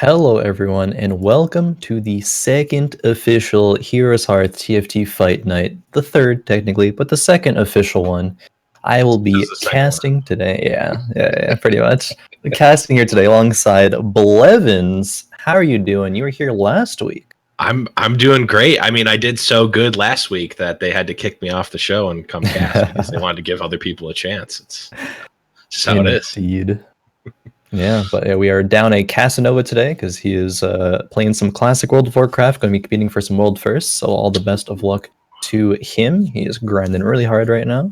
Hello, everyone, and welcome to the second official HeroesHearth TFT Fight Night. The third, technically, but the second official one. I will be casting today. Yeah, pretty much. Casting here today alongside BLevins. How are you doing? You were here last week. I'm doing great. I mean, I did so good last week that they had to kick me off the show and come cast because they wanted to give other people a chance. It's just how it is. Indeed. Yeah, but we are down a Casanova today because he is playing some classic World of Warcraft, going to be competing for some world firsts, so all the best of luck to him. He is grinding really hard right now.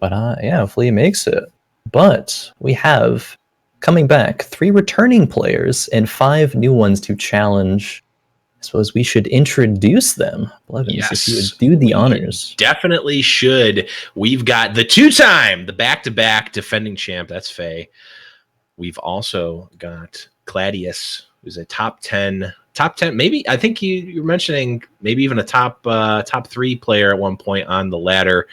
But yeah, hopefully he makes it. But we have, coming back, 3 returning players and 5 new ones to challenge. I suppose we should introduce them. BLevins, yes, if you would do the honors. Definitely should. We've got the back-to-back defending champ, that's Faye. We've also got Kladeous, who's a top 10, maybe, I think you're mentioning maybe even a top 3 player at one point on the ladder.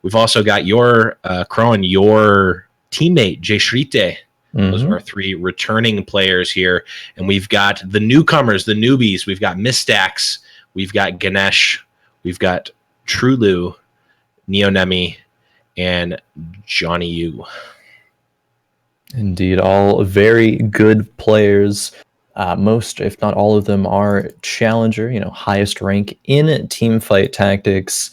We've also got your Khroen, your teammate, jschritte. Those are our 3 returning players here. And we've got the newcomers, the newbies. We've got Mistax, we've got Ganesh, we've got Trulu, Neonemi, and JawKneeYou. Indeed, all very good players. Most, if not all of them, are challenger, highest rank in Teamfight Tactics.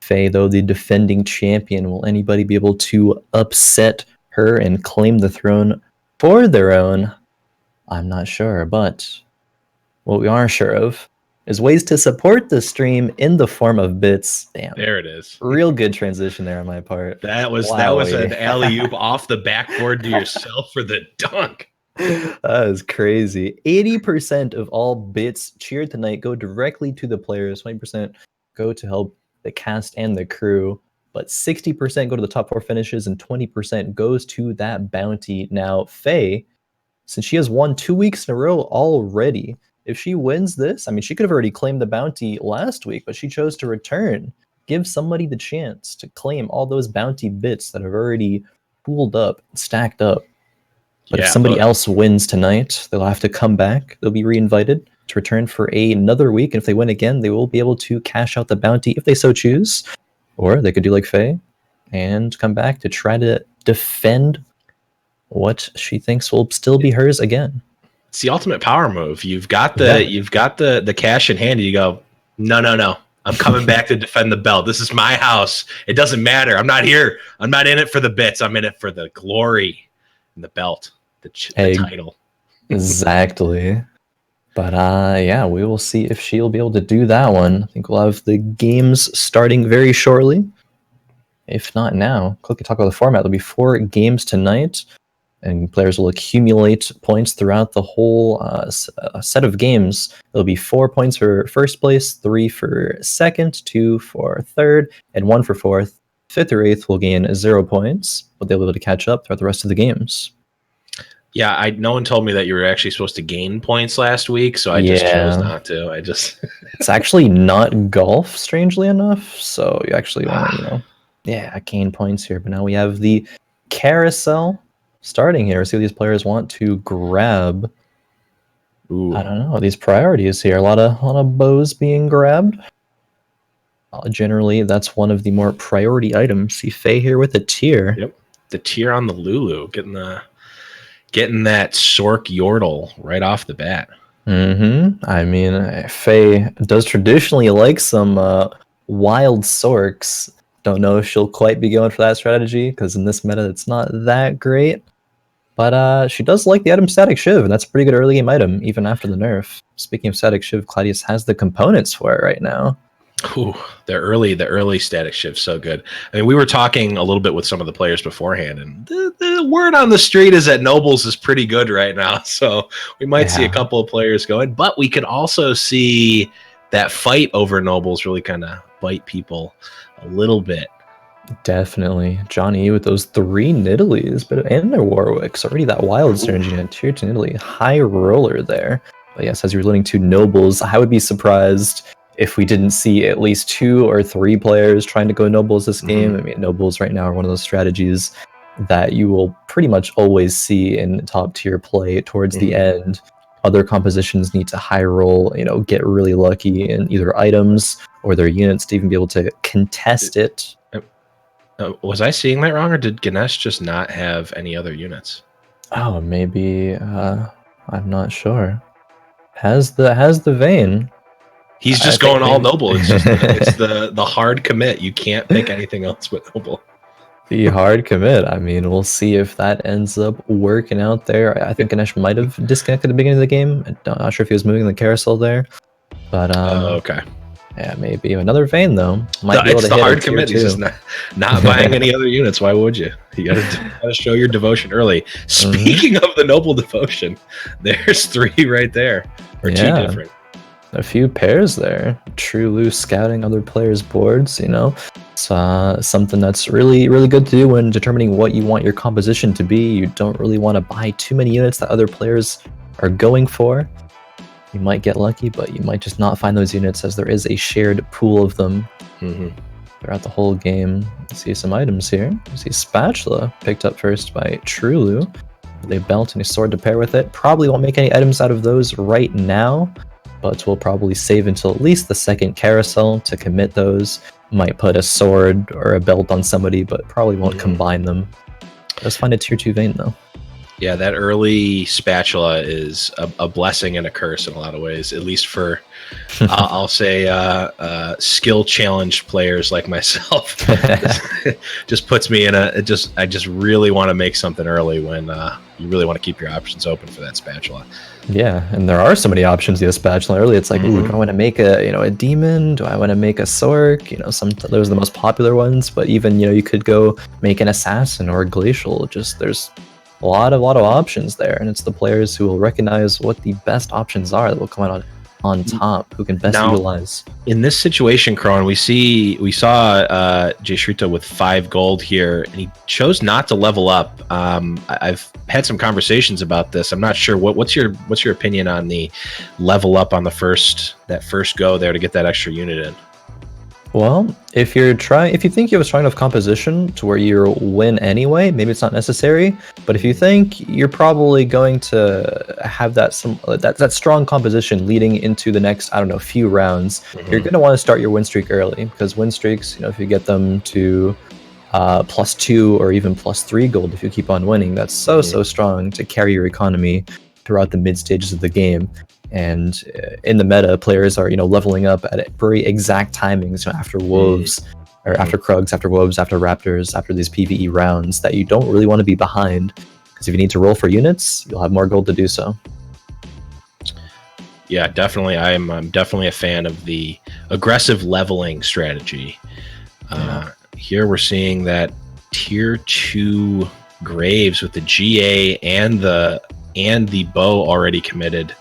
Faye, though the defending champion, will anybody be able to upset her and claim the throne for their own? I'm not sure, but what we are sure of is ways to support the stream in the form of bits. Damn. There it is. Real good transition there on my part. That was an alley-oop off the backboard to yourself for the dunk. That is crazy. 80% of all bits cheered tonight go directly to the players. 20% go to help the cast and the crew. But 60% go to the top 4 finishes and 20% goes to that bounty. Now, Faye, since she has won 2 weeks in a row already, if she wins this, I mean, she could have already claimed the bounty last week, but she chose to return. Give somebody the chance to claim all those bounty bits that have already pooled up, stacked up. But if somebody else wins tonight, they'll have to come back. They'll be reinvited to return for another week. And if they win again, they will be able to cash out the bounty if they so choose. Or they could do like Faye and come back to try to defend what she thinks will still be hers again. It's the ultimate power move. You've got the cash in hand. And you go, no. I'm coming back to defend the belt. This is my house. It doesn't matter. I'm not here. I'm not in it for the bits. I'm in it for the glory and the belt, the title. Exactly. But yeah, we will see if she'll be able to do that one. I think we'll have the games starting very shortly. If not now, quickly talk about the format. There'll be 4 games tonight, and players will accumulate points throughout the whole set of games. There'll be 4 points for first place, 3 for second, 2 for third, and 1 for fourth. 5th or 8th will gain 0 points, but they'll be able to catch up throughout the rest of the games. Yeah, no one told me that you were actually supposed to gain points last week, so I just chose not to. It's actually not golf, strangely enough, so you actually want to, gain points here. But now we have the carousel starting here. See what these players want to grab. Ooh. I don't know, these priorities here. A lot of bows being grabbed. Generally, that's one of the more priority items. See Faye here with a tier. Yep, the tier on the Lulu, getting that Sork Yordle right off the bat. I mean, Faye does traditionally like some wild Sorks. Don't know if she'll quite be going for that strategy, because in this meta, it's not that great. But she does like the item Static Shiv, and that's a pretty good early game item, even after the nerf. Speaking of Static Shiv, Kladeous has the components for it right now. Ooh, the early Static Shift, so good. I mean, we were talking a little bit with some of the players beforehand, and the word on the street is that Nobles is pretty good right now. So we might see a couple of players going, but we could also see that fight over Nobles really kind of bite people a little bit. Definitely. JawKneeYou with those 3 Nidalees, and their Warwicks. Already that wild synergy and tier 2 Nidalee. High roller there. But yes, as you're alluding to Nobles, I would be surprised if we didn't see at least 2 or 3 players trying to go Nobles this game. I mean, Nobles right now are one of those strategies that you will pretty much always see in top tier play towards the end. other compositions need to high roll, get really lucky in either items or their units to even be able to contest it. Was I seeing that wrong, or did Ganesh just not have any other units? Oh, maybe I'm not sure. Has the vein? He's just going all noble. It's just it's the hard commit. You can't pick anything else but noble. The hard commit. I mean, we'll see if that ends up working out there. I think Ganesh might have disconnected at the beginning of the game. I'm not sure if he was moving the carousel there, but okay. Yeah, maybe another vein though. Might be able it's to the hit hard commit. He's just not buying any other units. Why would you? You gotta show your devotion early. Speaking of the noble devotion, there's 3 right there, or 2 different. A few pairs there. True loose scouting other players' boards. It's something that's really, really good to do when determining what you want your composition to be. You don't really want to buy too many units that other players are going for. You might get lucky, but you might just not find those units, as there is a shared pool of them throughout the whole game. You see some items here. You see Spatula picked up first by Trulu, with a belt and a sword to pair with it. Probably won't make any items out of those right now, but we'll probably save until at least the second carousel to commit those. Might put a sword or a belt on somebody, but probably won't combine them. Let's find a tier 2 vein though. Yeah, that early spatula is a blessing and a curse in a lot of ways, at least for, I'll say, skill-challenged players like myself. Just puts me in I just really want to make something early when you really want to keep your options open for that spatula. Yeah, and there are so many options in the spatula early. It's like, ooh, do I want to make a demon? Do I want to make a sork? Those are the most popular ones, but even, you could go make an assassin or a glacial. There's a lot of options there, and it's the players who will recognize what the best options are that will come out on top, who can best utilize. In this situation, Khroen, we saw jschritte with 5 gold here, and he chose not to level up. I've had some conversations about this. I'm not sure what's your opinion on the level up on that first go there to get that extra unit in. Well, if you think you have a strong enough composition to where you win anyway, maybe it's not necessary. But if you think you're probably going to have that strong composition leading into the next, few rounds, you're going to want to start your win streak early, because win streaks, if you get them to +2 or even +3 gold, if you keep on winning, that's so strong to carry your economy throughout the mid stages of the game. And in the meta, players are leveling up at very exact timings after wolves, or after Krugs, after wolves, after raptors, after these PvE rounds that you don't really want to be behind, because if you need to roll for units, you'll have more gold to do so. Yeah, definitely. I'm definitely a fan of the aggressive leveling strategy. Here we're seeing that tier 2 graves with the GA and the bow already committed.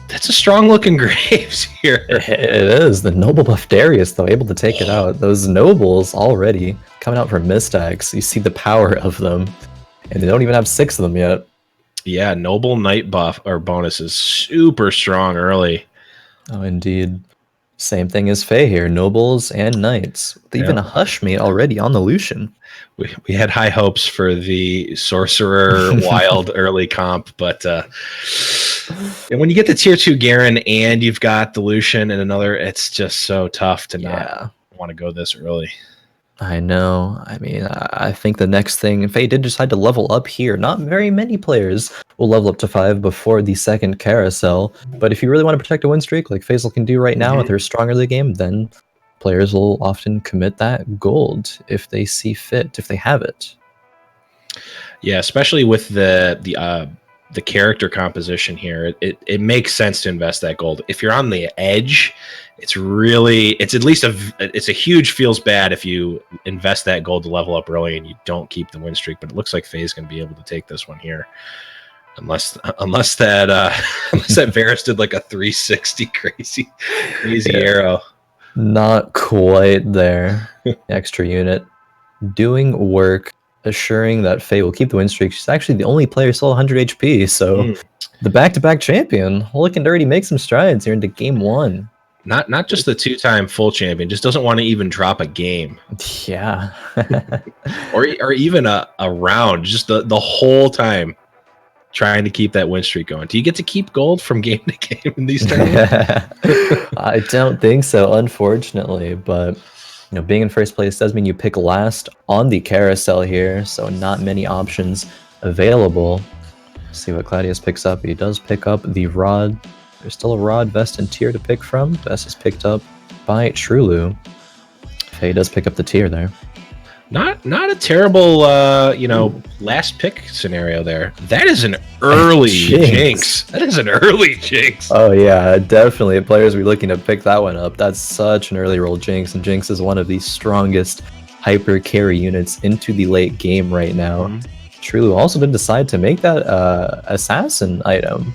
That's a strong looking graves here. It is. The noble buff Darius, though, able to take it out. Those nobles already coming out from Mistax. You see the power of them, and they don't even have 6 of them yet. Yeah, noble knight buff or bonus is super strong early. Oh, indeed. Same thing as Faye here. Nobles and knights. Even a Hushmate already on the Lucian. We had high hopes for the sorcerer wild early comp, but and when you get the tier 2 Garen and you've got the Lucian and another, it's just so tough to not want to go this early. I know. I mean, I think the next thing, Faye did decide to level up here. Not very many players will level up to 5 before the second carousel, but if you really want to protect a win streak like Faisal can do right now with her strong early game, then players will often commit that gold if they see fit, if they have it. Yeah, especially with the character composition here, it makes sense to invest that gold. If you're on the edge, it's at least it's a huge feels bad if you invest that gold to level up early and you don't keep the win streak. But it looks like Faye's going to be able to take this one here, unless that Varus did like a 360 crazy arrow. Not quite there. Extra unit doing work, assuring that Faye will keep the win streak. She's actually the only player still 100 HP, so the back-to-back champion looking to already make some strides here into game 1. Not just the 2-time full champion, just doesn't want to even drop a game. Yeah. or even a round, just the whole time. trying to keep that win streak going. Do you get to keep gold from game to game in these tournaments? I don't think so, unfortunately, but being in first place does mean you pick last on the carousel here, so not many options available. Let's see what Kladeous picks up. He does pick up the rod. There's still a rod, vest, and tier to pick from. Vest is picked up by Trulu. Faye does pick up the tier there. Not a terrible last pick scenario there. That is an early jinx. That is an early jinx. Oh yeah, definitely. Players will be looking to pick that one up. That's such an early roll jinx, and jinx is one of the strongest hyper carry units into the late game right now. Trulu also did decide to make that assassin item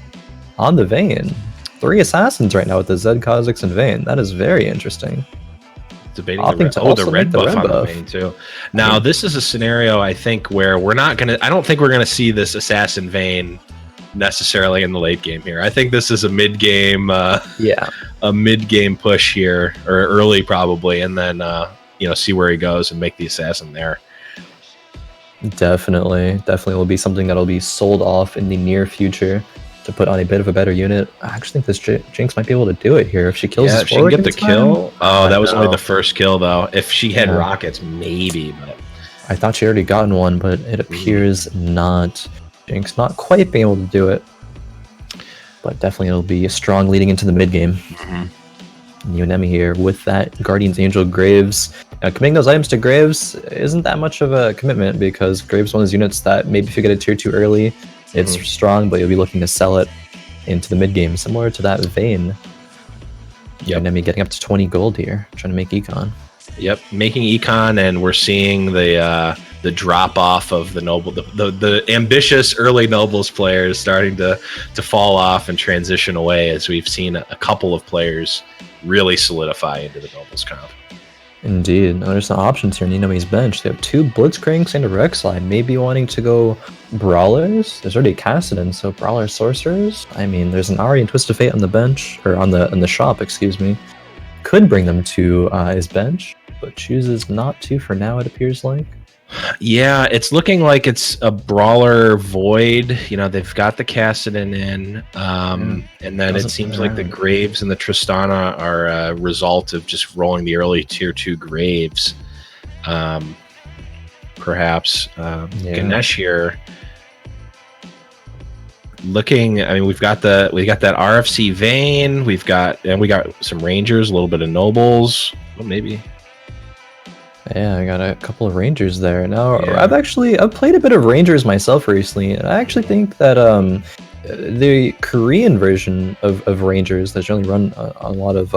on the Vayne. 3 assassins right now with the Zed, Kha'Zix, and Vayne. That is very interesting. Debating the red buff on the Vayne too. Now this is a scenario I think where I don't think we're gonna see this assassin Vayne necessarily in the late game here. I think this is a mid game a mid game push here, or early probably, and then see where he goes and make the assassin there. Definitely will be something that'll be sold off in the near future to put on a bit of a better unit. I actually think this Jinx might be able to do it here if she kills. Yeah, if she can get the kill. Oh, that was only the first kill though. If she had rockets, maybe. But I thought she already gotten one, but it appears not. Jinx not quite being able to do it, but definitely it'll be strong leading into the mid game. Unemi here with that Guardian's Angel Graves. Now, committing those items to Graves isn't that much of a commitment, because Graves is one of those units that maybe if you get a tier 2 early, it's strong, but you'll be looking to sell it into the mid game, similar to that Vayne. Unemi getting up to 20 gold here, trying to make econ. Yep, making econ, and we're seeing the drop off of the noble, the ambitious early nobles players starting to fall off and transition away, as we've seen a couple of players really solidify into the nobles comp. Indeed. Now there's some options here in Unemi's bench. They have 2 Blitzcranks and a Rek'Sai. Maybe wanting to go Brawlers. There's already Kassadin, so Brawler Sorcerers. I mean, there's an Ahri and Twist of Fate on the bench, or on the shop, excuse me. Could bring them to his bench, but chooses not to for now, it appears like. Yeah, it's looking like it's a Brawler Void. They've got the Kassadin in, and then it seems like the Graves and the Tristana are a result of just rolling the early tier 2 Graves. Perhaps Ganesh here. Looking, I mean, we got that RFC Vayne. We got some Rangers, a little bit of Nobles. Well, maybe. Yeah, I got a couple of Rangers there. Now, I've played a bit of Rangers myself recently, and I actually think that the Korean version of Rangers that's generally run a lot of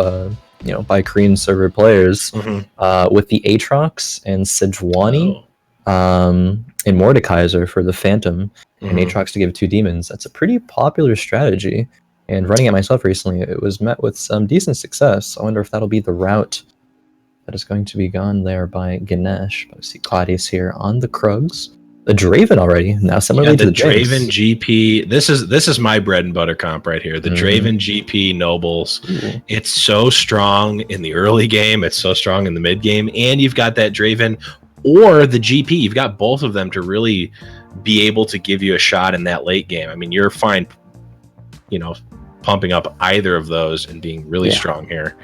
by Korean server players, with the Aatrox and Sejuani, and Mordekaiser for the Phantom, and Aatrox to give 2 demons. That's a pretty popular strategy, and running it myself recently, it was met with some decent success. I wonder if that'll be the route that is going to be gone there by Ganesh. But I see Kladeous here on the Krugs. The Draven already. Now similarly to the Draven GP. This is my bread and butter comp right here. The Draven GP Nobles. It's so strong in the early game. It's so strong in the mid game. And you've got that Draven or the GP. You've got both of them to really be able to give you a shot in that late game. I mean, you're fine, pumping up either of those and being really strong here.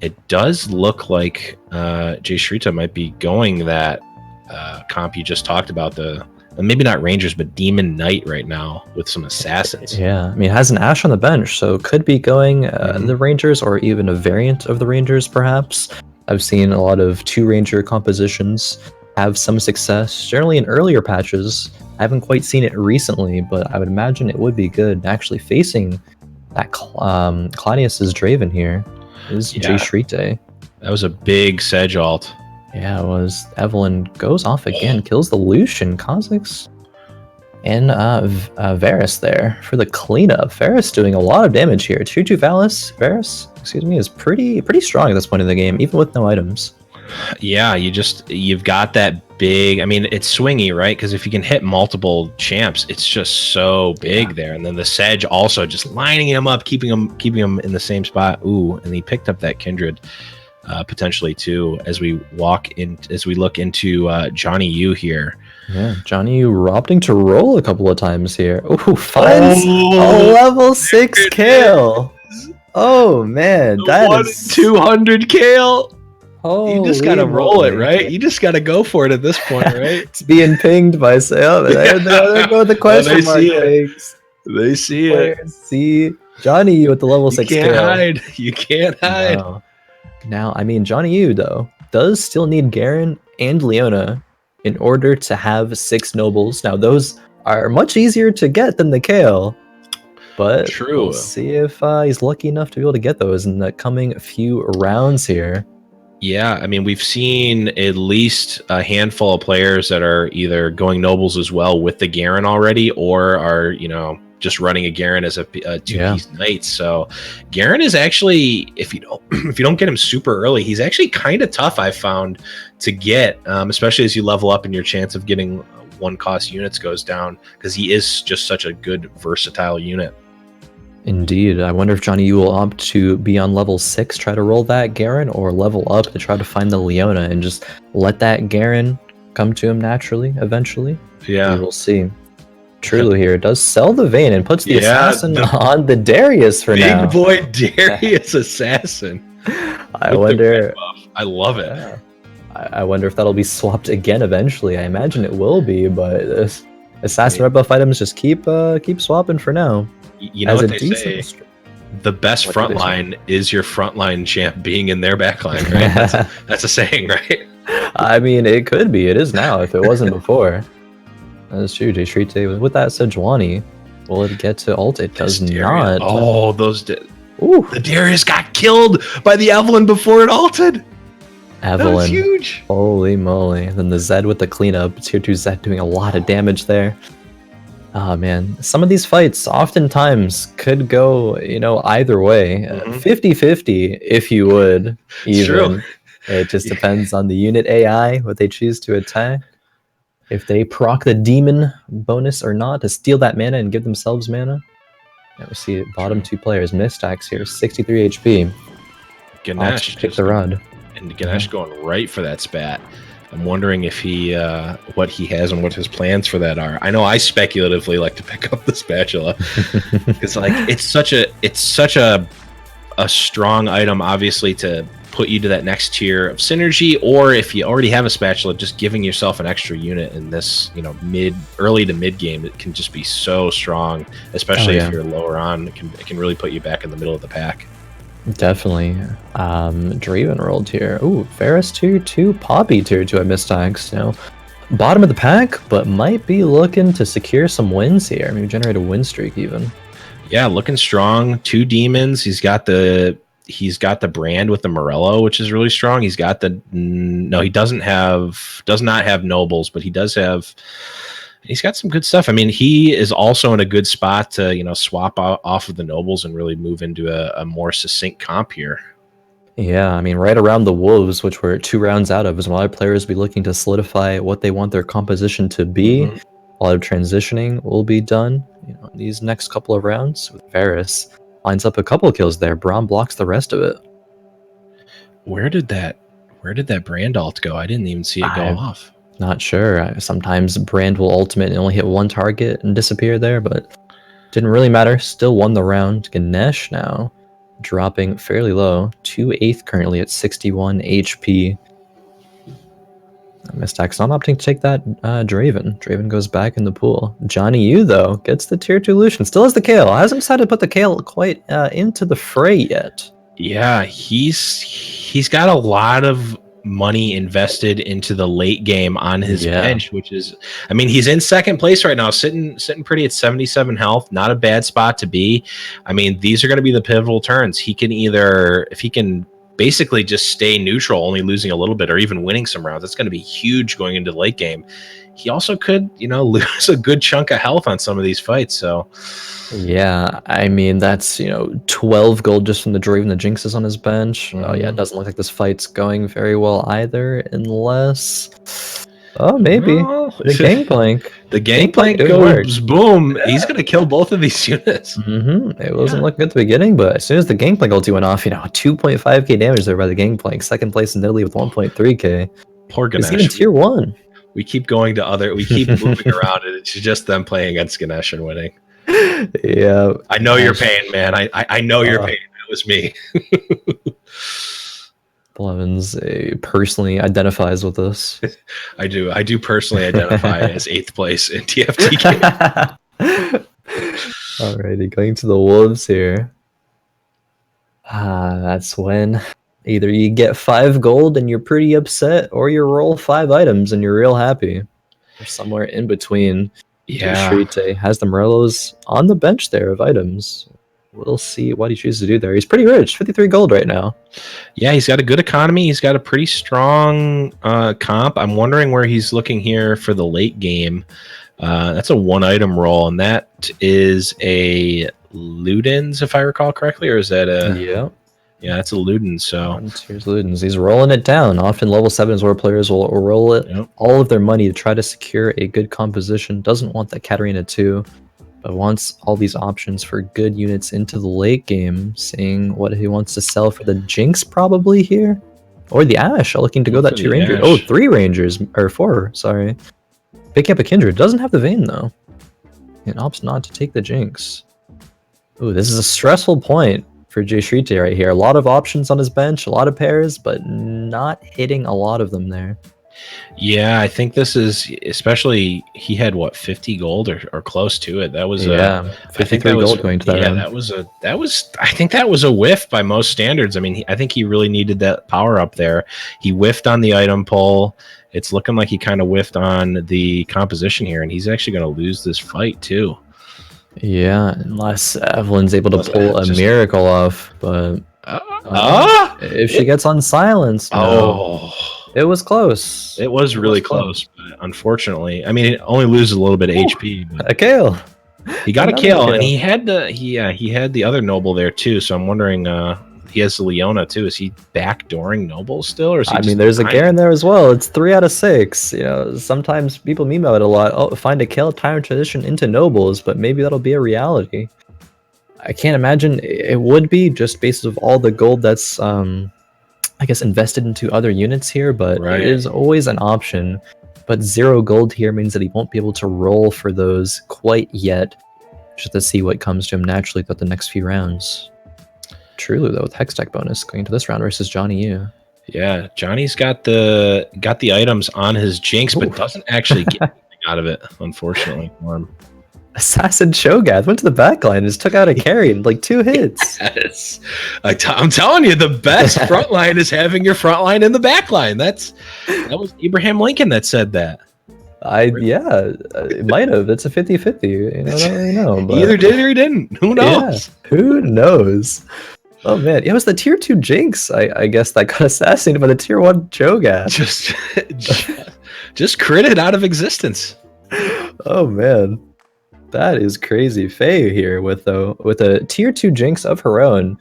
It does look like jschritte might be going that comp you just talked about, maybe not Rangers, but Demon Knight right now with some assassins. Yeah, I mean, it has an Ashe on the bench, so could be going the Rangers, or even a variant of the Rangers, perhaps. I've seen a lot of 2 Ranger compositions have some success, generally in earlier patches. I haven't quite seen it recently, but I would imagine it would be good. Actually facing that Claudius's Draven here is jschritte. That was a big Sedge alt. Yeah, it was. Evelyn goes off again, kills the Lucian, Kha'Zix, and Varus there for the cleanup. Varus doing a lot of damage here. 2-2 Varus, excuse me, is pretty strong at this point in the game, even with no items. Yeah, you've got that big. I mean, it's swingy, right? Because if you can hit multiple champs, it's just so big there. And then the Sedge also just lining him up, keeping him in the same spot. Ooh, and he picked up that Kindred. potentially too, as we look into JawKneeYou here. Yeah, JawKneeYou opting to roll a couple of times here. Oh, finds a level 6 kill. Oh man, that is 200 kill. Holy You just gotta roll it, moly. right? You just gotta go for it at this point, right? It's being pinged by there go the question mark pigs. They see it. See JawKneeYou with the level 6 You can't kill. hide. You can't hide. No. Now, I mean, JawKneeYou though does still need Garen and Leona in order to have 6 nobles. Now, those are much easier to get than the Kale. But True. We'll see if he's lucky enough to be able to get those in the coming few rounds here. Yeah, I mean, we've seen at least a handful of players that are either going nobles as well with the Garen already, or are, just running a Garen as a two-piece knight. So Garen is actually, if you don't get him super early, he's actually kind of tough, I've found, to get, especially as you level up and your chance of getting one-cost units goes down, because he is just such a good, versatile unit. Indeed. I wonder if JawKneeYou will opt to be on level 6, try to roll that Garen, or level up to try to find the Leona and just let that Garen come to him naturally, eventually. Yeah. We will see. Trulu here does sell the Vayne and puts the assassin on the Darius for now. Big boy Darius assassin. I wonder. I love it. Yeah. I wonder if that'll be swapped again eventually. I imagine it will be, but assassin red buff items just keep swapping for now. You know what they say? The best front line is your frontline champ being in their backline, right? That's a saying, right? I mean, it could be. It is now if it wasn't before. That's true. jschritte, with that Sejuani, will it get to ult? It does not. Oh, the Darius got killed by the Evelyn before it ulted. Evelyn. That was huge. Holy moly. Then the Zed with the cleanup. Tier 2 Zed doing a lot of damage there. Oh man, some of these fights oftentimes could go, either way. 50-50 if you would, even. True. It just depends on the unit AI, what they choose to attack. If they proc the demon bonus or not to steal that mana and give themselves mana. Now we see bottom 2 players. Mistax here, 63 HP. Ganesh pick the rod. And Ganesh going right for that spat. I'm wondering if he, what he has and what his plans for that are. I know I speculatively like to pick up the spatula because, it's such a strong item, obviously, to put you to that next tier of synergy. Or if you already have a spatula, just giving yourself an extra unit in this, early to mid game, it can just be so strong. Especially if you're lower on, it can really put you back in the middle of the pack. Definitely. Draven rolled here. Ooh, Ferris tier 2, Poppy tier 2 at Mistax. Bottom of the pack, but might be looking to secure some wins here. Maybe generate a win streak even. Yeah, looking strong. 2 demons. He's got the brand with the Morello, which is really strong. He's got he does not have nobles, but he does have. He's got some good stuff. I mean, he is also in a good spot to, swap off of the nobles and really move into a more succinct comp here. Yeah, I mean, right around the wolves, which we're 2 rounds out of, is a lot of players be looking to solidify what they want their composition to be. A lot of transitioning will be done, in these next couple of rounds. With Varus lines up a couple of kills there. Braum blocks the rest of it. Where did that brand ult go? I didn't even see it go off. Not sure. Sometimes Brand will ultimate and only hit 1 target and disappear there, but didn't really matter. Still won the round. Ganesh now dropping fairly low. 2/8 currently at 61 HP. Mistax not opting to take that Draven. Draven goes back in the pool. JawKneeYou, though, gets the tier 2 Lucian. Still has the Kale. Hasn't decided to put the Kale quite into the fray yet. Yeah, he's got a lot of money invested into the late game on his bench, which is, I mean, he's in second place right now, sitting pretty at 77 health. Not a bad spot to be. I mean, these are going to be the pivotal turns. He can either, if he can basically just stay neutral, only losing a little bit, or even winning some rounds, that's going to be huge going into the late game. He also could, lose a good chunk of health on some of these fights. So yeah, I mean, that's 12 gold just from the Draven, the Jinxes on his bench. Oh yeah, it doesn't look like this fight's going very well either, unless Oh, maybe. Well, The Gangplank. the Gangplank it goes boom. He's going to kill both of these units. It wasn't looking good at the beginning, but as soon as the Gangplank ulti went off, 2.5k damage there by the Gangplank. Second place in Italy with 1.3k. Poor It's Ganesh. even tier 1. We keep going to we keep moving around, and it's just them playing against Ganesh and winning. Yeah. I know your pain, man. I know your pain. That was me. TheBlevins personally identifies with this. I do personally identify as 8th place in TFT. Alrighty, going to the Wolves here. That's when either you get 5 gold and you're pretty upset, or you roll 5 items and you're real happy. Or somewhere in between. Yeah. jschritte has the Morellos on the bench there of items. We'll see what he chooses to do there. He's pretty rich, 53 gold right now. Yeah, he's got a good economy. He's got a pretty strong comp. I'm wondering where he's looking here for the late game. That's a 1-item roll, and that is a Ludens, if I recall correctly, or is that a... Yeah, that's a Ludens, so... Here's Ludens. He's rolling it down. Often level 7 is where players will roll it all of their money to try to secure a good composition. Doesn't want that Katarina 2. But wants all these options for good units into the late game, seeing what he wants to sell for the Jinx probably here. Or the Ashe, looking to go that 2 Rangers. Oh, 3 Rangers, or 4, sorry. Picking up a Kindred, doesn't have the Vayne though. And opts not to take the Jinx. Ooh, this is a stressful point for jschritte right here. A lot of options on his bench, a lot of pairs, but not hitting a lot of them there. Yeah, I think this is, especially, he had what, 50 gold or close to it. That was 53 gold going to that round. I think that was a whiff by most standards. I mean, I think he really needed that power up there. He whiffed on the item pull. It's looking like he kind of whiffed on the composition here, and he's actually going to lose this fight too. Yeah, unless Evelyn's able to pull a miracle off, but if she gets on Cylance, it was close. It was really close, but unfortunately, I mean, it only loses a little bit of HP. But a kill. He got a kill, and he had the other noble there too. So I'm wondering, he has the Leona too. Is he backdooring nobles still, or is he? I mean, there's a Garen there as well. It's 3 out of 6. Sometimes people meme about it a lot. Oh, find a kill, time transition into nobles, but maybe that'll be a reality. I can't imagine it would be just based of all the gold that's I guess invested into other units here, but it is always an option. But 0 gold here means that he won't be able to roll for those quite yet. Just to see what comes to him naturally throughout the next few rounds. Truly though, with Hex Tech bonus going into this round versus JawKneeYou. Yeah, Johnny's got the items on his Jinx, but doesn't actually get anything out of it, unfortunately for him. Assassin Cho'Gath went to the backline and just took out a carry in like 2 hits. Yes. I'm telling you, the best front line is having your front line in the back line. That was Abraham Lincoln that said that. It might have. It's a 50-50. I don't really know. But... He either did or he didn't. Who knows? Yeah, who knows? Oh man, it was the tier 2 Jinx, I guess, that got assassinated by the tier 1 Cho'Gath. Just critted out of existence. Oh man. That is crazy. Faye here with a tier 2 Jinx of her own.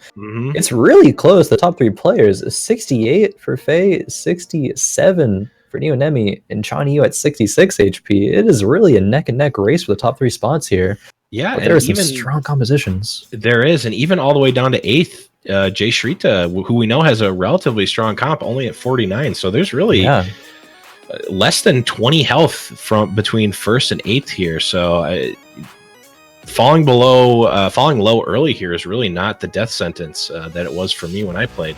It's really close. The top 3 players, 68 for Faye, 67 for Neonemi, and JawKneeYou at 66 HP. It is really a neck and neck race for the top 3 spots here. Yeah, but there are some strong compositions. There is, and even all the way down to 8th, jschritte, who we know has a relatively strong comp, only at 49. So there's really less than 20 health from between 1st and 8th here. So falling low early here is really not the death sentence that it was for me when I played.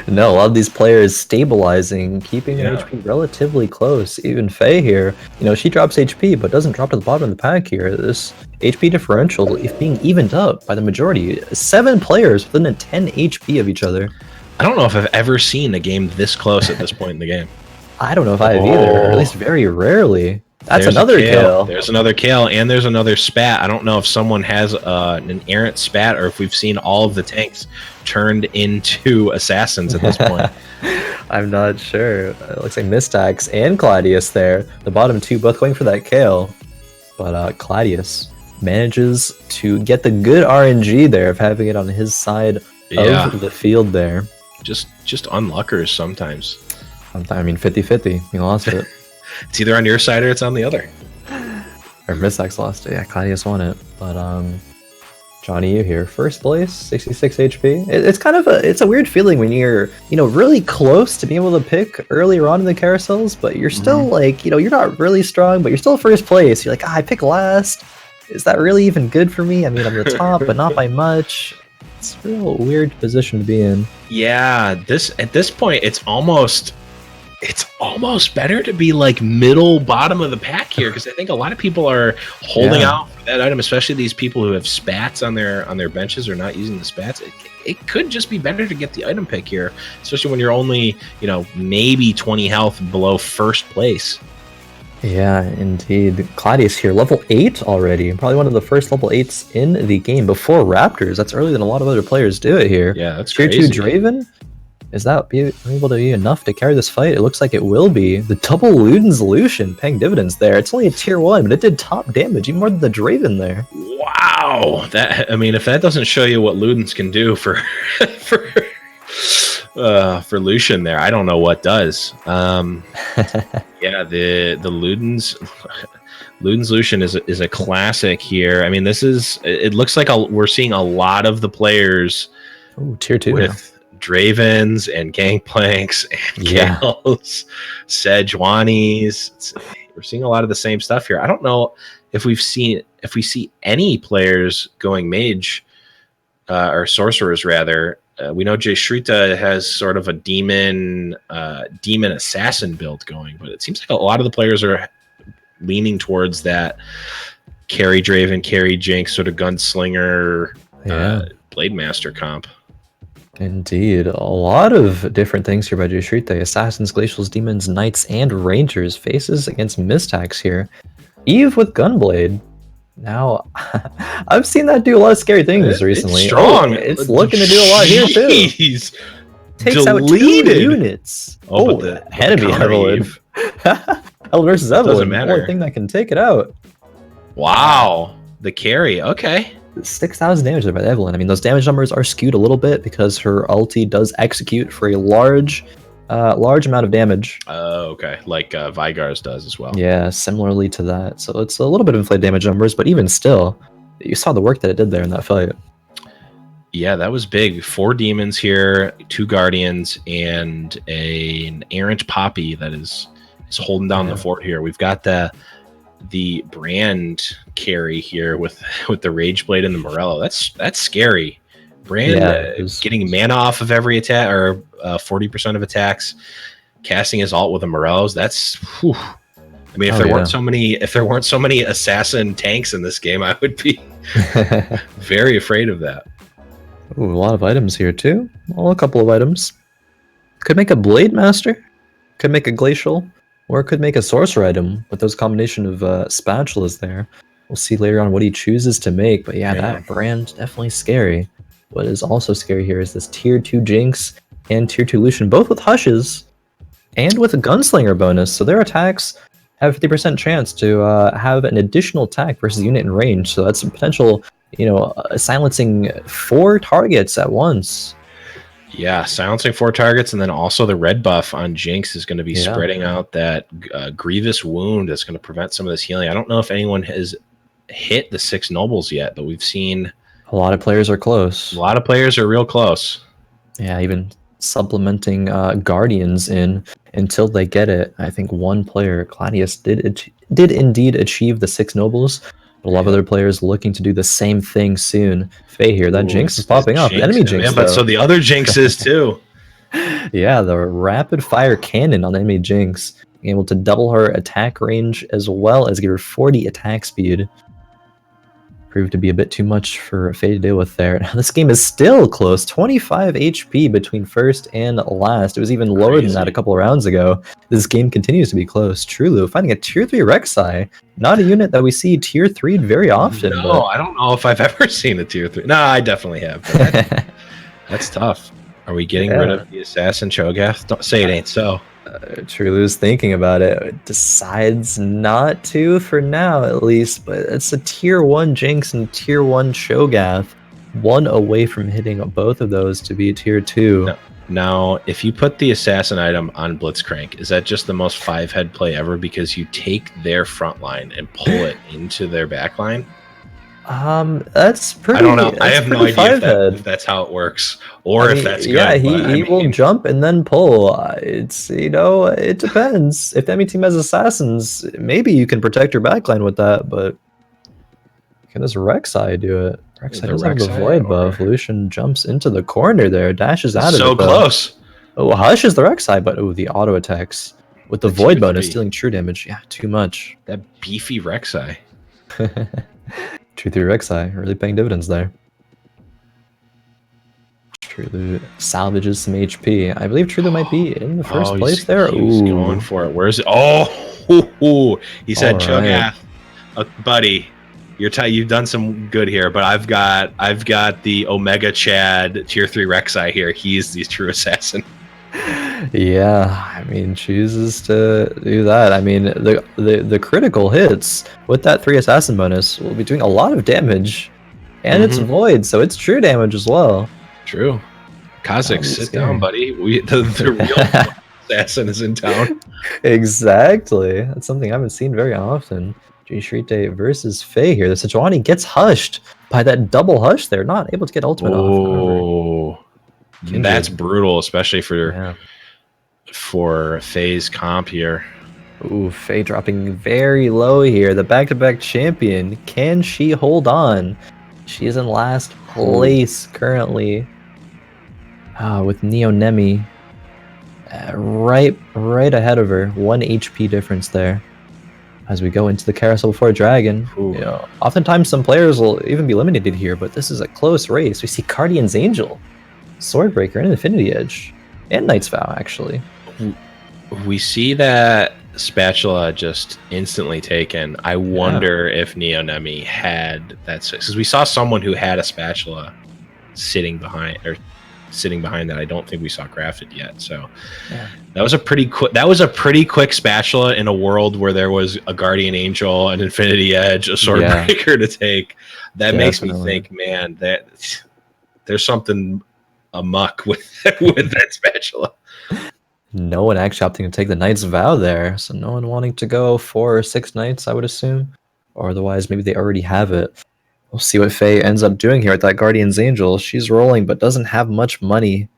No, a lot of these players stabilizing, keeping their HP relatively close. Even Faye here, she drops HP, but doesn't drop to the bottom of the pack here. This HP differential is being evened up by the majority. 7 players within a 10 HP of each other. I don't know if I've ever seen a game this close at this point in the game. I don't know if I have either, or at least very rarely. That's another kill. There's another kill, and there's another spat. I don't know if someone has an errant spat, or if we've seen all of the tanks turned into assassins at this point. I'm not sure. It looks like Mistax and Kladeous there. The bottom 2 both going for that kill. But Kladeous manages to get the good RNG there of having it on his side of the field there. Just unluckers sometimes. I mean, 50-50. You lost it. It's either on your side or it's on the other. Or Mistax lost it. Yeah, Kladeous won it. But JawKneeYou here, first place, 66 HP. It's kind of a weird feeling when you're really close to being able to pick earlier on in the carousels, but you're still like you're not really strong, but you're still first place. You're like, I pick last. Is that really even good for me? I mean, I'm the top, but not by much. It's a real weird position to be in. Yeah, at this point, it's almost better to be like middle bottom of the pack here, because I think a lot of people are holding out for that item, especially these people who have spats on their benches or not using the spats. It could just be better to get the item pick here, especially when you're only maybe 20 health below first place. Yeah, indeed. Kladeous here, level 8 already. Probably one of the first level 8s in the game before Raptors. That's earlier than a lot of other players do it here. Yeah, that's Tier crazy. 2 Draven? Is that able to be enough to carry this fight? It looks like it will be. The double Luden's Lucian paying dividends there. It's only a tier 1, but it did top damage, even more than the Draven there. Wow! If that doesn't show you what Ludens can do for for Lucian there, I don't know what does. Yeah, the Luden's Lucian is a classic here. I mean, it looks like we're seeing a lot of the players tier 2 with Dravens and Gangplanks and Gales, Sejuanis. We're seeing a lot of the same stuff here. I don't know if we see any players going mage or sorcerers rather. We know jschritte has sort of a demon assassin build going, but it seems like a lot of the players are leaning towards that carry Draven, carry Jinx, sort of gunslinger, blade master comp. Indeed, a lot of different things here by jschritte. Assassins, Glacials, Demons, Knights, and Rangers faces against Mistax here. Eve with Gunblade. Now, I've seen that do a lot of scary things recently. It's strong. It's looking to do a lot here too. Takes out 2 units. The enemy Evelyn. Evelyn versus Evelyn. Doesn't matter. Only thing that can take it out. Wow, the carry. Okay. 6,000 damage there by Evelyn. I mean, those damage numbers are skewed a little bit because her ulti does execute for a large amount of damage. Okay, like Vygar's does as well. Yeah, similarly to that. So it's a little bit of inflated damage numbers, but even still, you saw the work that it did there in that fight. Yeah, that was big. 4 demons here, 2 guardians, and an errant poppy that is holding down the fort here. We've got the Brand carry here with the Rage Blade and the Morello. That's scary. Brand getting mana off of every attack, or 40% of attacks, casting his ult with the Morellos. That's whew. I mean, if there weren't so many assassin tanks in this game, I would be very afraid of that. Ooh, a lot of items here too. Well, a couple of items. Could make a Blade Master, could make a Glacial, or it could make a Sorcerer item with those combination of spatulas there. We'll see later on what he chooses to make, but that Brand definitely scary. What is also scary here is this tier 2 Jinx and tier 2 Lucian, both with Hushes and with a Gunslinger bonus, so their attacks have 50% chance to have an additional attack versus unit in range, so that's a potential, silencing 4 targets at once. Yeah, silencing 4 targets, and then also the red buff on Jinx is going to be spreading out that grievous wound that's going to prevent some of this healing. I don't know if anyone has hit the 6 nobles yet, but we've seen a lot of players are close. A lot of players are real close. Yeah, even supplementing guardians in until they get it. I think one player, Kladeous, did indeed achieve the 6 nobles. A lot of other players looking to do the same thing soon. Faye here, that Jinx is popping up. Enemy Jinx, yeah, but so the other Jinx is too. Yeah, the rapid fire cannon on enemy Jinx, being able to double her attack range as well as give her 40 attack speed. Proved to be a bit too much for Faye to deal with there. This game is still close, 25 HP between first and last. It was even lower than that a couple of rounds ago. This game continues to be close. Trulu finding a tier 3 Rek'Sai, not a unit that we see tier 3 very often. No, I don't know if I've ever seen a tier 3. No, I definitely have. But that's tough. Are we getting rid of the Assassin Cho'Gath? Don't say it ain't so. Trulu's thinking about it. Decides not to for now, at least. But it's a tier 1 Jinx and tier 1 Cho'Gath. One away from hitting both of those to be tier 2. Now, if you put the assassin item on Blitzcrank, is that just the most 5-head play ever because you take their front line and pull it into their back line? That's pretty. I don't know. I have no idea if head. that's how it works or if that's good. Yeah, he will jump and then pull. It's, it depends. If the enemy team has assassins, maybe you can protect your backline with that, but can this Rek'Sai do it? Rek'Sai does have the void buff. Lucian jumps into the corner there, dashes out of it. So close. Oh, Hush is the Rek'Sai, but the auto attacks with the void bonus dealing true damage. Yeah, too much. That beefy Rek'Sai. 2-3 Rek'Sai, really paying dividends there. Trulu salvages some HP. I believe Trulu might be in the first place there. He's going for it. Where's it? Oh, he said, Cho'Gath, buddy. You've done some good here, but I've got the Omega Chad tier 3 Rek'Sai here. He's the true assassin. Yeah, I mean, chooses to do that. I mean, the critical hits with that 3 assassin bonus will be doing a lot of damage, and it's void, so it's true damage as well. True. Kha'Zix, sit down, buddy. The real assassin is in town. Exactly. That's something I haven't seen very often. jschritte versus Faye here. The Sejuani gets hushed by that double hush there, not able to get ultimate off. Oh, that's brutal, especially for Faye's comp here. Ooh, Faye dropping very low here. The back-to-back champion. Can she hold on? She is in last place currently. With Neonemi right ahead of her. 1 HP difference there. As we go into the Carousel Before Dragon, oftentimes some players will even be eliminated here, but this is a close race. We see Guardian's Angel, Swordbreaker, and Infinity Edge, and Knight's Vow, actually. We see that spatula just instantly taken. I wonder if Neonemi had that, because we saw someone who had a spatula sitting behind that. I don't think we saw crafted yet. So that was a pretty quick spatula in a world where there was a Guardian Angel, an Infinity Edge, a Swordbreaker to take. That makes me think, man, that there's something amuck with that spatula. No one actually opting to take the Knight's Vow there, so no one wanting to go 4 or 6 Knights, I would assume, or otherwise maybe they already have it. We'll see what Faye ends up doing here with that Guardian's Angel. She's rolling, but doesn't have much money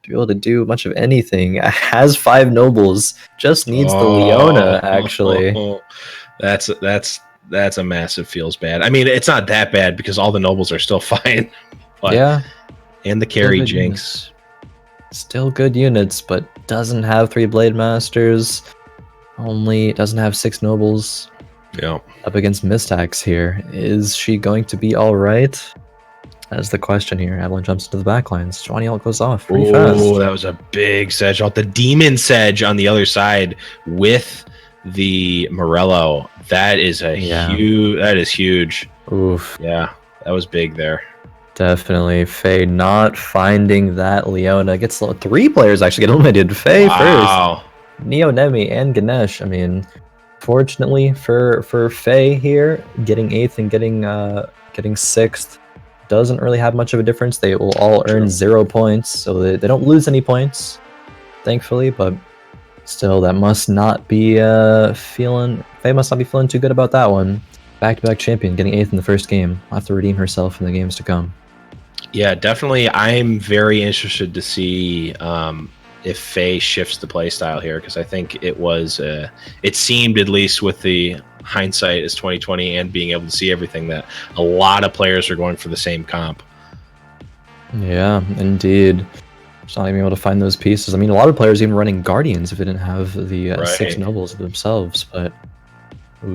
to be able to do much of anything. Has 5 nobles, just needs the Leona, actually. That's a massive feels bad. I mean, it's not that bad because all the nobles are still fine. But, and the carry Jinx. Still good units, but doesn't have 3 Blade Masters. Only doesn't have 6 nobles. Up against Mistax here. Is she going to be alright? That's the question here. Evelyn jumps into the backlines. Johnny ult goes off pretty fast. Oh, that was a big Sedge ult. The Demon Sedge on the other side with the Morello. That is huge. Oof. Yeah, that was big there. Definitely. Faye not finding that Leona. Gets 3 players actually get eliminated. Faye first. Neonemi and Ganesh. I mean, fortunately for Faye here, getting 8th and getting 6th doesn't really have much of a difference. They will all earn 0 points, so they don't lose any points, thankfully, but still, that must not be Faye must not be feeling too good about that one. Back-to-back champion, getting 8th in the first game. Will have to redeem herself in the games to come. Yeah, definitely. I'm very interested to see if Faye shifts the playstyle here, because I think it seemed, at least with the hindsight is 2020 and being able to see everything, that a lot of players are going for the same comp. Yeah, indeed. Just not even able to find those pieces. I mean, a lot of players even running Guardians if they didn't have the 6 nobles themselves, but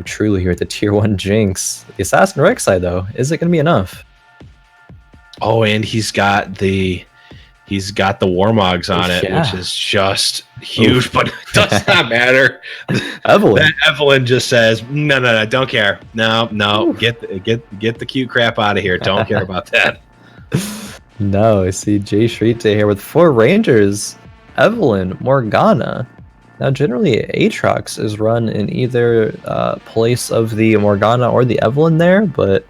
truly here at the tier 1 Jinx. The Assassin Rek'Sai, though, is it going to be enough? Oh, and he's got the Warmogs on it, which is just huge, but it does not matter. Evelyn just says, no, don't care. No, get the cute crap out of here. Don't care about that. No, I see jschritte here with 4 Rangers. Evelyn, Morgana. Now, generally, Aatrox is run in either place of the Morgana or the Evelyn there, but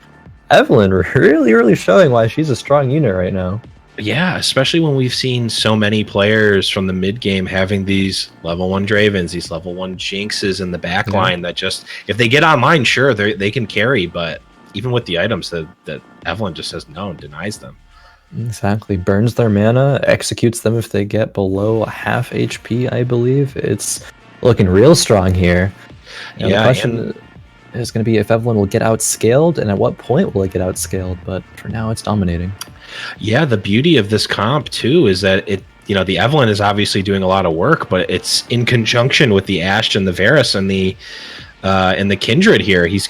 Evelyn really showing why she's a strong unit right now. Yeah, especially when we've seen so many players from the mid game having these level 1 Dravens, these level 1 Jinxes in the back line that just, if they get online, sure, they can carry, but even with the items that Evelyn just says no and denies them. Exactly. Burns their mana, executes them if they get below half HP, I believe. It's looking real strong here. You know, the question is going to be if Evelyn will get outscaled, and at what point will it get outscaled, but for now it's dominating. Yeah, the beauty of this comp too is that the Evelyn is obviously doing a lot of work, but it's in conjunction with the Ashe and the Varus and the Kindred here. He's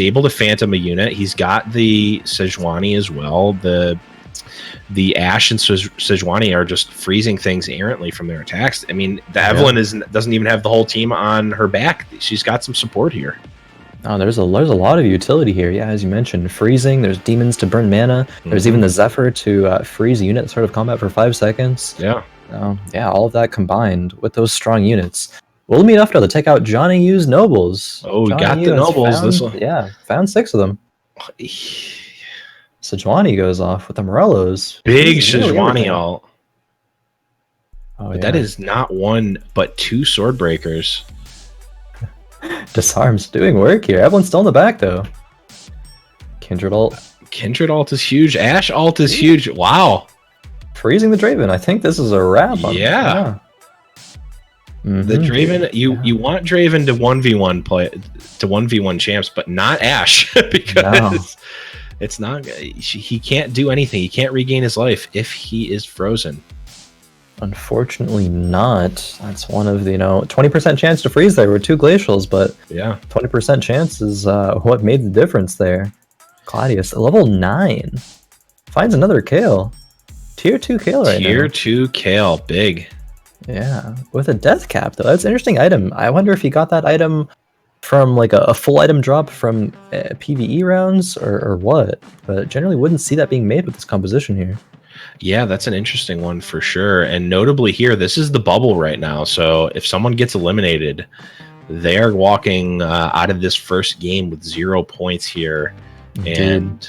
able to phantom a unit. He's got the Sejuani as well. The Ashe and Sejuani are just freezing things errantly from their attacks. I mean, the Evelyn doesn't even have the whole team on her back. She's got some support here. Oh, there's a lot of utility here. Yeah, as you mentioned, freezing. There's demons to burn mana. There's even the Zephyr to freeze a unit sort of combat for 5 seconds. Yeah. Yeah, all of that combined with those strong units. Will be enough to take out JawKneeYou's nobles. Oh, we got the nobles. This one. Yeah, found 6 of them. Sejuani goes off with the Morellos. Big Sejuani ult. Oh, but that is not one, but 2 sword breakers. Disarm's doing work here. Everyone's still in the back, though. Kindred ult. Kindred ult is huge. Ashe ult is huge. Wow. Freezing the Draven. I think this is a wrap. Yeah. The Draven, you want Draven to 1v1 play, to 1v1 champs, but not Ashe, because it's not. He can't do anything. He can't regain his life if he is frozen. Unfortunately not. That's one of the 20% chance to freeze there with 2 glacials, but yeah, 20% chance is what made the difference there. Kladeous, level 9, finds another Kale. Tier 2 Kale right now. Tier 2 Kale, big. Yeah, with a death cap though. That's an interesting item. I wonder if he got that item from like a full item drop from PvE rounds or what. But generally wouldn't see that being made with this composition here. Yeah, that's an interesting one for sure. And notably here, this is the bubble right now. So if someone gets eliminated, they're walking out of this first game with 0 points here. And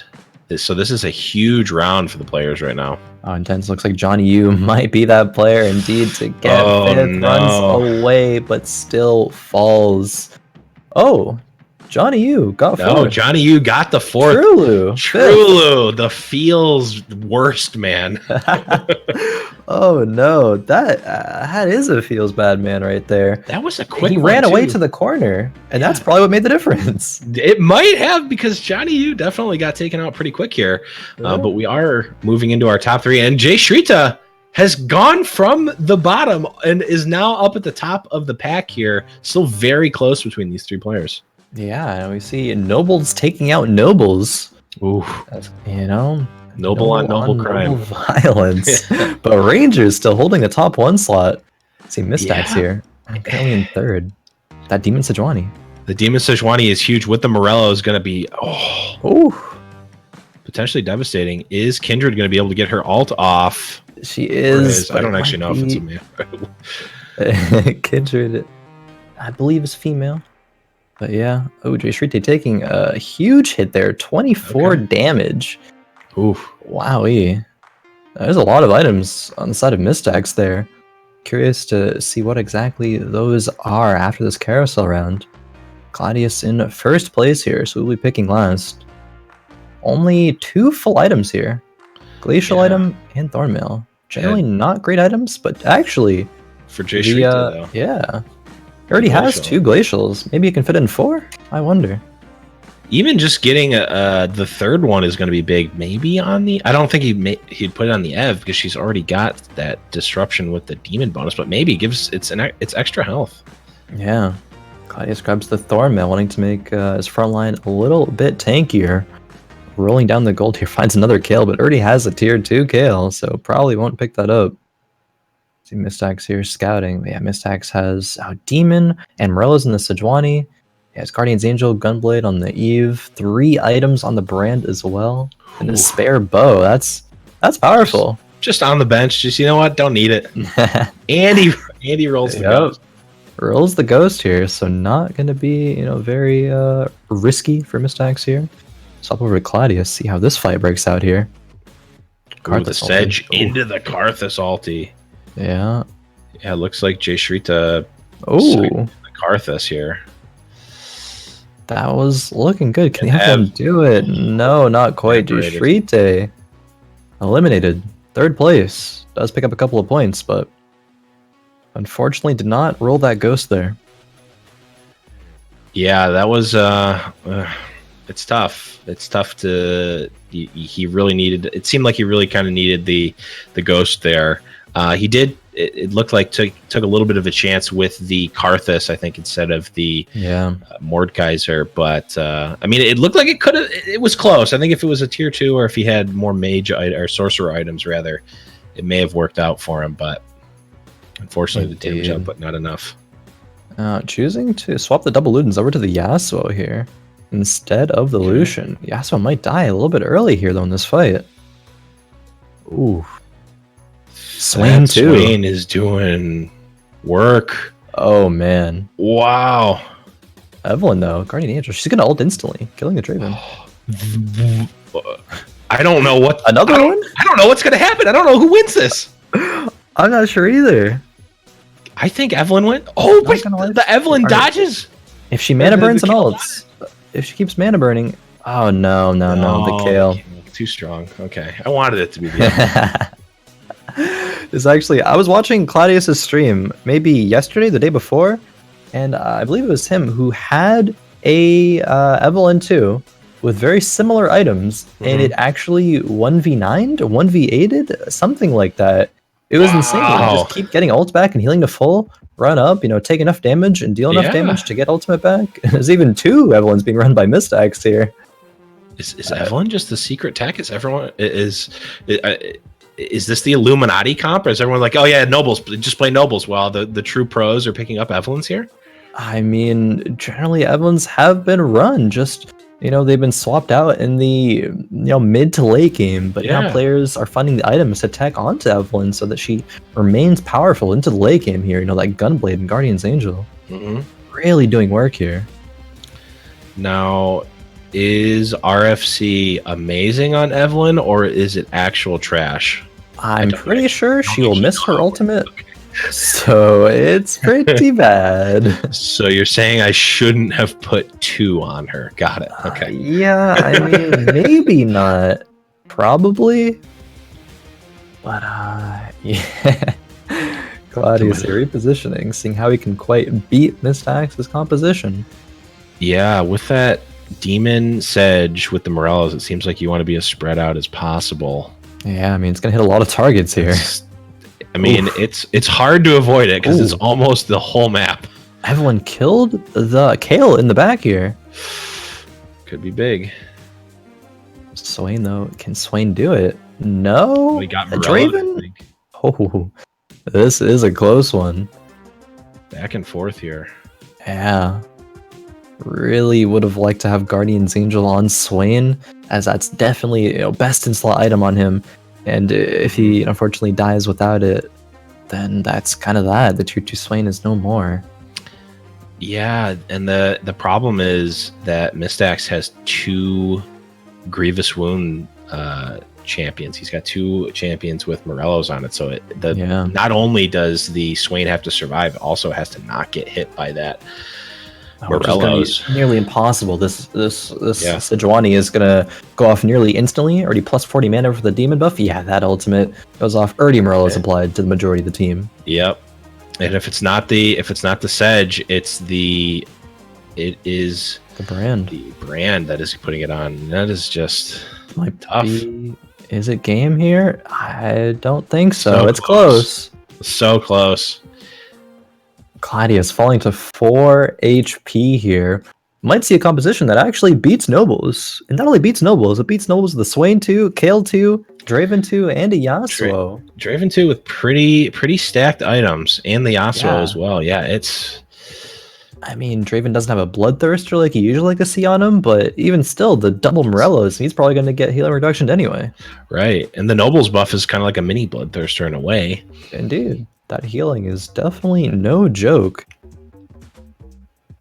so this is a huge round for the players right now. Oh, intense. Looks like JawKneeYou might be that player indeed to get fifth. Runs away, but still falls. Oh, JawKneeYou got fourth. No, JawKneeYou got the 4th. Trulu, the feels worst, man. Oh no, that is a feels bad man right there. That was a quick. He ran away to the corner, and that's probably what made the difference. It might have, because JawKneeYou definitely got taken out pretty quick here. But we are moving into our top 3, and jschritte has gone from the bottom and is now up at the top of the pack here. Still very close between these 3 players. Yeah, we see nobles taking out nobles. Ooh, noble on noble crime, violence. But Ranger's still holding the top 1 slot. See Mistax here, currently in 3rd. That Demon Sejuani. The Demon Sejuani is huge. With the Morello is going to be potentially devastating. Is Kindred going to be able to get her ult off? She is. I don't actually know if it's a male. Kindred, I believe, is female. But yeah, jschritte taking a huge hit there, 24 damage. Oof. Wowee. There's a lot of items on the side of Mistax there. Curious to see what exactly those are after this carousel round. Kladeous in 1st place here, so we'll be picking last. Only 2 full items here. Glacial item and Thornmail. Generally not great items, but actually... For jschritte, though. Yeah. He already has 2 glacials. Maybe he can fit in 4? I wonder. Even just getting the 3rd one is going to be big. Maybe on the... I don't think he'd put it on the Ev, because she's already got that disruption with the demon bonus, but maybe it's extra health. Yeah. Kladeous grabs the Thornmail, wanting to make his front line a little bit tankier. Rolling down the gold here, finds another Kale, but already has a tier 2 Kale, so probably won't pick that up. See Mistax here scouting. But yeah, Mistax has Demon and Morello's in the Sejuani. He has Guardian's Angel, Gunblade on the Eve, 3 items on the brand as well, and a spare bow. That's powerful. Just on the bench. Just, you know what? Don't need it. and he rolls the ghost. Rolls the ghost here, so not going to be very risky for Mistax here. Swap over to Kladeous, see how this fight breaks out here. Ooh, the Sedge into the Karthus ulti. Yeah. Yeah, it looks like jschritte Oh, Karthus here. that was looking good. Can the Evelyn do it? No, not quite. jschritte eliminated. 3rd place. Does pick up a couple of points, but unfortunately did not roll that ghost there. Yeah, that was it's tough. It's tough to he really needed, it seemed like he really kind of needed the ghost there. He did, it looked like took a little bit of a chance with the Karthus, I think, instead of the Mordekaiser, but I mean, it looked like it could have, it was close. I think if it was a tier 2 or if he had more mage or sorcerer items rather, it may have worked out for him, but unfortunately the damage output not enough. Choosing to swap the double Ludens over to the Yasuo here instead of the Lucian. Yasuo might die a little bit early here though in this fight. Ooh. Swain too. Swain is doing work. Oh man. Wow. Evelyn though, Guardian Angel, she's gonna ult instantly, killing the Draven. I don't know what another one? I don't know what's gonna happen. I don't know who wins this. I'm not sure either. I think Evelyn went. Oh, but the Evelyn dodges. If she mana burns and ults, if she keeps mana burning, oh no, the Kale. Too strong. Okay, I wanted it to be the It's actually, I was watching Kladeous' stream maybe yesterday, the day before, and I believe it was him who had a Evelyn 2 with very similar items, and it actually 1v9'd or 1v8'd, something like that. It was insane. Just keep getting ult back and healing to full, run up, take enough damage and deal enough damage to get ultimate back. There's even 2 Evelyns being run by Mistax here. Is Evelyn just the secret tech? Is everyone is this the Illuminati comp, or is everyone like, oh yeah, nobles, just play nobles while the true pros are picking up Evelyns here? I mean, generally Evelyns have been run, just they've been swapped out in the mid to late game, but now players are finding the items to tech onto Evelyn so that she remains powerful into the late game here. That Gunblade and Guardian's Angel really doing work here. Now, is RFC amazing on Evelyn, or is it actual trash? I'm pretty sure she will miss her ultimate. So it's pretty bad. So you're saying I shouldn't have put 2 on her. Got it. Okay. Yeah, I mean, maybe not. Probably. But, yeah. Kladeous repositioning, seeing how he can quite beat Mistax's composition. Yeah, with that Demon Sedge with the Morellos, it seems like you want to be as spread out as possible. Yeah, I mean, it's going to hit a lot of targets here. I mean, it's hard to avoid it because it's almost the whole map. Evelyn killed the Kale in the back here. Could be big. Swain, though. Can Swain do it? No? We got Draven? Oh, this is a close one. Back and forth here. Yeah. Really would have liked to have Guardian's Angel on Swain, as that's definitely best in slot item on him. And if he unfortunately dies without it, then that's kind of that. The tier 2 Swain is no more. Yeah, and the problem is that Mistax has 2 Grievous Wound champions. He's got 2 champions with Morellos on it. So not only does the Swain have to survive, it also has to not get hit by that. Morellos. Nearly impossible. This Sejuani is gonna go off nearly instantly. Already plus 40 mana for the demon buff. Yeah, that ultimate goes off. Already Morellos applied to the majority of the team. Yep. And if it's not the Sedge, it is the brand. The brand that is putting it on. That is just tough. Is it game here? I don't think so. It's close. So close. Kladeous falling to 4 HP here. Might see a composition that actually beats Nobles. And not only beats Nobles, it beats Nobles with the Swain 2, Kale 2, Draven 2, and a Yasuo. Draven 2 with pretty stacked items, and the Yasuo as well. Yeah, it's... I mean, Draven doesn't have a Bloodthirster like you usually like to see on him, but even still, the double Morellos, he's probably going to get healing reduction anyway. Right, and the Nobles buff is kind of like a mini Bloodthirster in a way. Indeed. That healing is definitely no joke.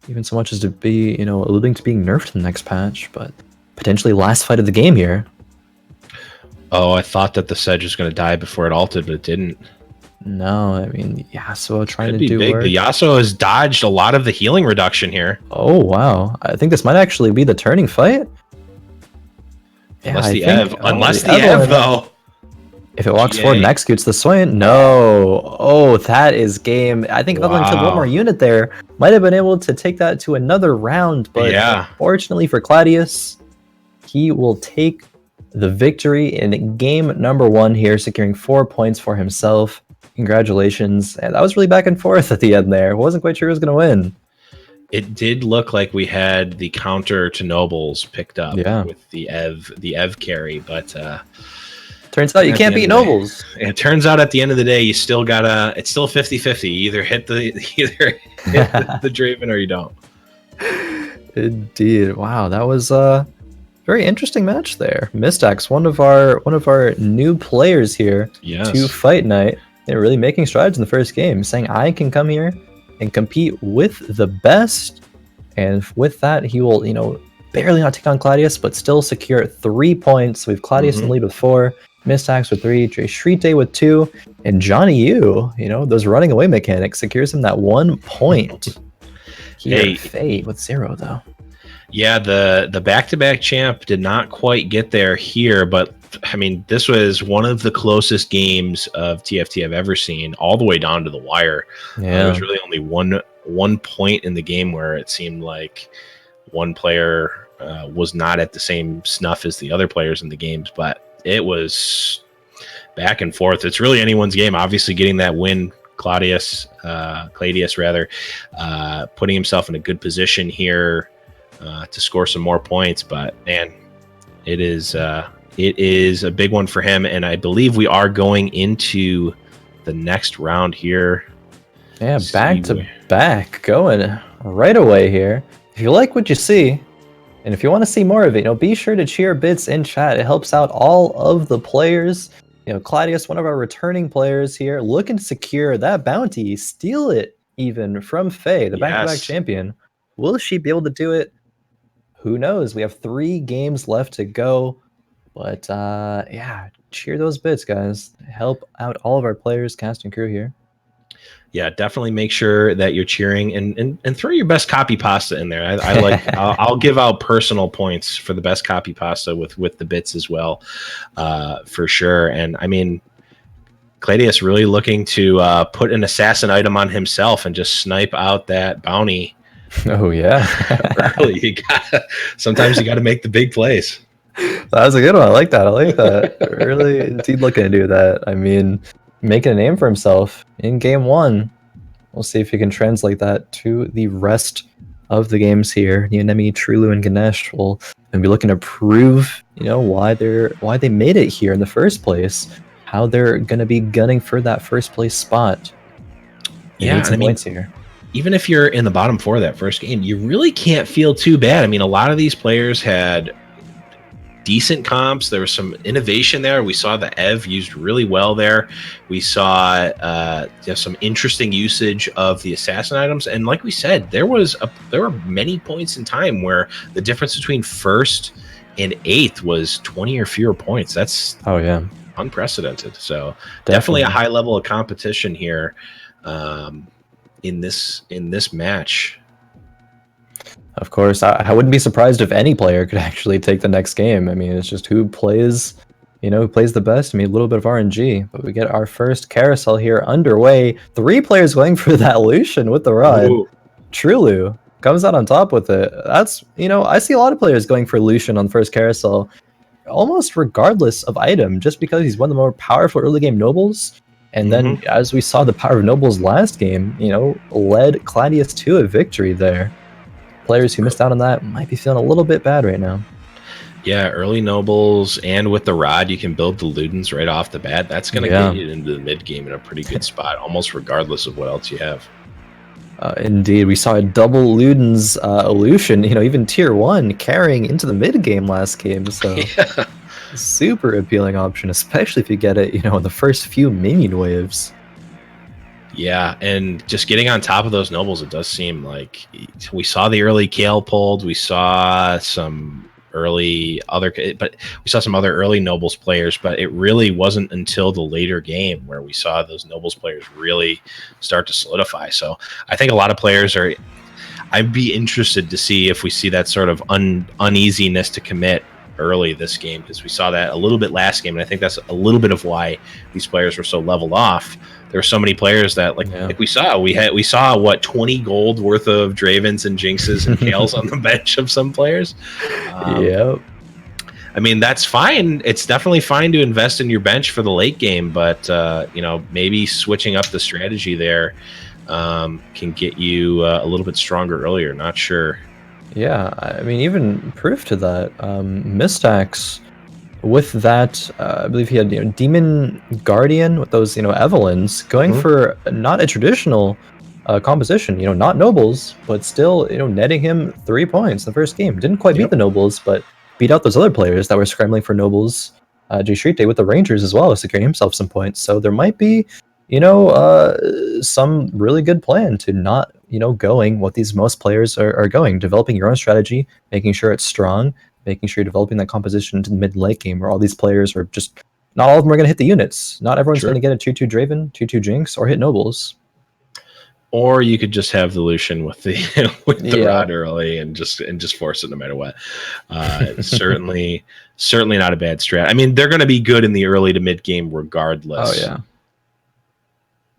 Even so much as to be, alluding to being nerfed in the next patch, but potentially last fight of the game here. Oh, I thought that the Sedge was going to die before it ulted, but it didn't. No, I mean, Yasuo trying Could to be do big. work. The Yasuo has dodged a lot of the healing reduction here. Oh, wow. I think this might actually be the turning fight. Unless I the think, Ev. Unless the the Ev, though. If it walks GA. forward and executes the swing, no. Oh, that is game. I think if Evelyn killed one more unit there, might have been able to take that to another round. But Yeah. fortunately for Kladeous, he will take the victory in game number 1 here, securing 4 points for himself. Congratulations. And that was really back and forth at the end there. Wasn't quite sure who was going to win. It did look like we had the counter to Nobles picked up with the Ev carry, but turns out you can't beat Nobles. It turns out at the end of the day, you still gotta. It's still 50-50. You either hit the Draven or you don't. Indeed. Wow, that was a very interesting match there. Mistax, one of our new players here to Fight Night, and really making strides in the first game, saying I can come here and compete with the best, and with that he will, barely not take on Kladeous, but still secure 3 points. So we have Kladeous in the lead with 4, Mistax with 3, jschritte with 2, and JawKneeYou, those running away mechanics secures him that 1 point. Here, Faye with 0 though. Yeah, the back-to-back champ did not quite get there here, but I mean, this was one of the closest games of TFT I've ever seen, all the way down to the wire. There was really only one point in the game where it seemed like one player was not at the same snuff as the other players in the games, but it was back and forth. It's really anyone's game. Obviously, getting that win, Kladeous, putting himself in a good position here to score some more points. But man, it is a big one for him, and I believe we are going into the next round here. Yeah, back to back, going right away here. If you like what you see, and if you want to see more of it, be sure to cheer bits in chat. It helps out all of the players. Kladeous, one of our returning players here, looking to secure that bounty, steal it even from Faye, the back-to-back champion. Will she be able to do it? Who knows? We have 3 games left to go. But cheer those bits, guys. Help out all of our players, cast and crew here. Yeah, definitely make sure that you're cheering and throw your best copy pasta in there. I like. I'll give out personal points for the best copy pasta with the bits as well, for sure. And I mean, Kladeous really looking to put an assassin item on himself and just snipe out that bounty. Oh yeah, really. Sometimes you got to make the big plays. That was a good one. I like that. Really, indeed, looking to do that. I mean, making a name for himself in game 1. We'll see if he can translate that to the rest of the games here. Nianemi, Trulu, and Ganesh will be looking to prove, why they made it here in the first place. How they're going to be gunning for that first place spot. Points here. Even if you're in the bottom 4 of that first game, you really can't feel too bad. I mean, a lot of these players had decent comps. There was some innovation there. We saw the Ev used really well there. We saw some interesting usage of the assassin items, and like we said, there were many points in time where the difference between 1st and 8th was 20 or fewer points. That's unprecedented. So definitely a high level of competition here in this match. Of course, I wouldn't be surprised if any player could actually take the next game. I mean, it's just who plays the best. I mean, a little bit of RNG, but we get our first carousel here underway. 3 players going for that Lucian with the rod. Trulu comes out on top with it. That's, I see a lot of players going for Lucian on the first carousel, almost regardless of item, just because he's one of the more powerful early game nobles. And then, as we saw, the power of nobles last game, led Kladeous to a victory there. Players who missed out on that might be feeling a little bit bad right now. Yeah, early nobles, and with the rod, you can build the Ludens right off the bat. That's going to get you into the mid game in a pretty good spot, almost regardless of what else you have. Indeed, we saw a double Ludens illusion, even tier 1 carrying into the mid game last game. So super appealing option, especially if you get it, in the first few minion waves. Yeah, and just getting on top of those nobles, it does seem like we saw the early Kale pulled. We saw some but we saw some other early Nobles players, but it really wasn't until the later game where we saw those Nobles players really start to solidify. So I think a lot of players I'd be interested to see if we see that sort of uneasiness to commit early this game, because we saw that a little bit last game, and I think that's a little bit of why these players were so leveled off. There were so many players that like we saw what 20 gold worth of Dravens and Jinxes and Kales on the bench of some players. Yep. I mean, that's fine. It's definitely fine to invest in your bench for the late game, but maybe switching up the strategy there can get you a little bit stronger earlier. Not sure. Yeah, I mean, even proof to that, Mistax, with that, I believe he had Demon Guardian with those Evelyns going for not a traditional composition, not Nobles, but still netting him 3 points the first game. Didn't quite beat the Nobles, but beat out those other players that were scrambling for Nobles. jschritte with the Rangers as well, securing himself some points. So there might be some really good plan to not going what these most players are going, developing your own strategy, making sure it's strong, making sure you're developing that composition into the mid and late game where all these players are just, not all of them are going to hit the units. Not everyone's going to get a 2-2 Draven, 2-2 Jinx, or hit Nobles. Or you could just have the Lucian with the rod early and just force it no matter what. Certainly not a bad strat. I mean, they're going to be good in the early to mid game regardless. Oh yeah,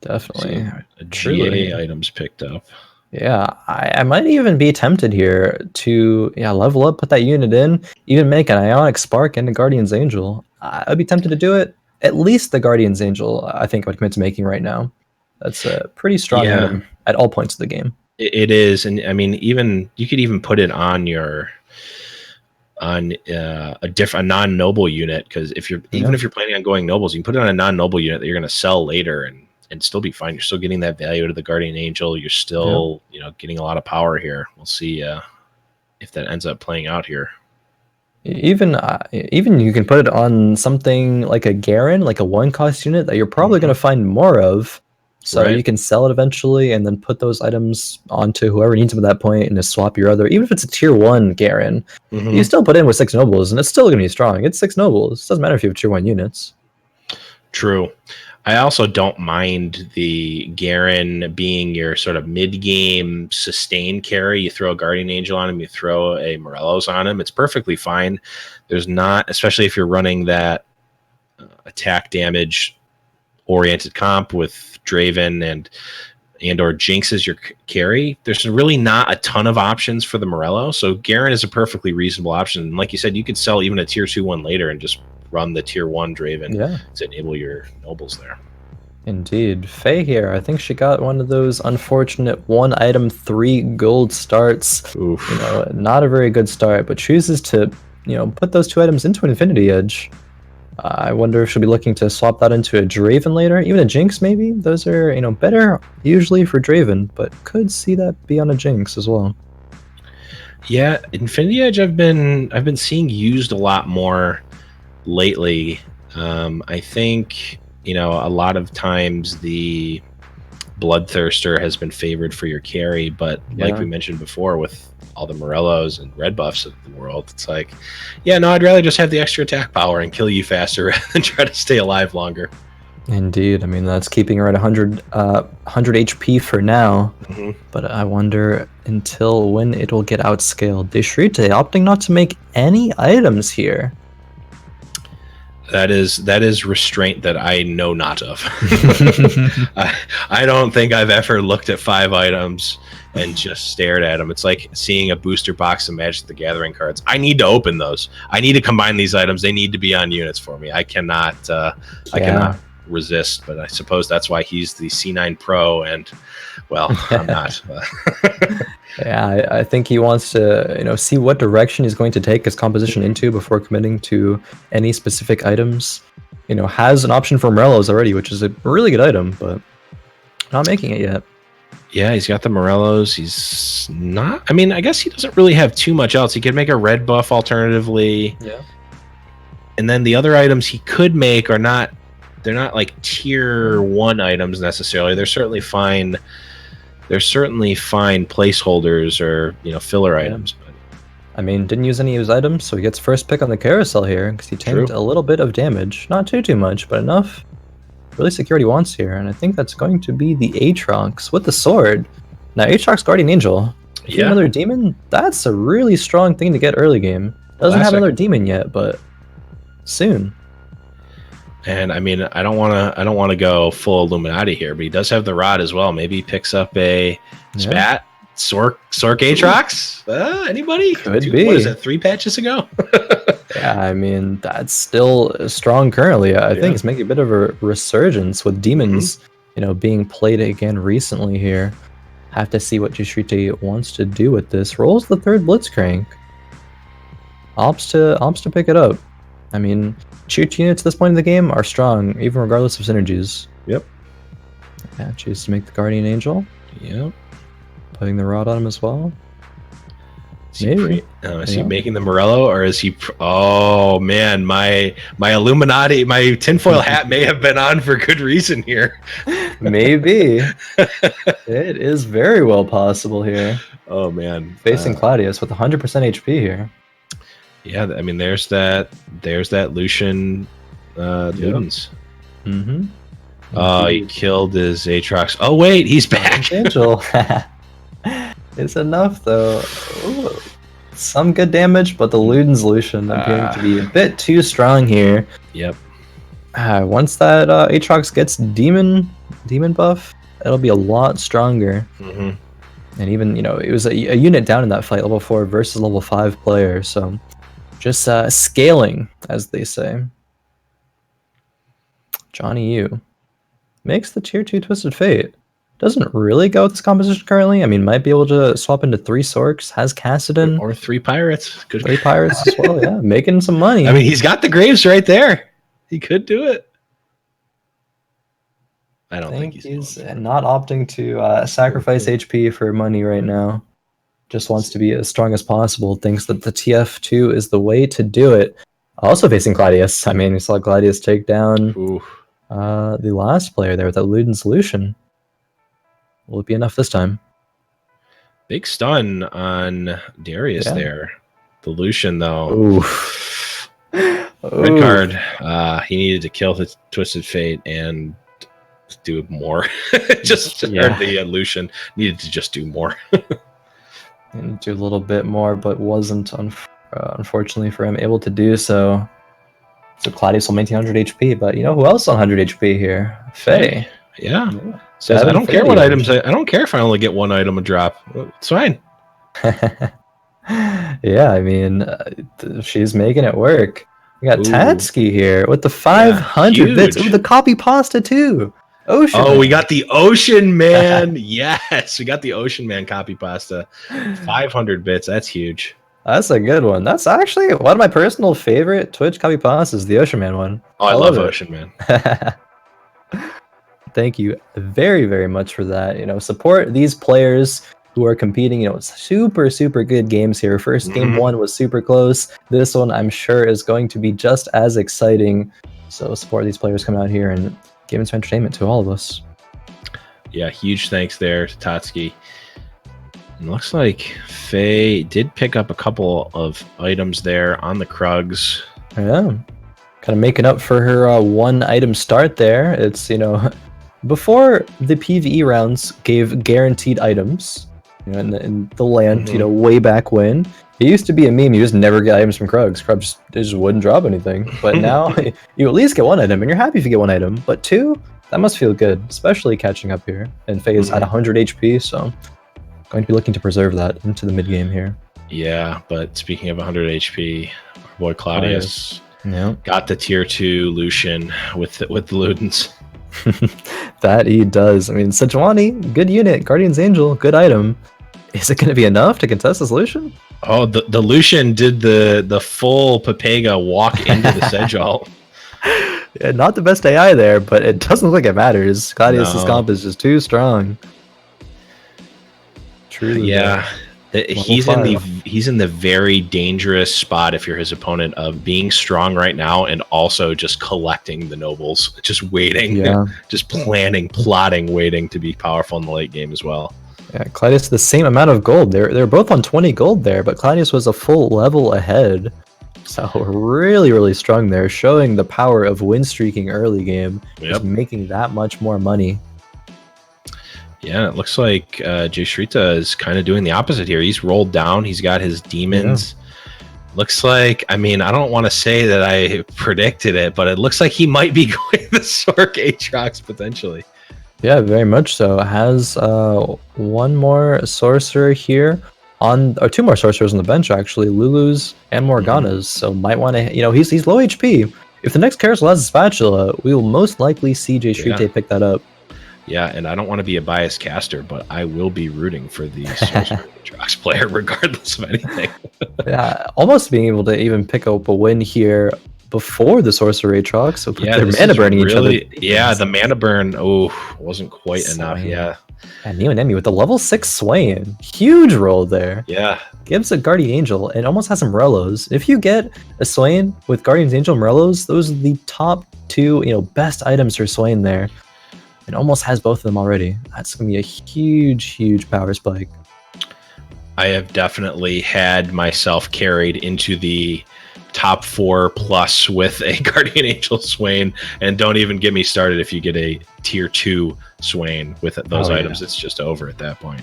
definitely. GA items picked up. Yeah, I might even be tempted here to level up, put that unit in, even make an Ionic Spark and a Guardian's Angel. I'd be tempted to do it. At least the Guardian's Angel, I think I would commit to making right now. That's a pretty strong item at all points of the game. It is, and I mean, even you could even put it on a non-noble unit, because if you're planning on going nobles, you can put it on a non-noble unit that you're going to sell later and still be fine. You're still getting that value to the Guardian Angel. You're still getting a lot of power here. We'll see if that ends up playing out here. Even you can put it on something like a Garen, like a 1-cost unit that you're probably going to find more of. So you can sell it eventually and then put those items onto whoever needs them at that point and just swap your other. Even if it's a tier 1 Garen, you still put in with 6 nobles and it's still going to be strong. It's 6 nobles. It doesn't matter if you have tier 1 units. True. I also don't mind the Garen being your sort of mid-game sustain carry. You throw a Guardian Angel on him, you throw a Morello's on him. It's perfectly fine. There's not, especially if you're running that attack damage oriented comp with Draven and or Jinx as your carry, there's really not a ton of options for the Morello. So Garen is a perfectly reasonable option. And like you said, you could sell even a tier 2 one later and just run the tier 1 Draven to enable your nobles there. Indeed. Faye here, I think she got one of those unfortunate 1 item 3 gold starts. Oof. Not a very good start, but chooses to put those 2 items into an Infinity Edge. I wonder if she'll be looking to swap that into a Draven later, even a Jinx maybe. Those are better usually for Draven, but could see that be on a Jinx as well. Yeah, Infinity Edge I've been seeing used a lot more lately. I think a lot of times the Bloodthirster has been favored for your carry, but like we mentioned before, with all the Morellos and red buffs of the world, it's like, I'd rather just have the extra attack power and kill you faster rather than try to stay alive longer. Indeed. I mean, that's keeping her at 100 HP for now, but I wonder until when it will get outscaled. jschritte opting not to make any items here. That is restraint that I know not of. I don't think I've ever looked at 5 items and just stared at them. It's like seeing a booster box of Magic the Gathering cards. I need to open those. I need to combine these items. They need to be on units for me. I cannot resist, but I suppose that's why he's the C9 Pro and, well, I'm not. Yeah, I think he wants to, see what direction he's going to take his composition into before committing to any specific items. Has an option for Morello's already, which is a really good item, but not making it yet. Yeah, he's got the Morellos. He's not, I mean, I guess he doesn't really have too much else. He could make a red buff alternatively. Yeah. And then the other items he could make are not, they're not like tier 1 items necessarily. They're certainly fine. They're certainly fine placeholders or filler items. But I mean, didn't use any of his items, so he gets first pick on the carousel here because he tanked a little bit of damage. Not too much, but enough. Really secure what he wants here, and I think that's going to be the Aatrox with the sword. Now, Aatrox Guardian Angel. If you have another demon, that's a really strong thing to get early game. Doesn't have another demon yet, but soon. And I mean, I don't want to go full Illuminati here, but he does have the rod as well. Maybe he picks up a Spat, Sork Aatrox. Anybody? Could be. What is it? 3 patches ago? Yeah, I mean, that's still strong currently. I think it's making a bit of a resurgence with demons, you know, being played again recently here. Have to see what jschritte wants to do with this. Rolls the 3rd Blitzcrank. Opts to pick it up. I mean, tier 2 units at this point in the game are strong, even regardless of synergies. Yep. Yeah, choose to make the Guardian Angel. Yep. Putting the rod on him as well. Is he making the Morello, or is he? Oh man, my Illuminati, my tinfoil hat may have been on for good reason here. Maybe. It is very well possible here. Oh man, facing Kladeous with 100% HP here. Yeah, I mean, there's that Lucian Ludens. Mm-hmm. Oh, he killed his Aatrox. Oh wait, he's back. Angel. It's enough though. Ooh, some good damage, but the Luden's Lucian appearing to be a bit too strong here. Yep. Once that Aatrox gets demon buff, it'll be a lot stronger. And even, you know, it was a unit down in that fight, level 4 versus level 5 player, so just scaling, as they say. JawKneeYou makes the tier 2 Twisted Fate. Doesn't really go with this composition currently. I mean, might be able to swap into 3 Sorks, has Cassidon. Or 3 Pirates. Good. 3 Pirates as well, yeah. Making some money. I mean, he's got the Graves right there. He could do it. I don't think he's not opting to sacrifice HP for money right now. Just wants to be as strong as possible. Thinks that the TF2 is the way to do it. Also facing Kladeous. I mean, we saw Kladeous take down the last player there with that Luden's Solution. Will it be enough this time? Big stun on Darius there. The Lucian, though. Oof. Red card. He needed to kill the Twisted Fate and do more. The Lucian needed to just do more. And do a little bit more, but wasn't, unfortunately for him, able to do so. So Kladeous will maintain 100 HP, but you know who else is on 100 HP here? Faye. Yeah. Says, I don't care what items. I don't care if I only get 1 item a drop. It's fine. Yeah, I mean, she's making it work. We got Tatsuki here with the 500 bits. Ooh, the copy pasta too. Ocean Man. We got the Ocean Man. Yes, we got the Ocean Man copy pasta. 500 bits. That's huge. That's a good one. That's actually one of my personal favorite Twitch copy pastas, the Ocean Man one. Oh, I love Ocean Man. Thank you very, very much for that. You know, support these players who are competing. You know, it's super good games here. First game 1 was super close. This one, I'm sure, is going to be just as exciting. So support these players coming out here and giving some entertainment to all of us. Yeah, huge thanks there to Tatsuki. And looks like Faye did pick up a couple of items there on the Krugs. Yeah, kind of making up for her 1 item start there. It's, you know, before the PvE rounds gave guaranteed items, you know, in the land, you know, way back when, it used to be a meme. You just never get items from Krugs. Krugs just wouldn't drop anything. But now you at least get 1 item, and you're happy if you get 1 item. But 2, that must feel good, especially catching up here. And Faye is at 100 HP, so going to be looking to preserve that into the mid game here. Yeah, but speaking of 100 HP, our boy Kladeous got the tier 2 Lucian with the Ludens. That he does. I mean, Sejuani, good unit. Guardian's Angel, good item. Is it going to be enough to contest this Lucian? Oh, the Lucian did the full Pepega walk into the Sejal. Yeah, not the best AI there, but it doesn't look like it matters. Kladeous' comp is just too strong. Truly. Yeah. He's in the very dangerous spot if you're his opponent of being strong right now and also just collecting the nobles, just waiting, just plotting, waiting to be powerful in the late game as well. Yeah, Kladeous the same amount of gold. They're both on 20 gold there, but Kladeous was a full level ahead. So really, really strong there, showing the power of win streaking early game, just making that much more money. Yeah, it looks like jschritte is kind of doing the opposite here. He's rolled down. He's got his demons. Yeah. Looks like, I mean, I don't want to say that I predicted it, but it looks like he might be going the Sork Aatrox potentially. Yeah, very much so. Has one more sorcerer here or two more sorcerers on the bench actually, Lulu's and Morgana's. So might want to, he's low HP. If the next Carousel has a spatula, we will most likely see jschritte pick that up. Yeah, and I don't want to be a biased caster, but I will be rooting for the Sorcerer Aatrox player regardless of anything. Yeah, almost being able to even pick up a win here before the Sorcerer Aatrox. So they're mana burning each other. Yeah, the mana burn, wasn't quite enough. Yeah. And Neonemi with the level 6 Swain. Huge roll there. Yeah. Gives a Guardian Angel and almost has some Morellos. If you get a Swain with Guardian's Angel and Morellos, those are the top two, best items for Swain there. And almost has both of them already. That's going to be a huge, huge power spike. I have definitely had myself carried into the top 4+ with a Guardian Angel Swain, and don't even get me started if you get a tier 2 Swain with those items. It's just over at that point.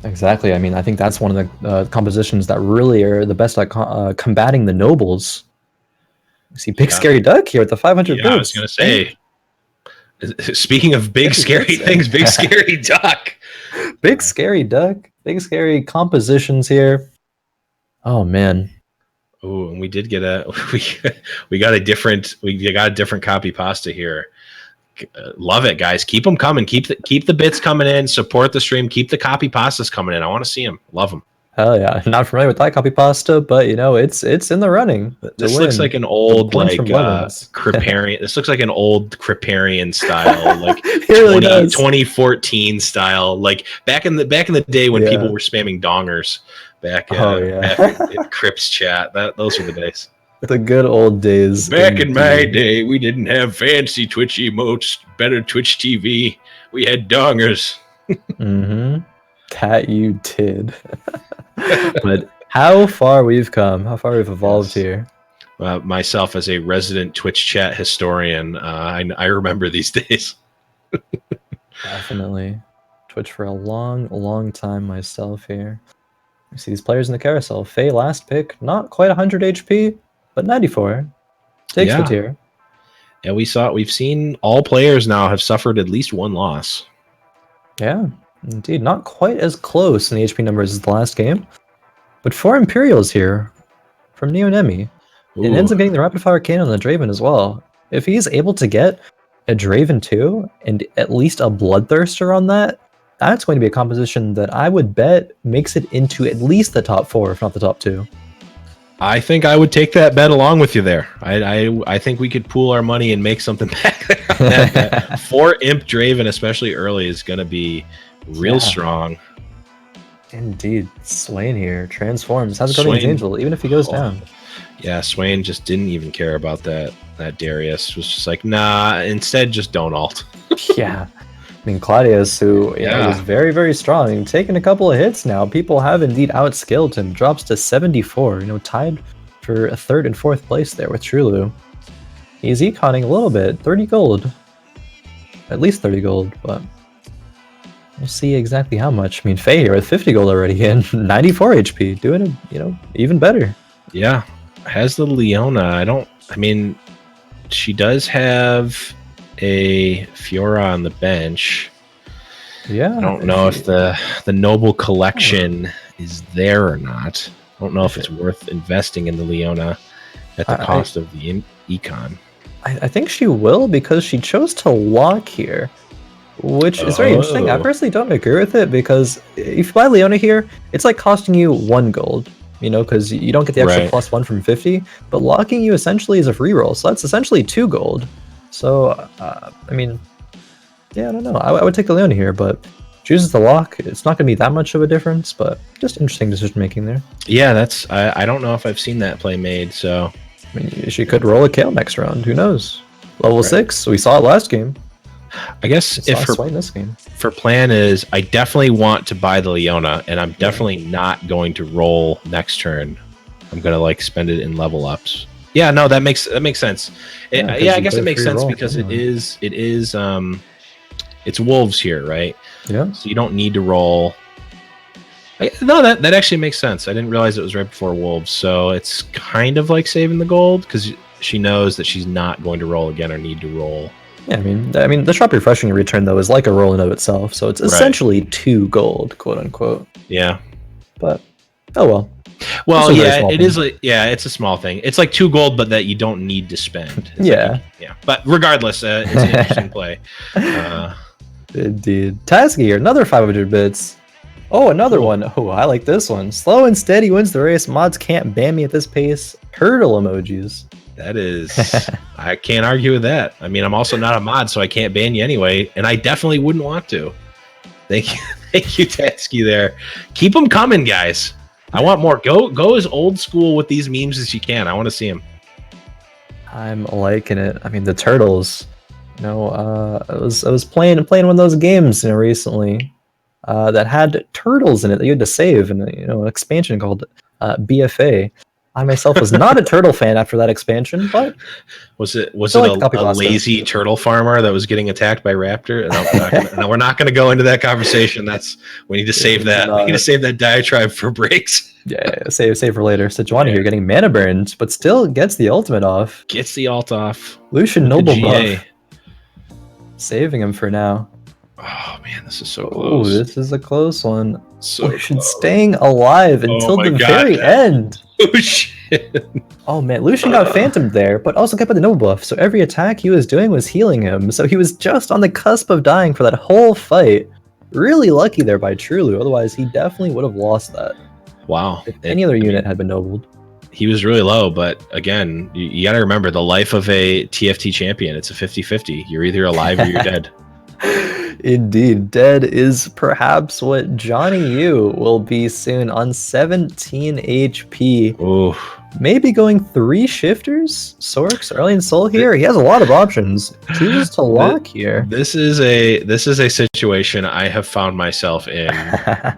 Exactly. I mean, I think that's one of the compositions that really are the best at combating the nobles. You see Big Scary Duck here at the 500 boots. I was going to say, speaking of big scary things, Big Scary Duck. Big Scary Duck. Big Scary compositions here. Oh, man. Oh, and we did get we got a different copy pasta here. Love it, guys. Keep them coming. Keep the bits coming in. Support the stream. Keep the copy pastas coming in. I want to see them. Love them. Hell yeah. Not familiar with that copy pasta, but it's in the running. This looks like an old Kriparian. This looks like an old Kriparian style, like 2014 style, like back in the day when people were spamming dongers. Back in Crips chat. Those were the days. The good old days. Back in my day, we didn't have fancy Twitch emotes, better Twitch TV. We had dongers. That you did. But how far we've come, how far we've evolved here. Myself as a resident Twitch chat historian, I remember these days. Definitely. Twitch for a long, long time myself here. You see these players in the carousel. Faye last pick, not quite 100 HP, but 94. Takes the tier. Yeah, we've seen all players now have suffered at least one loss. Yeah, indeed. Not quite as close in the HP numbers as the last game. But 4 Imperials here from Neonemi. It ends up getting the Rapid Fire Cannon on the Draven as well. If he's able to get a Draven too, and at least a Bloodthirster on that, that's going to be a composition that I would bet makes it into at least the top 4, if not the top 2. I think I would take that bet along with you there. I think we could pool our money and make something back there on that bet. 4 Imp Draven, especially early, is going to be real strong. Indeed. Swain here transforms. Has a Guardian's Angel, even if he goes down. Yeah, Swain just didn't even care about that. That Darius was just like, nah, instead just don't ult. Yeah. I mean, Kladeous, who was very, very strong, taking a couple of hits now. People have indeed outskilled him. Drops to 74, tied for a 3rd and 4th place there with Trulu. He's econing a little bit, 30 gold. At least 30 gold, but we'll see exactly how much. I mean, Faye here with 50 gold already and 94 HP, doing it, even better. Yeah, has the Leona. She does have a Fiora on the bench. Yeah, I don't know if the Noble Collection is there or not. I don't know if it's worth investing in the Leona at the cost of the Econ. I think she will, because she chose to lock here, which is very interesting. I personally don't agree with it, because if you buy Leona here, it's like costing you 1 gold, because you don't get the extra +1 from 50, but locking you essentially is a free roll, so that's essentially 2 gold. So, I don't know. I would take the Leona here, but chooses the lock. It's not going to be that much of a difference, but just interesting decision making there. Yeah, I don't know if I've seen that play made, so. She could roll a Kale next round. Who knows? Level 6. We saw it last game. I guess if her this game. for plan is, I definitely want to buy the Leona, and I'm definitely not going to roll next turn. I'm gonna like spend it in level ups. Yeah, no, that makes sense. I guess it makes sense because it is it's wolves here, right? Yeah. So you don't need to roll. No, that actually makes sense. I didn't realize it was right before wolves, so it's kind of like saving the gold because she knows that she's not going to roll again or need to roll. Yeah, I mean, the shop refreshing return though is like a roll in of itself, so it's essentially 2 gold, quote unquote. Yeah, but oh well. Well, yeah, it is like it's a small thing. It's like 2 gold, but that you don't need to spend. Yeah. But regardless, it's an interesting play. Indeed. Task here, another 500 bits. Oh, another one. Oh, I like this one. Slow and steady wins the race. Mods can't ban me at this pace. Turtle emojis. That is, I can't argue with that. I mean, I'm also not a mod, so I can't ban you anyway, and I definitely wouldn't want to. Thank you, Tasky there. Keep them coming, guys. I want more. Go as old school with these memes as you can. I want to see them. I'm liking it. I mean, the turtles. I was playing one of those games recently that had turtles in it that you had to save, and an expansion called BFA. I myself was not a turtle fan after that expansion, but was it a lazy turtle farmer that was getting attacked by raptor? No, we're not going to go into that conversation. We need to save that. We need to save that diatribe for breaks. Yeah, save for later. So JawKneeYou here getting mana burned, but still gets the ultimate off. Gets the ult off. Lucian Noble buff. Saving him for now. Oh man, this is so close. Oh, this is a close one. So Lucian staying alive until the very end. Lucian. Oh man, Lucian got phantomed there, but also kept with the noble buff. So every attack he was doing was healing him. So he was just on the cusp of dying for that whole fight. Really lucky there by Trulu. Otherwise, he definitely would have lost that. Wow. If any other unit had been nobled. He was really low, but again, you got to remember the life of a TFT champion. It's a 50-50. You're either alive or you're dead. Indeed, dead is perhaps what JawKneeYou will be soon on 17 HP. Ooh. Maybe going 3 shifters? Sorks, early in soul here. He has a lot of options. Chooses to lock here. This is a situation I have found myself in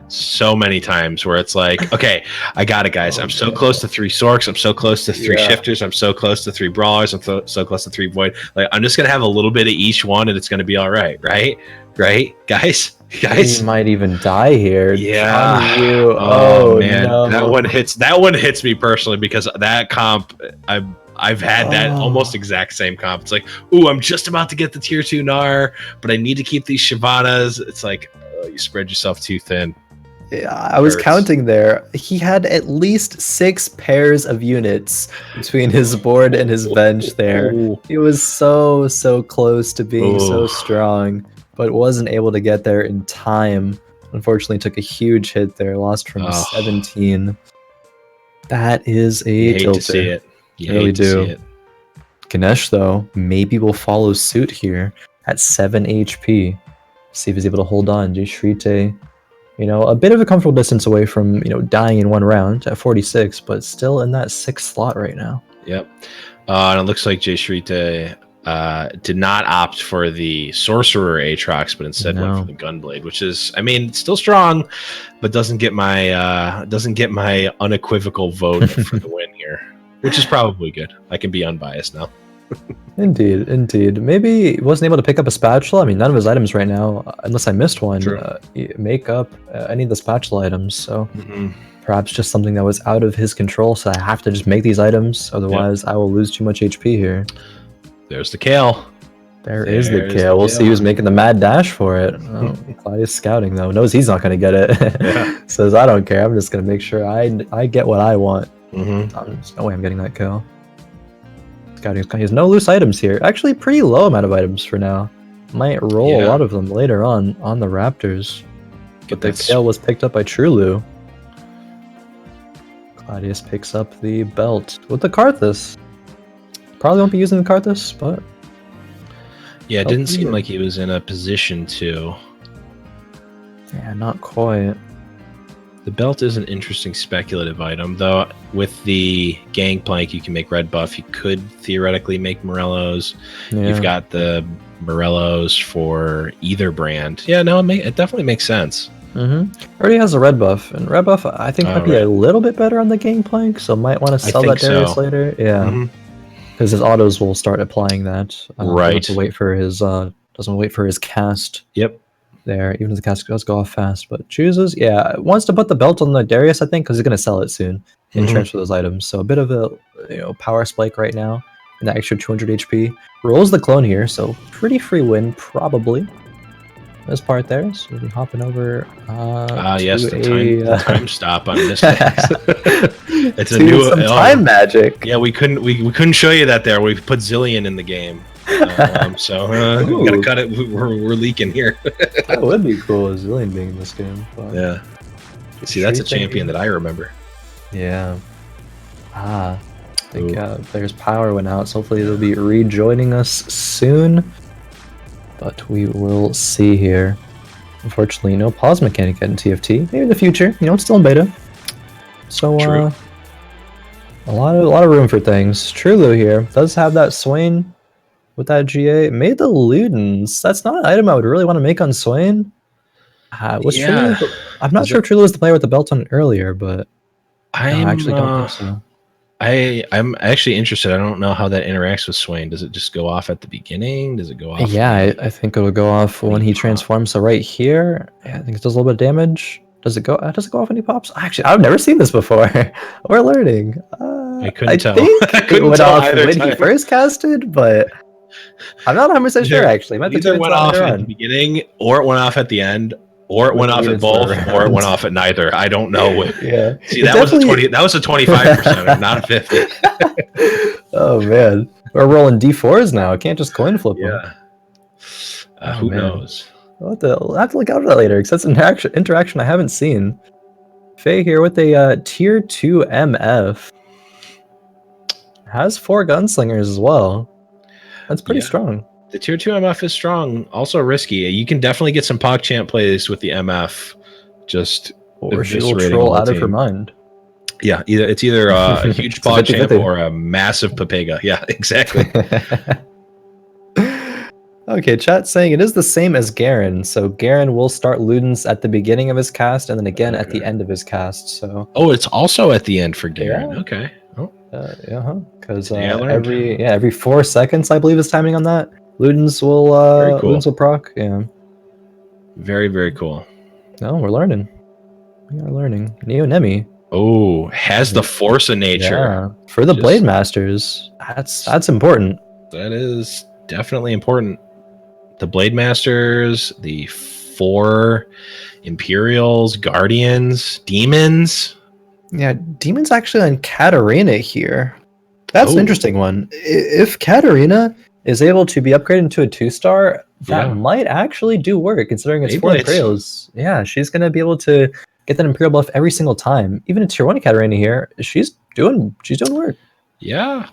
so many times where it's like, okay, I got it, guys. I'm so close to 3 Sorks. I'm so close to 3 shifters. I'm so close to 3 brawlers. I'm so close to 3 void. Like, I'm just gonna have a little bit of each one, and it's gonna be all right, right, guys. He might even die here. Yeah. Oh man, no. that one hits me personally because that comp I've had that almost exact same comp. It's like, ooh, I'm just about to get the tier 2 Gnar, but I need to keep these Shyvanas. It's like, you spread yourself too thin. Yeah, I was counting there. He had at least 6 pairs of units between his board and his bench there. Ooh. He was so close to being so strong, but wasn't able to get there in time. Unfortunately, took a huge hit there. Lost from 17. That is a tilter. Hate to see it. You really do. Ganesh, though, maybe will follow suit here at 7 HP. See if he's able to hold on. jschritte, a bit of a comfortable distance away from, dying in one round at 46, but still in that 6th slot right now. Yep. And it looks like jschritte did not opt for the sorcerer Aatrox, but instead went for the gunblade, which is, still strong, but doesn't get my unequivocal vote for the win here, which is probably good. I can be unbiased now. Indeed. Maybe he wasn't able to pick up a spatula. None of his items right now, unless I missed one, make up any of the spatula items. So perhaps just something that was out of his control. So I have to just make these items, otherwise I will lose too much HP here. There's the kale. There is the kale. We'll see who's making the mad dash for it. Kladeous scouting, though. Knows he's not going to get it. Says, I don't care. I'm just going to make sure I get what I want. There's no way I'm getting that kill. Scouting. He has no loose items here. Actually, pretty low amount of items for now. Might roll a lot of them later on the Raptors. But the kale was picked up by Trulu. Kladeous picks up the belt with the Karthus. Probably won't be using the Karthus, but... Yeah, it didn't seem like he was in a position to. Yeah, not quite. The belt is an interesting speculative item, though. With the Gangplank, you can make red buff. You could theoretically make Morello's. Yeah. You've got the Morello's for either brand. Yeah, no, it definitely makes sense. Already has a red buff, and red buff I think might be a little bit better on the Gangplank, so might want to sell that Darius later. Yeah, because his autos will start applying that. Right. To wait for his doesn't wait for his cast. Yep. There, even if the cast does go off fast, but chooses, wants to put the belt on the Darius, I think, because he's going to sell it soon and transfer those items. So a bit of a power spike right now, and that extra 200 HP. Rolls the clone here, so pretty free win probably. This part there, so we'll be hopping over. Yes, the time stop on Mistax. It's a new time magic. Yeah, we couldn't show you that there. We put Zillion in the game. So we gotta cut it. We're leaking here. That would be cool, Zillion being in this game. But yeah. See, that's a champion that I remember. Yeah. I think player's power went out, so hopefully they'll be rejoining us soon. But we will see here. Unfortunately, no pause mechanic yet in TFT. Maybe in the future. It's still in beta. So True. a lot of room for things. Trulu here does have that Swain. With that GA, made the Ludens. That's not an item I would really want to make on Swain. I'm not sure if Trulu was the player with the belt on earlier, but I actually don't think so. I'm actually interested. I don't know how that interacts with Swain. Does it just go off at the beginning? Does it go off? Yeah, I think it'll go off when he transforms. So right here, I think it does a little bit of damage. Does it go off when he pops? Actually, I've never seen this before. We're learning. I couldn't tell. I think it went off when he first casted, but I'm not 100% sure, actually. Either went off at the beginning, or it went off at the end, or it went off at both, or it went off at neither. I don't know. Yeah. See, that was a 25%, not a 50. Oh, man. We're rolling D4s now. I can't just coin flip them. Yeah. Who knows? I'll have to look out for that later, because that's an interaction I haven't seen. Faye here with a tier 2 MF. Has 4 gunslingers as well. That's pretty strong. The tier 2 MF is strong. Also risky. You can definitely get some PogChamp plays with the MF. Or she will troll out of her mind. Yeah, it's either a huge PogChamp or a massive Pepega. Yeah, exactly. Okay, chat's saying it is the same as Garen. So Garen will start Ludens at the beginning of his cast and then again at the end of his cast. So it's also at the end for Garen. Yeah. Okay. Because every 4 seconds, I believe, is timing on that. Ludens will proc. Yeah. Very, very cool. No, we're learning. We are learning. Neo-Nemi. Oh, has the force of nature. Yeah. For the Blade Masters. That's important. That is definitely important. The Blade Masters, the 4 Imperials, Guardians, Demons. Yeah, Demon's actually on Katarina here. That's an interesting one. If Katarina is able to be upgraded to a 2-star, that might actually do work, considering it's 4 Imperials. Yeah, she's going to be able to get that Imperial buff every single time. Even a tier 1 Katarina here, she's doing work. Yeah,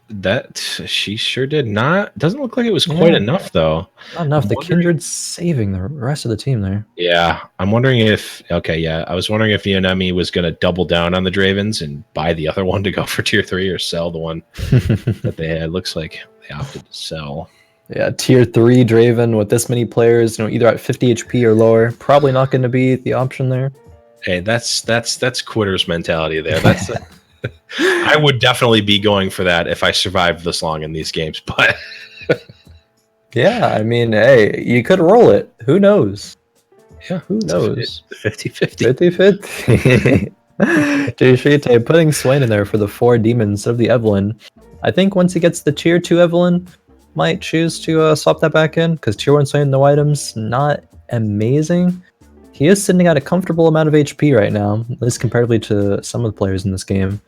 that she sure did not. Doesn't look like it was quite enough, though. Not enough. The Kindred's saving the rest of the team there. Yeah, I'm wondering if... I was wondering if Neo-Nemi was going to double down on the Dravens and buy the other one to go for tier 3 or sell the one that they had. Looks like they opted to sell. Yeah, tier 3 Draven with this many players, either at 50 HP or lower. Probably not going to be the option there. Hey, that's quitter's mentality there. That's... I would definitely be going for that if I survived this long in these games, but yeah, I mean, hey, you could roll it. Who knows? Yeah, who knows? 50-50. 50-50. jschritte putting Swain in there for the 4 demons of the Evelyn. I think once he gets the tier 2 Evelyn, might choose to swap that back in, because tier 1 Swain, no items, not amazing. He is sitting at a comfortable amount of HP right now, at least comparatively to some of the players in this game.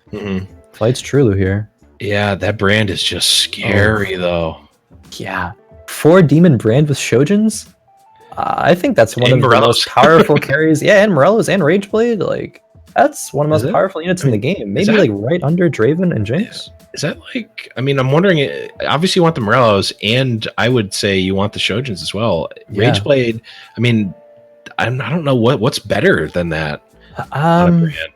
Fights Trulu here. Yeah, that brand is just scary, though. Yeah. 4 demon brand with Shojins? I think that's one of the most powerful carries. Yeah, and Morello's and Rageblade. Like, that's one of the most powerful units in the game. Maybe right under Draven and Jinx. Is that like... I mean, I'm wondering... Obviously, you want the Morellos, and I would say you want the Shojins as well. Rageblade, I mean... I don't know what's better than that. on a brand?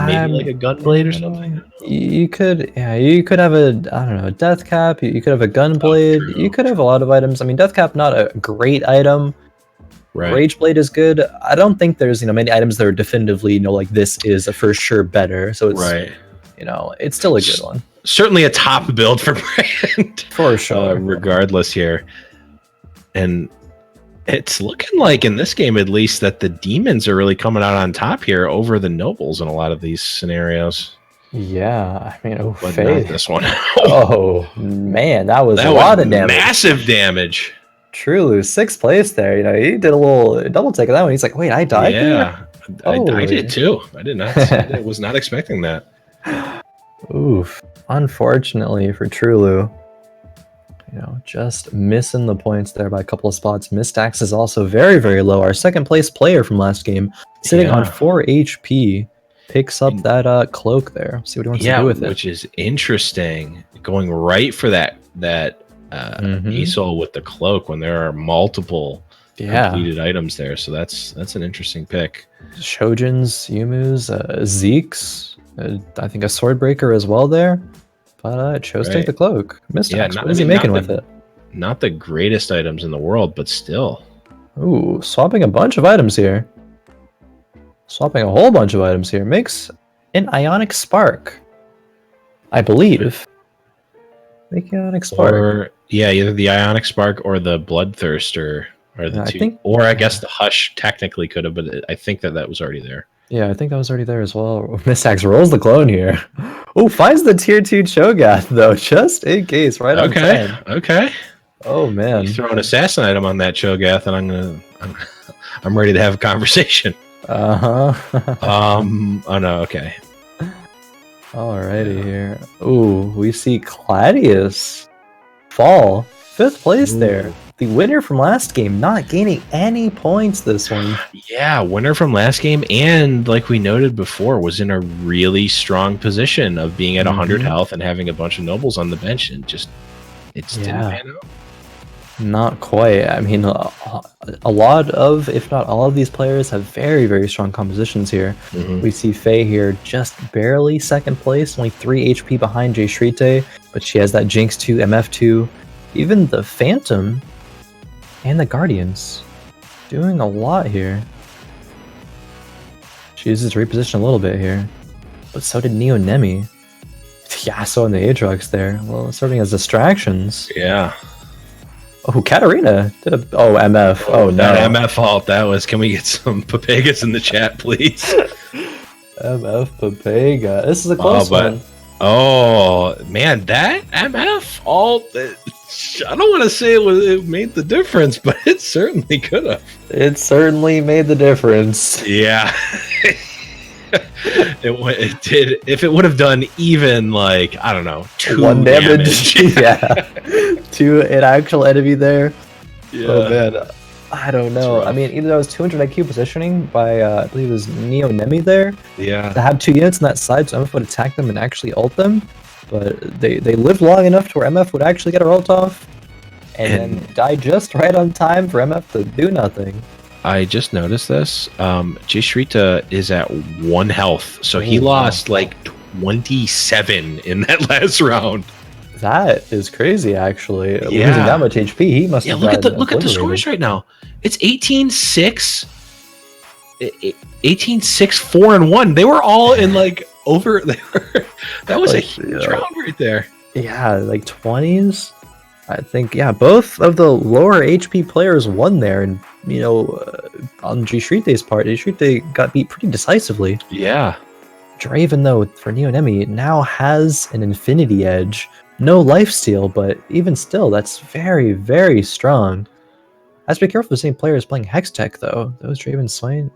Maybe like a gunblade or you know, something. You could, yeah, you could have a, I don't know, a death cap. You could have a gunblade. True, You could have a lot of items. I mean, death cap not a great item. Right. Rage blade is good. I don't think there's many items that are definitively like this is a for sure better. So it's Right. It's still a good one. Certainly a top build for brand For sure. regardless here. And it's looking like in this game, at least, that the demons are really coming out on top here over the nobles in a lot of these scenarios. Yeah, I mean, But Faye. not this one. Oh man, that was a lot of damage. Massive damage. Truly, 6th place there. He did a little double take on that one. He's like, wait, I died. Yeah, I did too. I did not. I was not expecting that. Oof. Unfortunately for Trulu, just missing the points there by a couple of spots. Mistax is also very, very low. Our 2nd place player from last game, sitting on 4 HP, picks up that cloak there. See what he wants to do with it. Which is interesting. Going right for that Isol with the cloak when there are multiple completed items there. So that's an interesting pick. Shojin's, Yumu's, Zeke's, I think a Swordbreaker as well there. But it chose to take the cloak. Mistax, what is he making with it? Not the greatest items in the world, but still. Ooh, swapping a bunch of items here. Swapping a whole bunch of items here. Makes an Ionic Spark, I believe. Make Ionic Spark. Or, either the Ionic Spark or the Bloodthirster are the two. Or I guess the Hush technically could have, but I think that was already there. Yeah, I think that was already there as well. Mistax rolls the clone here. Oh, finds the tier 2 Cho'Gath though, just in case, right on time. Okay. Oh man. You throw an assassin item on that Cho'Gath, and I'm ready to have a conversation. Uh-huh. Oh no, okay. Alrighty here. Ooh, we see Kladeous fall 5th place there. The winner from last game, not gaining any points this one. Yeah, winner from last game, and like we noted before, was in a really strong position of being at 100 health and having a bunch of nobles on the bench, and it didn't pan out. Not quite. I mean, a lot of, if not all of these players have very, very strong compositions here. We see Faye here just barely 2nd place, only 3 HP behind jschritte, but she has that Jinx 2, MF 2, even the Phantom and the Guardians doing a lot here. She uses reposition a little bit here, but so did Neonemi. Yasuo and the Aatrox there. Well, serving as distractions. Yeah. Oh, Katarina did MF. Oh no. That MF fault. That was. Can we get some Papegas in the chat, please? MF Papega. This is a close one. Oh man, that MF alt. I don't want to say it made the difference, but it certainly could have. It certainly made the difference. Yeah. It did. If it would have done even like, I don't know, 1 damage. Yeah. To an actual enemy there. Yeah. Oh man. I don't know. I mean, either that was 200 IQ positioning by, I believe it was Neonemi there. Yeah. To have 2 units on that side, so MF would attack them and actually ult them. But they lived long enough to where MF would actually get her ult off. And then die just right on time for MF to do nothing. I just noticed this. jschritte is at 1 health. So he lost like 27 in that last round. That is crazy, actually. Losing that much HP, he must have look at the scores right now. It's 18-6, 18-6, 4 and 1. They were all in like over. That was a huge round right there. Yeah, like 20s. I think both of the lower HP players won there, and on jschritte's part, jschritte got beat pretty decisively. Yeah. Draven though, for Neonemi, now has an Infinity Edge. No lifesteal, but even still, that's very, very strong. I have to be careful the same player is playing Hextech, though. Those Draven Swain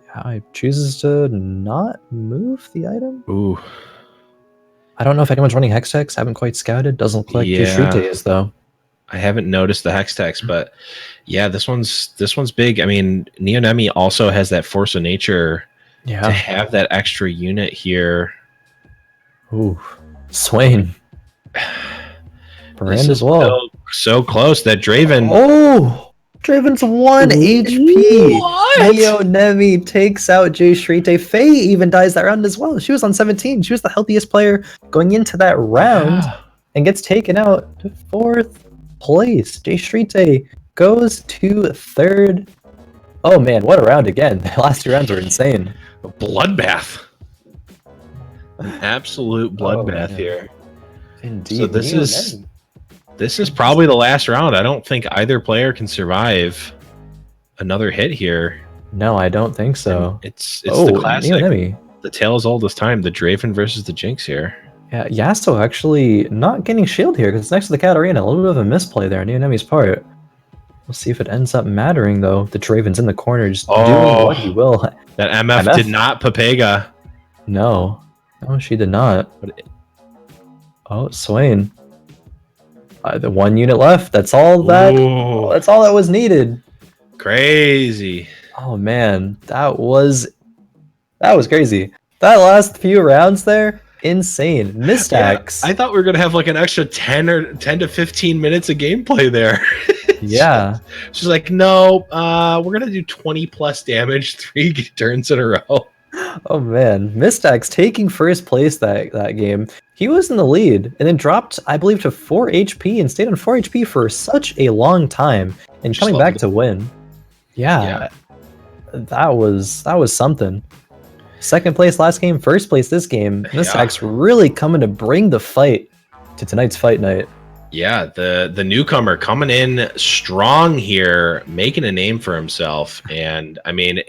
chooses to not move the item. Ooh. I don't know if anyone's running Hextechs. I haven't quite scouted. Doesn't look like jschritte is, though. I haven't noticed the Hextechs, but yeah, this one's big. I mean, Neonemi also has that Force of Nature to have that extra unit here. Ooh. Swain. Brand as well. So close that Draven. Oh, Draven's 1 HP. What? Nemi takes out jschritte. Faye even dies that round as well. She was on 17. She was the healthiest player going into that round and gets taken out to 4th place. jschritte goes to 3rd. Oh man, what a round again. The last 2 rounds were insane. A bloodbath. An absolute bloodbath here. Indeed. So this is probably the last round. I don't think either player can survive another hit here. No, I don't think so. And it's the classic. Nemi. The tale as old as time. The Draven versus the Jinx here. Yeah, Yasto actually not getting shield here because it's next to the Katarina. A little bit of a misplay there on Nemi's part. We'll see if it ends up mattering though. The Draven's in the corner just doing what he will. That MF did not Pepega. No. No, she did not. Oh, Swain. The 1 unit left. That's all that. Ooh. That's all that was needed. Crazy. Oh man, that was crazy. That last few rounds there, insane. Mistax. Yeah, I thought we were gonna have like an extra 10 to 15 minutes of gameplay there. Yeah. She's like, no, we're gonna do 20 plus damage 3 turns in a row. Oh man, Mistax taking first place that game. He was in the lead and then dropped, I believe, to 4 HP and stayed on 4 HP for such a long time and Just coming back to win. Yeah. That was something. Second place last game, first place this game. Mistax really coming to bring the fight to tonight's fight night. Yeah, the newcomer coming in strong here, making a name for himself, and I mean,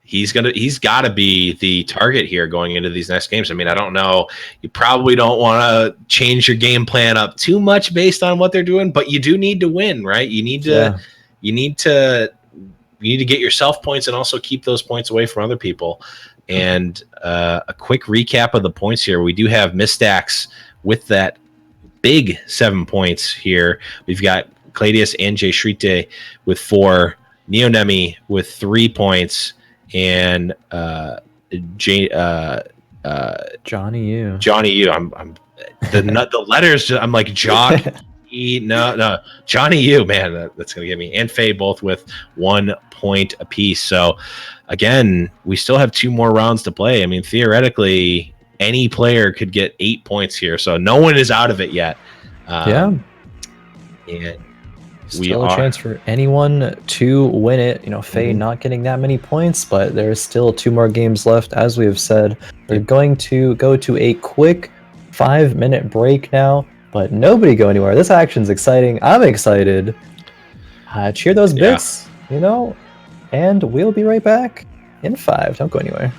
he's got to be the target here going into these next games. I mean, I don't know. You probably don't want to change your game plan up too much based on what they're doing, but you do need to win, right? You need to get yourself points and also keep those points away from other people. And a quick recap of the points here. We do have Mistax with that big 7 points here. We've got Kladeous and jschritte with 4, Nemi with 3 points, and JawKneeYou. I'm the letters. I'm like Jock. No, JawKneeYou, man, that's gonna get me. And Faye both with 1 point apiece. So again, we still have 2 more rounds to play. I mean, theoretically, any player could get 8 points here, so no one is out of it yet. And still a chance for anyone to win it. You know, Faye not getting that many points, but there's still 2 more games left. As we have said, we're going to go to a quick 5-minute break now, but nobody go anywhere. This action's exciting. I'm excited. Cheer those bits, you know, and we'll be right back in 5. Don't go anywhere.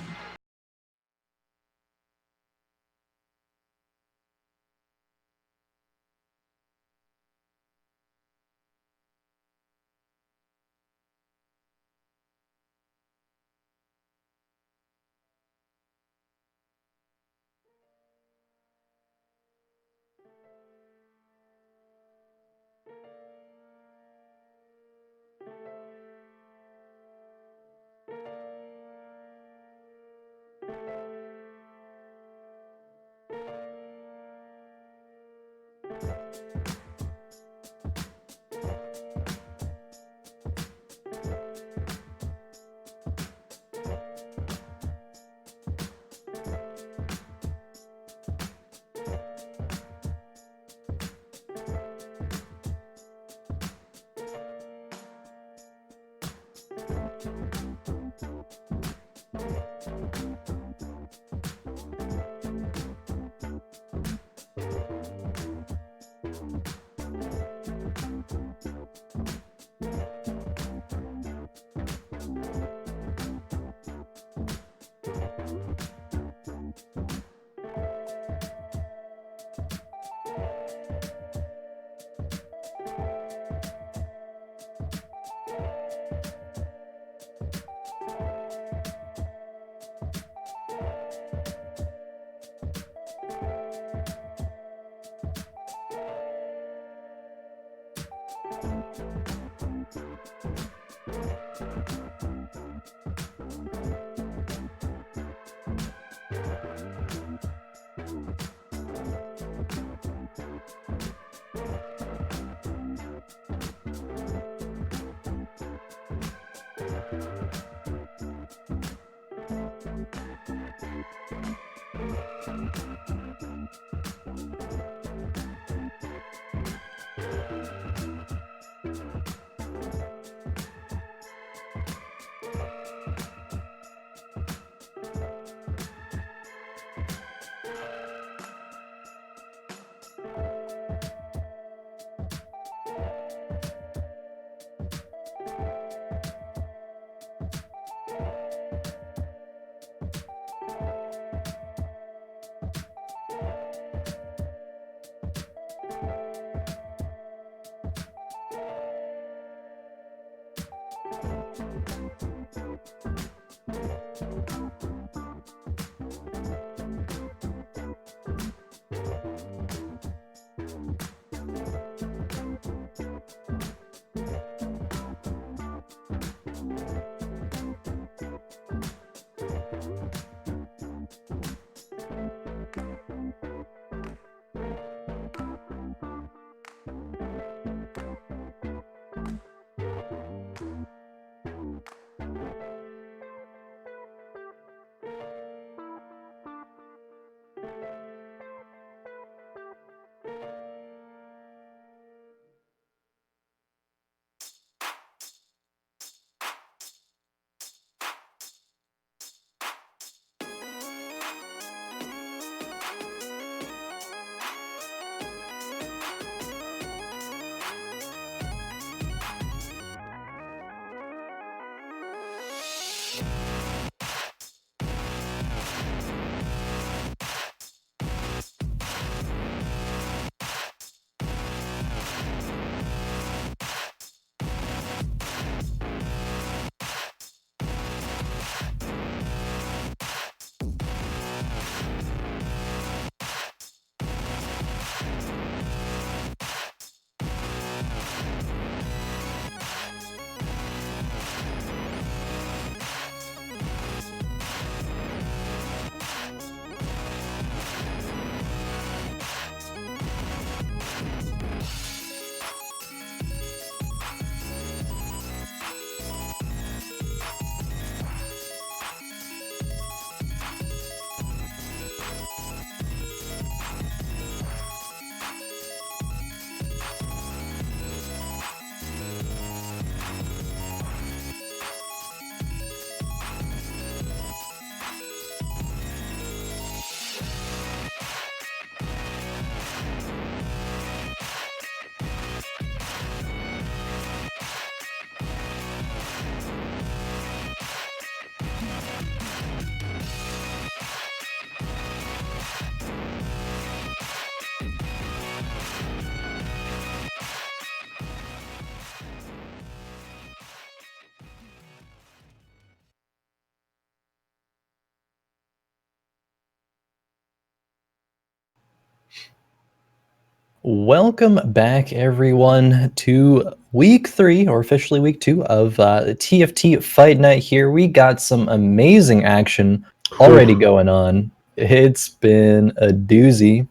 Welcome back, everyone, to week 3, or officially week 2 of the TFT Fight Night here. We got some amazing action already going on. It's been a doozy.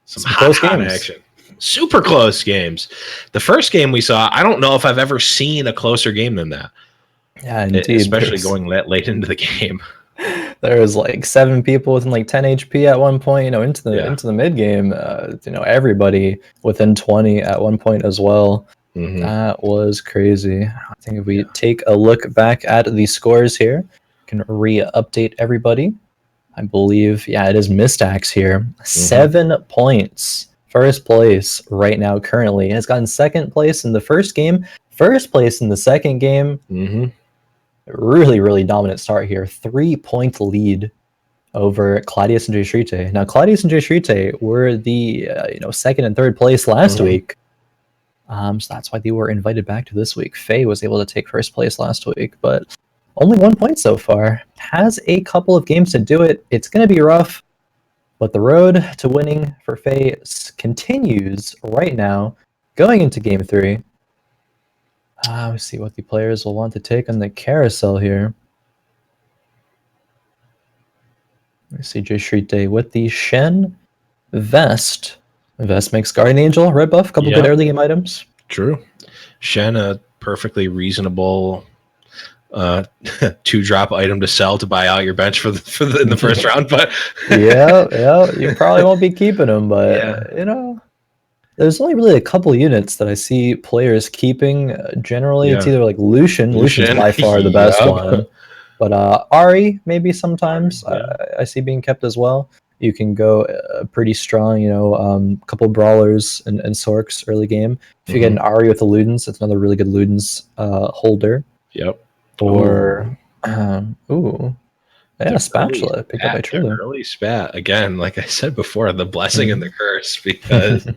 Some hot action. Super close games. The first game we saw, I don't know if I've ever seen a closer game than that. Yeah, indeed. Especially going that late into the game. There was like 7 people within like 10 HP at one point, into the mid game, everybody within 20 at one point as well. Mm-hmm. That was crazy. I think if we take a look back at the scores here, can re-update everybody. I believe, it is Mistax here. Mm-hmm. 7 points. First place right now currently. Has gotten second place in the first game, first place in the second game. Mm-hmm. Really, really dominant start here. 3-point lead over Kladeous and jschritte. Now, Kladeous and jschritte were the second and third place last week. So that's why they were invited back to this week. Faye was able to take first place last week, but only 1 point so far. Has a couple of games to do it. It's going to be rough, but the road to winning for Faye continues right now, going into game 3. Let's see what the players will want to take on the carousel here. Let's see, jschritte with the Shen Vest. Vest makes Guardian Angel, red buff, couple good early game items. True. Shen, a perfectly reasonable 2-drop item to sell to buy out your bench in the first round. But you probably won't be keeping them, but there's only really a couple units that I see players keeping. Generally, it's either like Lucian. Lucian's by far the best one. But Ari, maybe sometimes, I see being kept as well. You can go pretty strong, couple Brawlers and Sorks early game. If you get an Ari with the Ludens, it's another really good Ludens holder. Yep. Or, Spatula. Picked up by Triller. Early spat. Again, like I said before, the blessing and the curse, because...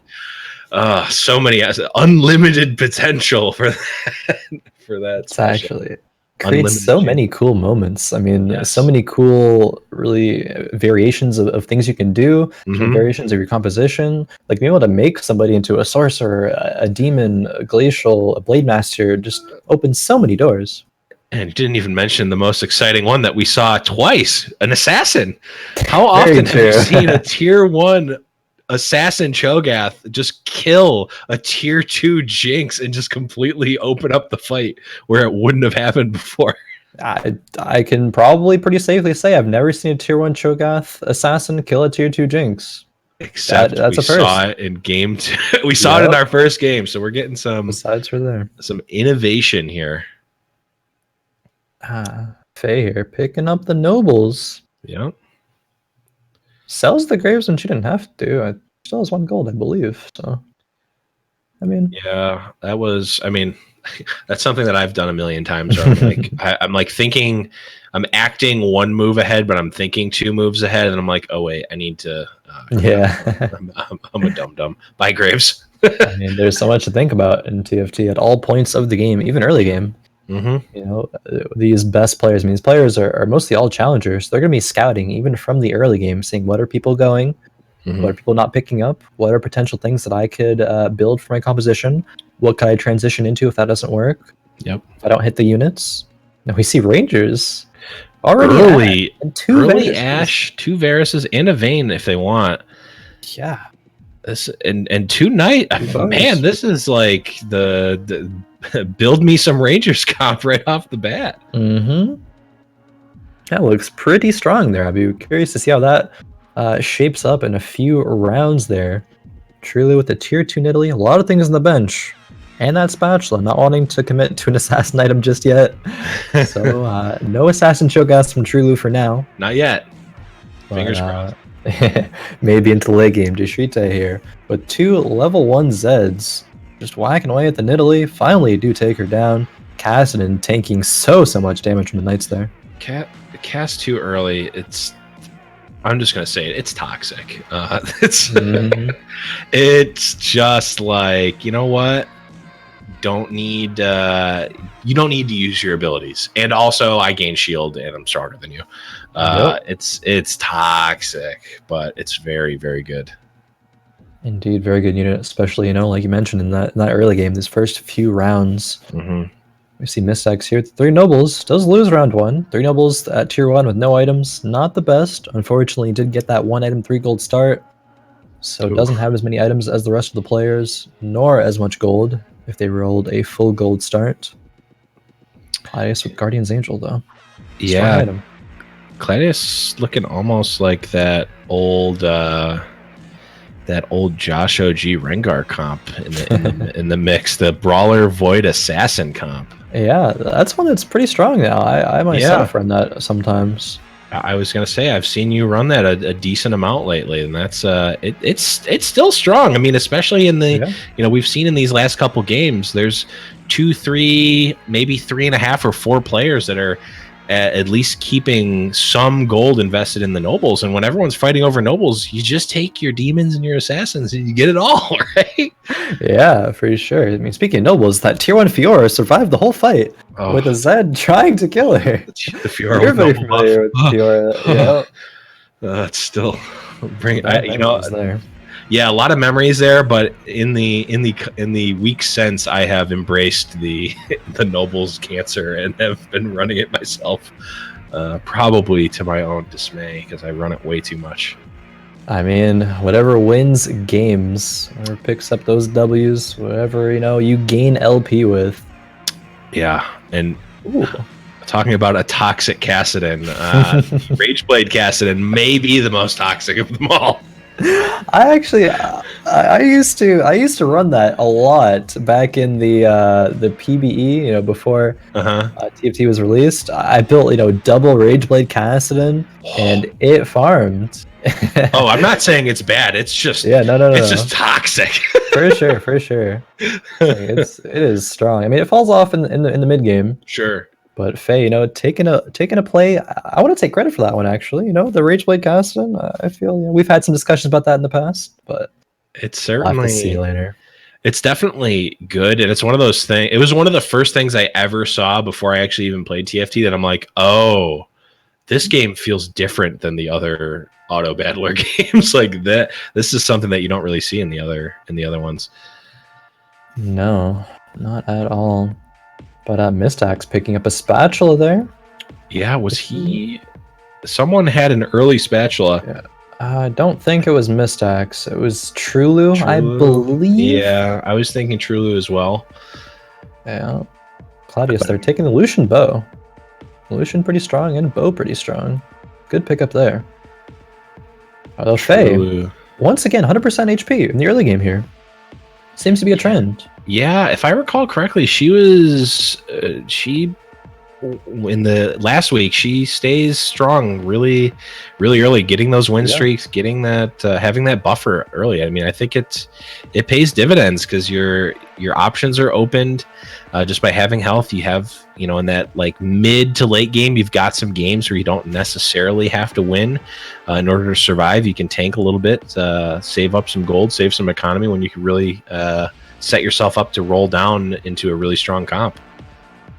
so many unlimited potential for that. It's actually creates so many cool moments. I mean, so many cool, really variations of things you can do, variations of your composition. Like being able to make somebody into a sorcerer, a demon, a glacial, a blade master, just opens so many doors. And didn't even mention the most exciting one that we saw twice: an assassin. How often have you seen a tier 1 assassin Cho'Gath just kill a tier 2 Jinx and just completely open up the fight where it wouldn't have happened before? I can probably pretty safely say I've never seen a tier 1 Cho'Gath assassin kill a tier 2 Jinx. Except that's we saw it in game 2. We saw it in our first game, so we're getting some innovation here. Faye here picking up the nobles. Yep. Sells the graves when she didn't have to. It still has 1 gold, I believe. So, I mean, that's something that I've done a million times. Where I'm thinking, I'm acting 1 move ahead, but I'm thinking 2 moves ahead, and I'm like, oh wait, I need to. I'm a dum-dum. Buy graves. I mean, there's so much to think about in TFT at all points of the game, even early game. These best players. I mean, these players are mostly all challengers. They're going to be scouting even from the early game, seeing what are people going, what are people not picking up, what are potential things that I could build for my composition, what could I transition into if that doesn't work. Yep. If I don't hit the units. Now we see Rangers already early Ash, 2 Varuses, and a Vayne if they want. Yeah. This and 2 Knight. Man, this is like the build me some Rangers comp right off the bat. That looks pretty strong there. I'd be curious to see how that shapes up in a few rounds there. Truly with the tier 2 Nidalee, a lot of things on the bench. And that spatula, not wanting to commit to an assassin item just yet. So no assassin Cho'Gath from Trulu for now. Not yet. Fingers crossed. Maybe into the late game. jschritte here with 2 level 1 Zeds. Just whacking away at the Nidalee. Finally do take her down. Kassadin tanking so much damage from the Knights there. Cast too early. I'm just gonna say it's toxic. It's just like, you know what? You don't need to use your abilities. And also I gain shield and I'm stronger than you. It's toxic, but it's very, very good. Indeed, very good unit, especially, like you mentioned in that early game, these first few rounds. We see Mistax here. 3 nobles, does lose round 1. 3 nobles at tier 1 with no items, not the best. Unfortunately, did get that 1 item 3 gold start, so doesn't have as many items as the rest of the players, nor as much gold if they rolled a full gold start. Kladeous with Guardian's Angel though. Strong item. Kladeous looking almost like that old Josh OG Rengar comp in the mix, the Brawler Void Assassin comp. Yeah, that's one that's pretty strong now. I myself run that sometimes. I was gonna say I've seen you run that a decent amount lately, and that's it's still strong. I mean, especially in the we've seen in these last couple games, there's 2, 3, maybe 3.5 or 4 players that are at least keeping some gold invested in the nobles. And when everyone's fighting over nobles, you just take your demons and your assassins and you get it all, right? Yeah, for sure. I mean, speaking of nobles, that tier 1 Fiora survived the whole fight with a Zed trying to kill her. The Fiora. You're very familiar with Fiora. It's still bring there. Yeah, a lot of memories there, but in the week since, I have embraced the nobles cancer and have been running it myself, probably to my own dismay because I run it way too much. I mean, whatever wins games or picks up those W's, whatever you gain LP with. Yeah, and talking about a toxic Kassadin, Rageblade Kassadin may be the most toxic of them all. I used to run that a lot back in the PBE, before TFT was released. I built double Rageblade Kassadin, and it farmed. Oh, I'm not saying it's bad. It's just it's just toxic. for sure. It is strong. I mean, it falls off in the mid game. Sure. But Faye, taking a play, I want to take credit for that one actually. The Rageblade Kassadin, I feel we've had some discussions about that in the past, but it's certainly we'll have to see later. It's definitely good, and it's one of those things. It was one of the first things I ever saw before I actually even played TFT that I'm like, oh, this game feels different than the other auto battler games like that. This is something that you don't really see in the other ones. No, not at all. But Mistax picking up a spatula there. Yeah, was he? Someone had an early spatula. Yeah. I don't think it was Mistax. It was Trulu, I believe. Yeah, I was thinking Trulu as well. Yeah. Kladeous, they're taking the Lucian bow. Lucian pretty strong and bow pretty strong. Good pickup there. Although Faye, once again, 100% HP in the early game here. Seems to be a trend. Yeah, if I recall correctly, she was in the last week. She stays strong, really early, getting those win streaks, getting that, having that buffer early. I mean, I think it pays dividends because your options are opened just by having health. You have in that like mid to late game, you've got some games where you don't necessarily have to win in order to survive. You can tank a little bit, save up some gold, save some economy when you can really set yourself up to roll down into a really strong comp.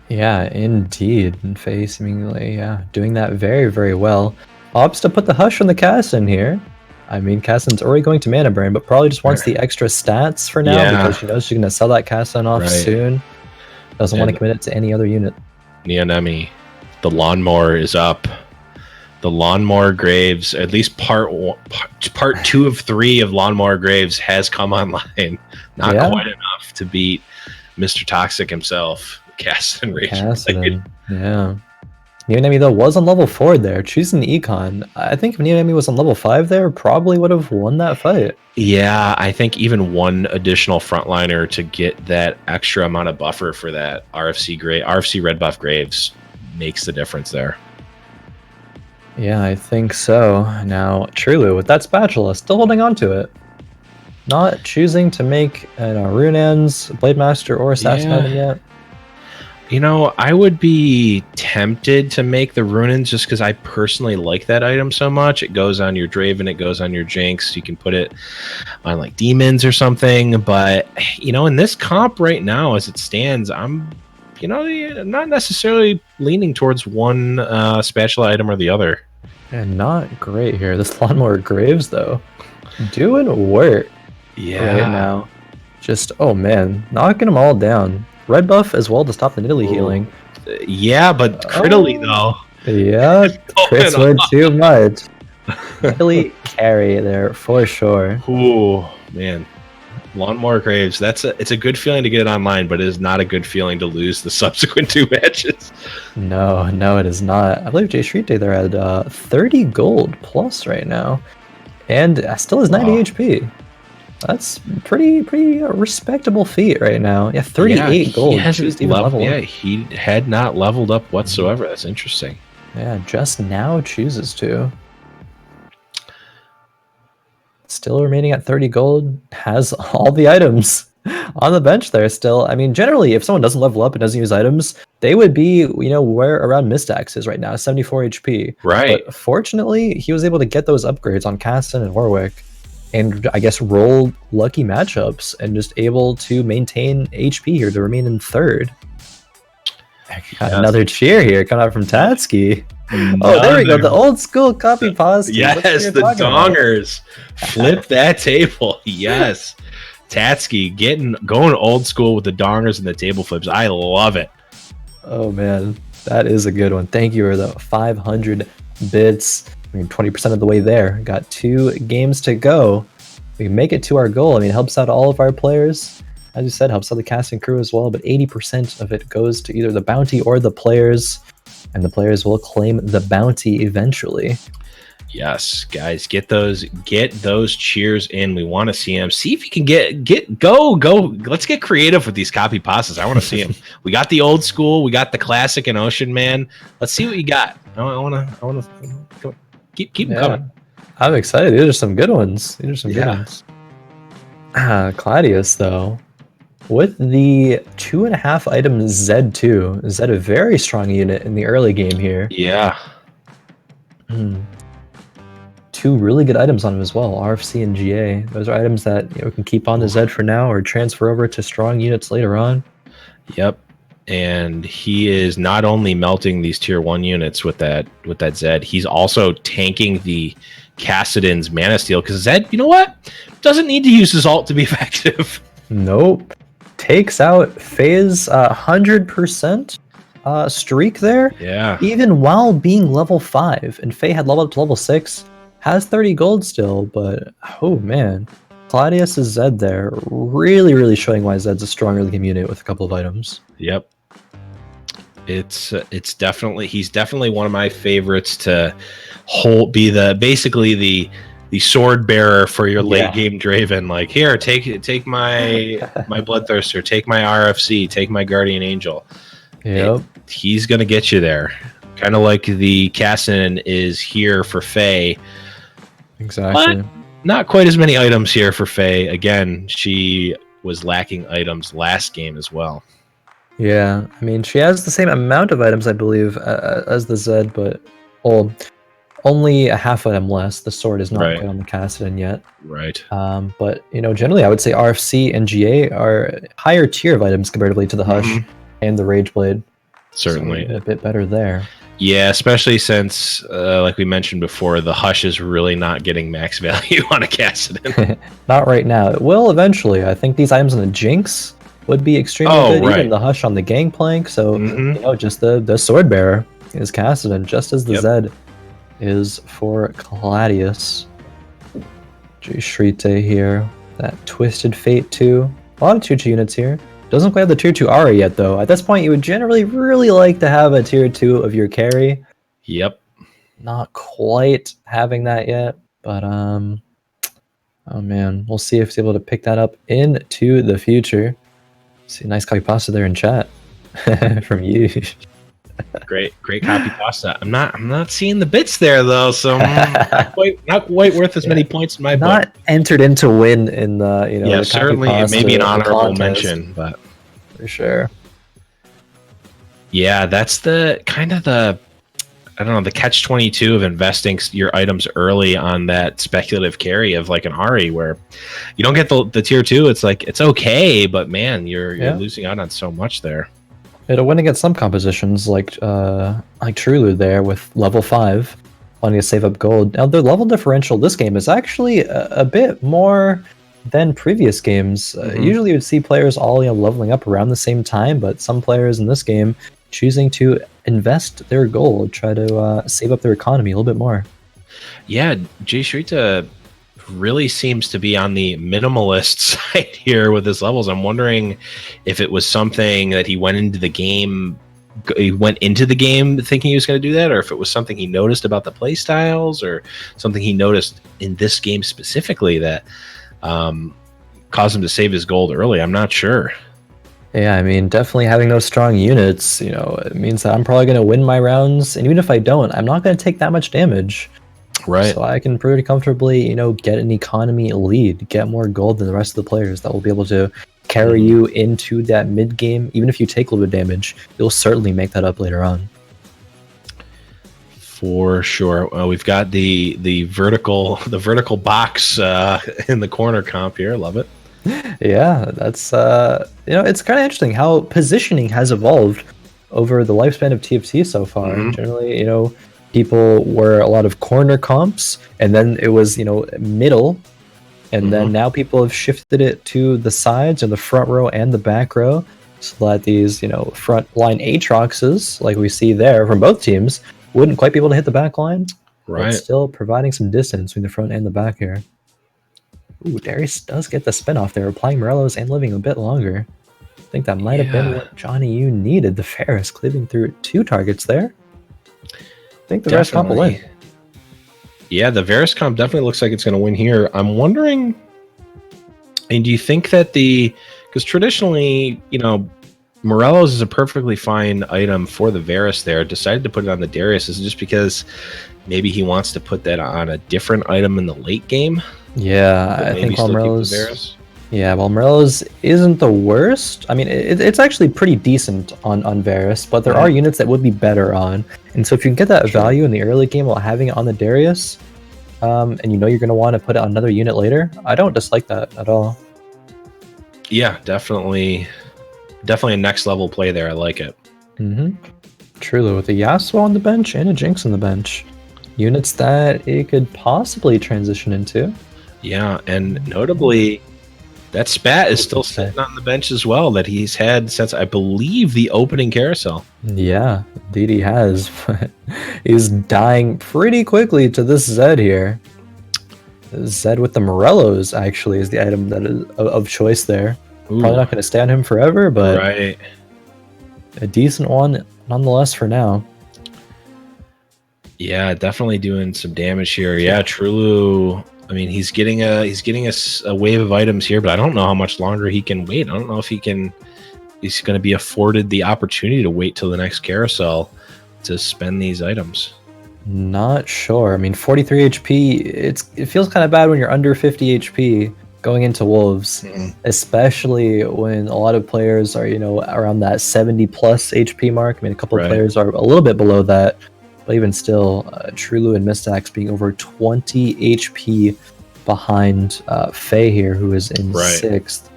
Yeah, indeed. And Faye seemingly, doing that very, very well. Opts to put the Hush on the Kassadin here. I mean, Kassadin's already going to mana burn, but probably just wants the extra stats for now because she knows she's going to sell that Kassadin off soon. Doesn't want to commit it to any other unit. Neonemi, the lawnmower is up. The Lawnmower Graves, at least part 2 of 3 of Lawnmower Graves has come online. Not quite enough to beat Mr. Toxic himself, Kassadin Rage. Yeah. Neonemi though was on level 4 there, choosing the Econ. I think if Neonemi was on level 5 there, probably would have won that fight. Yeah, I think even one additional frontliner to get that extra amount of buffer for that RFC red buff Graves makes the difference there. Yeah, I think so. Now, Trulu with that spatula, still holding on to it. Not choosing to make Rune Ends, Blade Master, or Assassin item yet. I would be tempted to make the Runins just because I personally like that item so much. It goes on your Draven, it goes on your Jinx. You can put it on like demons or something. But, in this comp right now as it stands, I'm not necessarily leaning towards one spatula item or the other. And not great here. This Lawnmower Graves, though, doing work. right now. Just, oh man, knocking them all down. Red buff as well to stop the Nidalee healing. Yeah, but critically though. Yeah, crits were too much. Nidalee carry there for sure. Ooh, man. Lawnmower Graves, it's a good feeling to get it online, but it is not a good feeling to lose the subsequent 2 matches. No, it is not. I believe jschritte they're at 30 gold plus right now. And still has 90 HP. That's pretty respectable feat right now. Yeah, 38 gold. He hasn't he had not leveled up whatsoever. That's interesting. Yeah, just now chooses to. Still remaining at 30 gold, has all the items on the bench there still. I mean, generally, if someone doesn't level up and doesn't use items, they would be, where around Mistax is right now, 74 HP. Right. But fortunately, he was able to get those upgrades on Caston and Warwick, and I guess roll lucky matchups and just able to maintain HP here to remain in 3rd. Got another cheer here coming out from Tatsky. Oh, there we go. The old school copy pasta. Yes, the dongers. Flip that table. Yes. Tatsky going old school with the dongers and the table flips. I love it. Oh man, that is a good one. Thank you for the 500 bits. I mean, 20% of the way there. Got 2 games to go. We can make it to our goal. I mean, it helps out all of our players. As you said, helps out the casting crew as well, but 80% of it goes to either the bounty or the players, and the players will claim the bounty eventually. Yes, guys, get those cheers in. We want to see them. See if you can go. Let's get creative with these copy pastas. I want to see them. We got the old school, we got the classic and Ocean Man. Let's see what you got. I want to keep them coming. I'm excited. These are some good ones. Good ones. Kladeous though, with the 2.5 item Z2, Zed a very strong unit in the early game here. Yeah. 2 really good items on him as well, RFC and GA. Those are items that we can keep on the Zed for now or transfer over to strong units later on. Yep. And he is not only melting these tier 1 units with that Zed, he's also tanking the Kassadin's Mana Steal, because Zed, you know what? Doesn't need to use his ult to be effective. Nope. Takes out Faye's 100% streak there. Yeah. Even while being level 5, and Faye had leveled up to level 6, has 30 gold still, but oh man. Kladeous' Zed there, really showing why Zed's a strong early game unit with a couple of items. Yep. It's definitely, he's definitely one of my favorites to be basically the sword bearer for your late game Draven. Like, here, take my Bloodthirster, take my RFC, take my Guardian Angel. Yep. He's gonna get you there. Kind of like the Kassadin is here for Faye. Exactly. But not quite as many items here for Faye. Again, she was lacking items last game as well. Yeah, I mean, she has the same amount of items, I believe, as the Zed, but only a half item less. The sword is not quite on the Kassadin yet. Right. But, generally, I would say RFC and GA are higher tier of items comparatively to the Hush and the Rage Blade. Certainly. So a bit better there. Yeah, especially since, like we mentioned before, the Hush is really not getting max value on a Kassadin. Not right now. It will eventually. I think these items on the Jinx would be extremely good. Right. Even the Hush on the Gangplank. So, just the Sword Bearer is Kassadin, just as the Zed is for Kladeous. jschritte here. That Twisted Fate too. A lot of tier 2 units here. Doesn't quite have the tier 2 Aura yet though. At this point, you would generally really like to have a tier 2 of your carry. Yep. Not quite having that yet, but oh man, we'll see if he's able to pick that up into the future. See a nice copy pasta there in chat from you. Great copy pasta. I'm not seeing the bits there though, so not quite worth as many points in my book. Not entered into win in the the certainly maybe an honorable mention, but for sure. Yeah, that's the kind of the the catch-22 of investing your items early on that speculative carry of like an Ahri, where you don't get the tier 2. It's like it's okay, but man, you're losing out on so much there. It'll win against some compositions like Truelu there with level 5, wanting to save up gold. Now their level differential this game is actually a bit more than previous games. Usually you would see players all leveling up around the same time, but some players in this game choosing to invest their gold, try to save up their economy a little bit more. Yeah, jschritte really seems to be on the minimalist side here with his levels. I'm wondering if it was something that he went into the game thinking he was going to do that, or if it was something he noticed about the play styles, or something he noticed in this game specifically that caused him to save his gold early. I'm not sure. Yeah, I mean, definitely having those strong units, it means that I'm probably going to win my rounds, and even if I don't, I'm not going to take that much damage. Right. So I can pretty comfortably, get an economy lead, get more gold than the rest of the players that will be able to carry you into that mid game. Even if you take a little bit of damage, you'll certainly make that up later on. For sure. We've got the vertical box in the corner comp here. Love it. Yeah, that's it's kind of interesting how positioning has evolved over the lifespan of TFT so far. Generally, people were a lot of corner comps, and then it was middle, and then now people have shifted it to the sides and the front row and the back row, so that these front line Aatroxes, like we see there from both teams, wouldn't quite be able to hit the back line, right? But still providing some distance between the front and the back here. Ooh, Darius does get the spin off there, applying Morello's and living a bit longer. I think that might have been what JawKneeYou needed. The Ferris cleaving through 2 targets there. I think the Varus comp will win. Yeah, the Varus comp definitely looks like it's going to win here. I'm wondering, and do you think that because traditionally, Morello's is a perfectly fine item for the Varus there, decided to put it on the Darius. Is it just because maybe he wants to put that on a different item in the late game? Yeah, I think while Morello's isn't the worst. I mean, it's actually pretty decent on Varus, but there are units that would be better on. And so if you can get that value in the early game while having it on the Darius, and you're going to want to put it on another unit later, I don't dislike that at all. Yeah, definitely a next level play there. I like it. Truly, with a Yasuo on the bench and a Jinx on the bench. Units that it could possibly transition into. Yeah, and notably, that Spat is still sitting on the bench as well, that he's had since, I believe, the opening carousel. Yeah, indeed he has. He's dying pretty quickly to this Zed here. Zed with the Morellos, actually, is the item that is of choice there. Ooh. Probably not going to stay on him forever, but a decent one nonetheless for now. Yeah, definitely doing some damage here. Yeah, Trulu. I mean, he's getting a wave of items here, but I don't know how much longer he can wait. I don't know if he's going to be afforded the opportunity to wait till the next carousel to spend these items. Not sure. I mean, 43 HP, it feels kind of bad when you're under 50 HP going into Wolves, especially when a lot of players are, around that 70 plus HP mark. I mean, a couple of players are a little bit below that. But even still, Trulu and Mistax being over 20 HP behind Faye here, who is in 6th.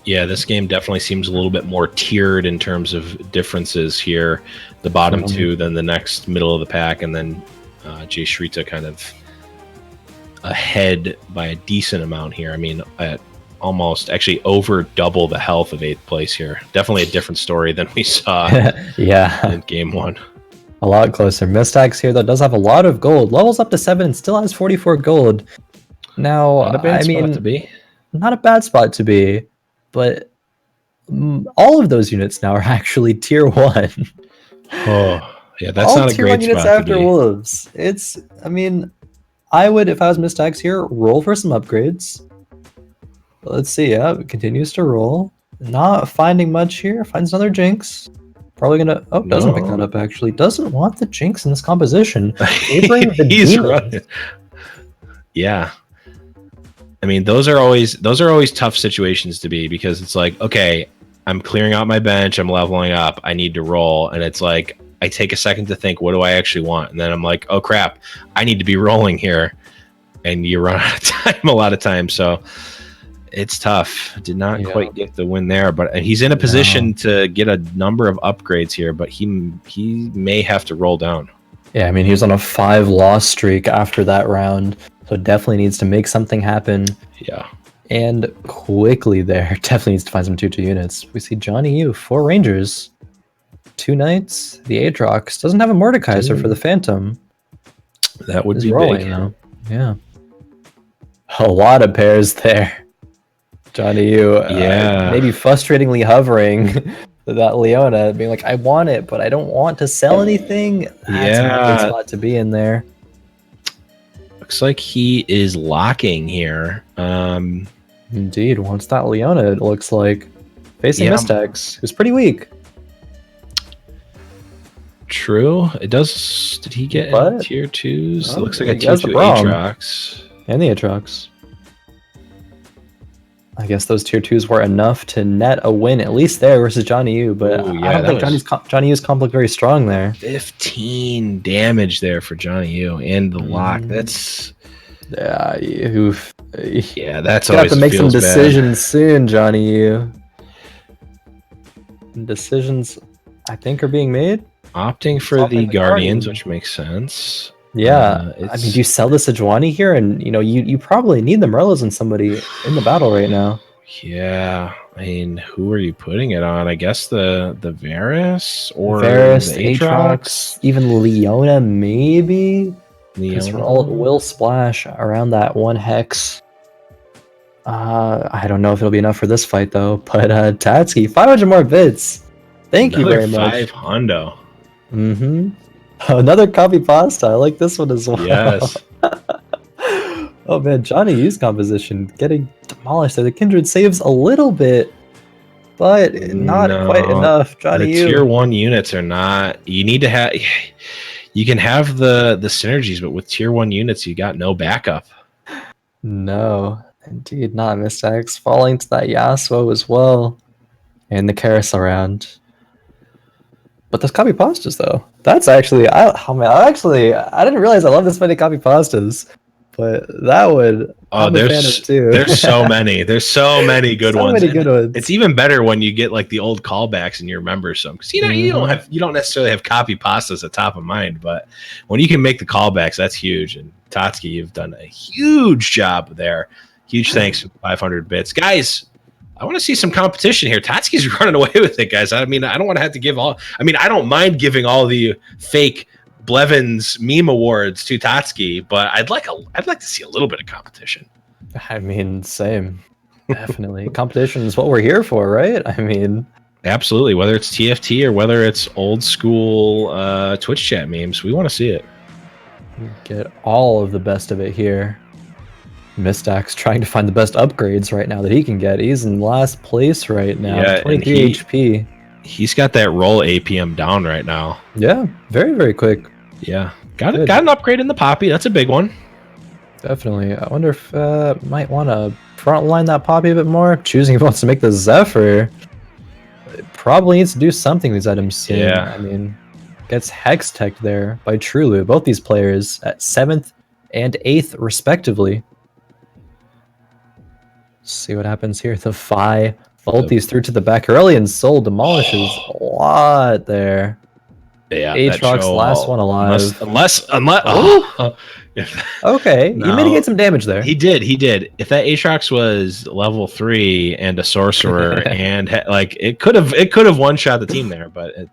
Yeah, this game definitely seems a little bit more tiered in terms of differences here. The bottom 2, then the next middle of the pack, and then jschritte kind of ahead by a decent amount here. I mean, at almost actually over double the health of 8th place here. Definitely a different story than we saw in game 1. A lot closer. Mistax here, though, does have a lot of gold. Levels up to 7 and still has 44 gold. Now, not a bad spot to be. Not a bad spot to be, but all of those units now are actually tier 1. Oh, yeah, that's not a great spot to be. All tier 1 units after Wolves. I would, if I was Mistax here, roll for some upgrades. Let's see, yeah, it continues to roll. Not finding much here. Finds another Jinx. Probably gonna. Oh, doesn't pick that up. Actually, doesn't want the Jinx in this composition. He's running. Yeah, I mean, those are always tough situations to be, because it's like, okay, I'm clearing out my bench, I'm leveling up, I need to roll, and it's like I take a second to think, what do I actually want, and then I'm like, oh crap, I need to be rolling here, and you run out of time a lot of times. So it's tough. Did not quite get the win there, but he's in a position to get a number of upgrades here, but he may have to roll down. Yeah, I mean, he was on a 5-loss streak after that round, so definitely needs to make something happen. Yeah. And quickly there, definitely needs to find some 2-2 units. We see JawKneeYou, 4 Rangers, 2 Knights, the Aatrox. Doesn't have a Mordekaiser for the Phantom. That would Is be rolling big. though. Yeah. A lot of pairs there. JawKneeYou, Yeah. maybe frustratingly hovering that Leona, being like, I want it, but I don't want to sell anything. That's a good spot to be in there. Looks like he is locking here. Indeed, wants that Leona, it looks like. Facing Mistax, who's pretty weak. True. It does. Did he get tier 2s? It looks like a tier 2 Aatrox. And the Aatrox. I guess those tier 2s were enough to net a win, at least there versus JawKneeYou, but I don't think JawKneeYou's comp looked very strong there. 15 damage there for JawKneeYou and the lock. That's... Yeah, that's always have to make some decisions soon, JawKneeYou. Decisions, I think, are being made. Opting for the Guardians, which makes sense. Yeah, I mean, do you sell the Sejuani here? And you probably need the Morellos and somebody in the battle right now. Yeah, I mean, who are you putting it on? I guess the Varus or Varus, the Aatrox, even Leona, maybe. Because will splash around that 1 hex. I don't know if it'll be enough for this fight though. But Tatsuki, 500 more bits. Thank you very much. 500. Another copy pasta. I like this one as well. Yes. Oh man, JawKneeYou's composition getting demolished there. The Kindred saves a little bit, but not quite enough. JawKneeYou. The tier 1 units are not. You need to have. You can have the synergies, but with tier 1 units, you got no backup. No, indeed not. Mistax falling to that Yasuo as well, and the carousel round. But those copy pastas though, that's actually I didn't realize I love this many copy pastas, but that would there's so many. There's so many good ones. So many good ones. It's even better when you get like the old callbacks and you remember some, because you don't necessarily have copy pastas at top of mind, but when you can make the callbacks, that's huge. And Tatsuki, you've done a huge job there. Huge thanks for 500 bits, guys. I want to see some competition here. Tatsuki's running away with it, guys. I mean, I don't want to have to give all. I mean, I don't mind giving all the fake Blevins meme awards to Tatsuki, but I'd like to see a little bit of competition. I mean, same. Definitely. Competition is what we're here for, right? I mean, absolutely. Whether it's TFT or whether it's old school Twitch chat memes, we want to see it. Get all of the best of it here. Mistax trying to find the best upgrades right now that he can get. He's in last place right now. 23 HP. He's got that roll APM down right now. Yeah, very, very quick. Yeah, got an upgrade in the Poppy. That's a big one. Definitely. I wonder if might want to front line that Poppy a bit more. Choosing if he wants to make the Zephyr. It probably needs to do something with these items soon. Yeah. I mean, gets Hex Tech there by Trulu. Both these players at 7th and 8th respectively. See what happens here. The Fi ultis through to the back. Aurelian Soul demolishes a lot there. Yeah, Aatrox, last one alive. Unless okay, no. You mitigate some damage there. He did. If that Aatrox was level 3 and a sorcerer, and it could have one shot the team there, but it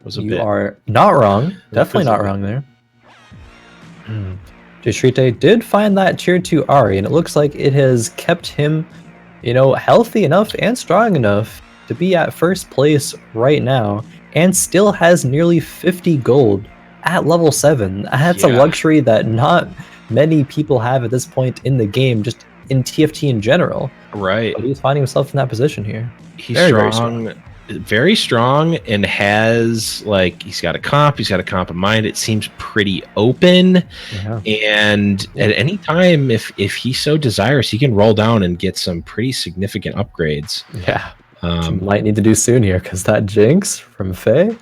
was a bit. You are not wrong. Definitely not wrong there. jschritte did find that tier 2 Ahri, and it looks like it has kept him, healthy enough and strong enough to be at first place right now, and still has nearly 50 gold at level 7. That's a luxury that not many people have at this point in the game, just in TFT in general. Right. But he's finding himself in that position here. He's very strong, and has he's got a comp in mind. It seems pretty open, and at any time, if he so desires, he can roll down and get some pretty significant upgrades. Might need to do soon here, because that Jinx from Faye,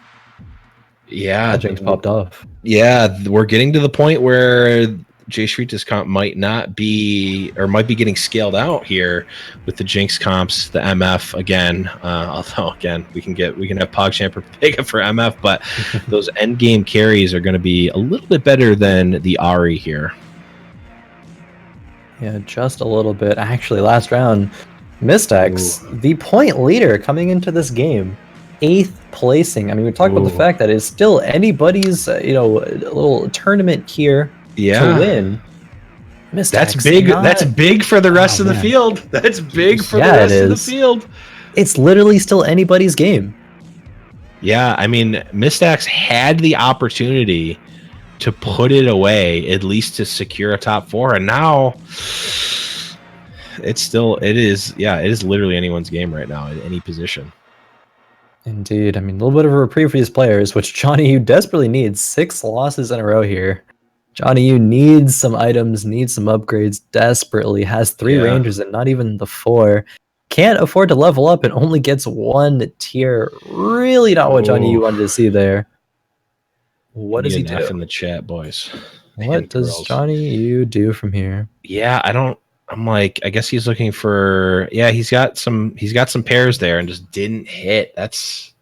that Jinx popped off. We're getting to the point where jschritte's comp might be getting scaled out here with the Jinx comps, the MF again. Although again, we can have PogChamp or Pega for MF, but those end game carries are going to be a little bit better than the Ahri here. Yeah, just a little bit. Actually, last round, Mistax, the point leader coming into this game, 8th placing. I mean, we talked about the fact that it's still anybody's, little tournament here to win. Mistax, that's big. That's big for the rest of the field. That's big for the rest of the field. It's literally still anybody's game. Yeah, I mean, Mistax had the opportunity to put it away, at least to secure a top 4, and now it is literally anyone's game right now at any position. Indeed. I mean, a little bit of a reprieve for these players, which JawKneeYou desperately needs. 6 losses in a row here. JawKneeYou needs some items, needs some upgrades desperately, has 3 rangers and not even the 4. Can't afford to level up and only gets 1 tier. Really not what JawKneeYou wanted to see there. What does he do? F in the chat, boys. What does JawKneeYou do from here? Yeah, I'm like, I guess he's looking for. Yeah, he's got some pairs there and just didn't hit. That's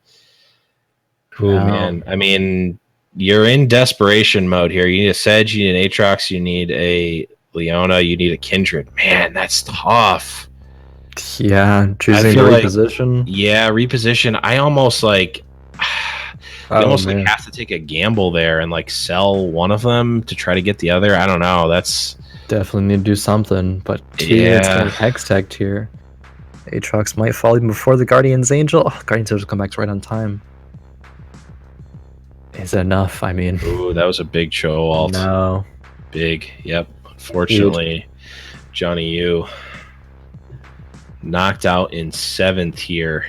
cool, man. I mean, you're in desperation mode here. You need a Sedge, you need an Aatrox, you need a Leona, you need a Kindred. Man, that's tough. Yeah, choosing to reposition. Reposition. I almost like. You almost like have to take a gamble there and like sell one of them to try to get the other. I don't know. That's definitely need to do something. But it's going to hex tech here. Aatrox might fall even before the Guardian's Angel. Oh, Guardian's Angel come back right on time. Is it enough? I mean, ooh, that was a big show alt. No, big. Yep. Unfortunately, JawKneeYou knocked out in 7th here.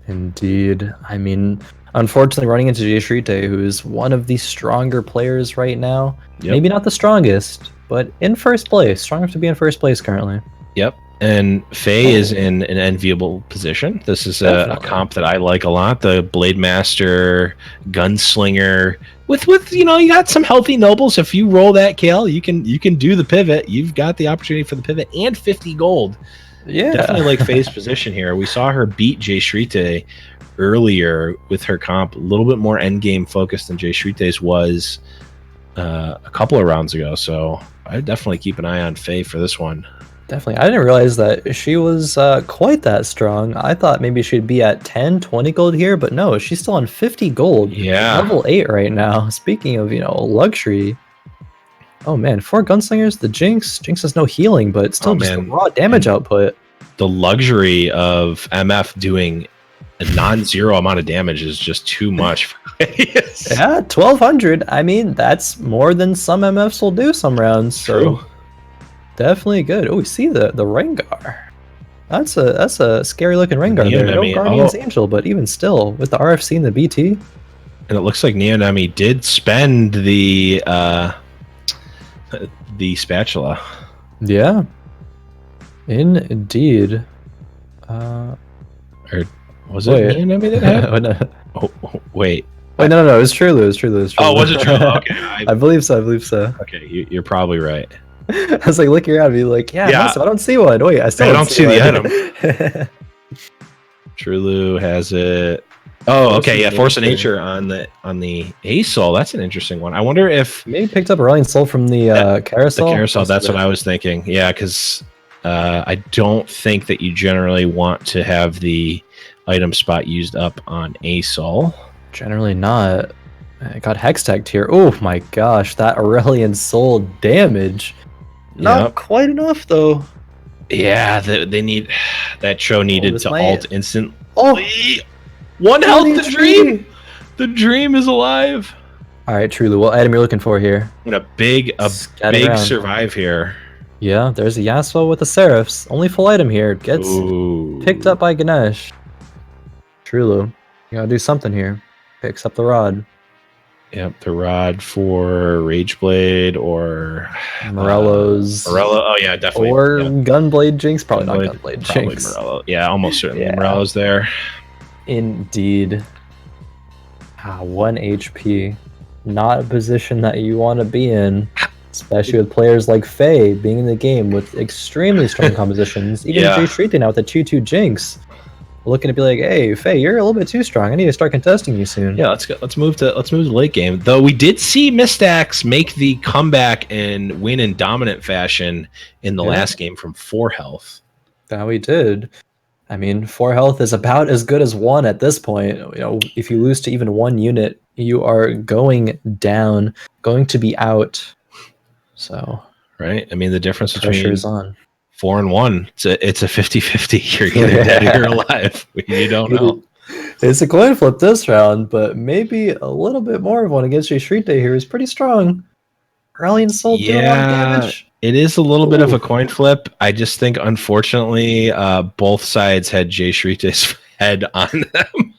Indeed. I mean, unfortunately, running into jschritte, who is one of the stronger players right now. Yep. Maybe not the strongest, but in first place. Strong enough to be in first place currently. Yep. And Faye is in an enviable position. This is a comp that I like a lot. The Blade Master, Gunslinger. With you got some healthy nobles. If you roll that Kale, you can do the pivot. You've got the opportunity for the pivot and 50 gold. Yeah, definitely like Faye's position here. We saw her beat jschritte earlier with her comp, a little bit more endgame focused than jschritte's was a couple of rounds ago. So I definitely keep an eye on Faye for this one. Definitely. I didn't realize that she was quite that strong. I thought maybe she'd be at 10, 20 gold here, but no, she's still on 50 gold. Yeah. Level 8 right now. Speaking of, luxury. Oh man, 4 gunslingers, the Jinx has no healing, but still just a raw damage output. The luxury of MF doing a non-zero amount of damage is just too much for Kladeous. Yeah, 1200. I mean, that's more than some MFs will do some rounds. True. So definitely good. Oh, we see the Rengar. That's a scary looking Rengar there. No Guardian's Angel, but even still, with the RFC and the BT. And it looks like Neonami did spend the spatula. Yeah. Indeed. Or was it Neonami that had? No. Wait, no. It was Trulu. Oh, was it Trulu? Okay. I believe so. Okay, you're probably right. I was like looking around, be like, I don't see one. Wait, I don't see the item. Trulu has it. Oh, okay, yeah, Force of Nature on the ASOL. That's an interesting one. I wonder if maybe picked up a Rolling Soul from the carousel. The carousel. That's what I was thinking. Yeah, because I don't think that you generally want to have the item spot used up on ASOL. Generally not. I got hex tagged here. Oh my gosh, that Aurelion Soul damage. Not quite enough though. Yeah, they need that show needed to alt instantly. Oh. One health, the dream! The dream is alive. Alright, truly. What item you're looking for here? And a big survive here. Yeah, there's a Yasuo with the Seraphs. Only full item here. Gets picked up by Ganesh. Trulu. You gotta do something here. Picks up the rod. Yep, the rod for Rageblade or Morello's. Morello. Oh yeah, definitely. Or Gunblade Jinx. Probably not Gunblade Jinx. Morello. Yeah, almost certainly Morello's there. Indeed. 1 HP. Not a position that you want to be in, especially with players like Faye being in the game with extremely strong compositions. Even jschritte now with a 2-2 Jinx. looking to be like, hey, Faye, you're a little bit too strong. I need to start contesting you soon. Yeah, let's move to the late game. Though we did see Mistax make the comeback and win in dominant fashion in the last game from 4 health. That we did. I mean, 4 health is about as good as 1 at this point. You know, if you lose to even 1 unit, you are going down, going to be out. So, right. I mean, the difference between pressure's on. 4 and 1, it's a 50-50. You're either dead or you're alive. You don't know. It's a coin flip this round, but maybe a little bit more of one against jschritte here is pretty strong. Rallying Soul doing a lot of damage. It is a little bit of a coin flip. I just think, unfortunately, both sides had jschritte's head on them.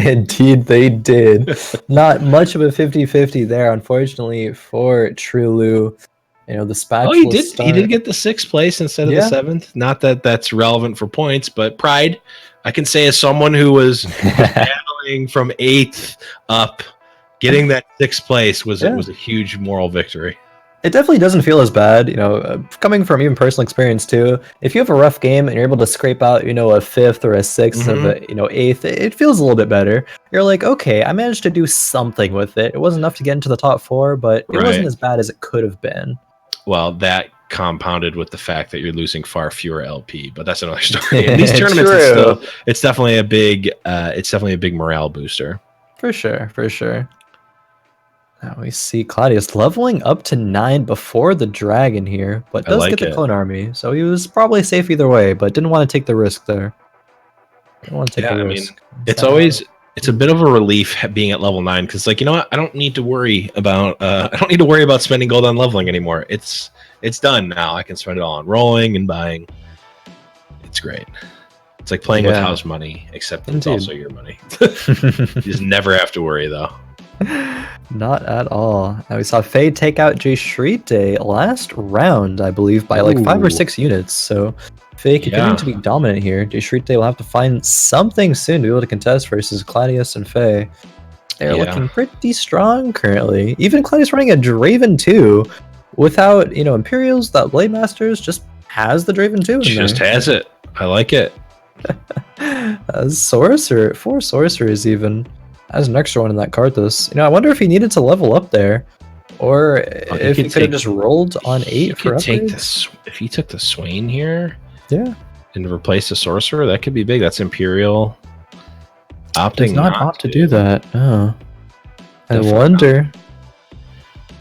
Indeed, they did. Not much of a 50-50 there, unfortunately, for Trulu. You know, the spatula. Oh, he did get the 6th place instead of the 7th. Not that that's relevant for points, but pride. I can say as someone who was battling from 8th up, getting that 6th place was a huge moral victory. It definitely doesn't feel as bad, you know, coming from even personal experience too. If you have a rough game and you're able to scrape out, you know, a 5th or a 6th of a, 8th, it feels a little bit better. You're like, okay, I managed to do something with it. It wasn't enough to get into the top 4, but it wasn't as bad as it could have been. Well, that compounded with the fact that you're losing far fewer LP, but that's another story. In these tournaments, it's definitely a big morale booster. For sure. Now we see Kladeous leveling up to 9 before the dragon here, but does get the clone army, so he was probably safe either way, but didn't want to take the risk there. Didn't want to take the risk. It's a bit of a relief being at level 9 because, like, you know what? I don't need to worry about spending gold on leveling anymore. It's done now. I can spend it all on rolling and buying. It's great. It's like playing with house money, except it's also your money. You just never have to worry though. Not at all. Now we saw Faye take out jschritte last round, I believe, by like 5 or 6 units. So Faye continuing to be dominant here. jschritte will have to find something soon to be able to contest versus Kladeous and Faye. They're looking pretty strong currently. Even Kladeous running a Draven too. Without, you know, Imperials, that Blade Masters just has the Draven 2 in just has it. I like it. Sorcerer, 4 sorcerers even. Has an extra one in that Karthus. You know, I wonder if he needed to level up there, or if he could have just rolled on 8 for upgrades. If he took the Swain here, and replaced the sorcerer, that could be big. That's Imperial. Opting not opt to do that. Oh, I wonder.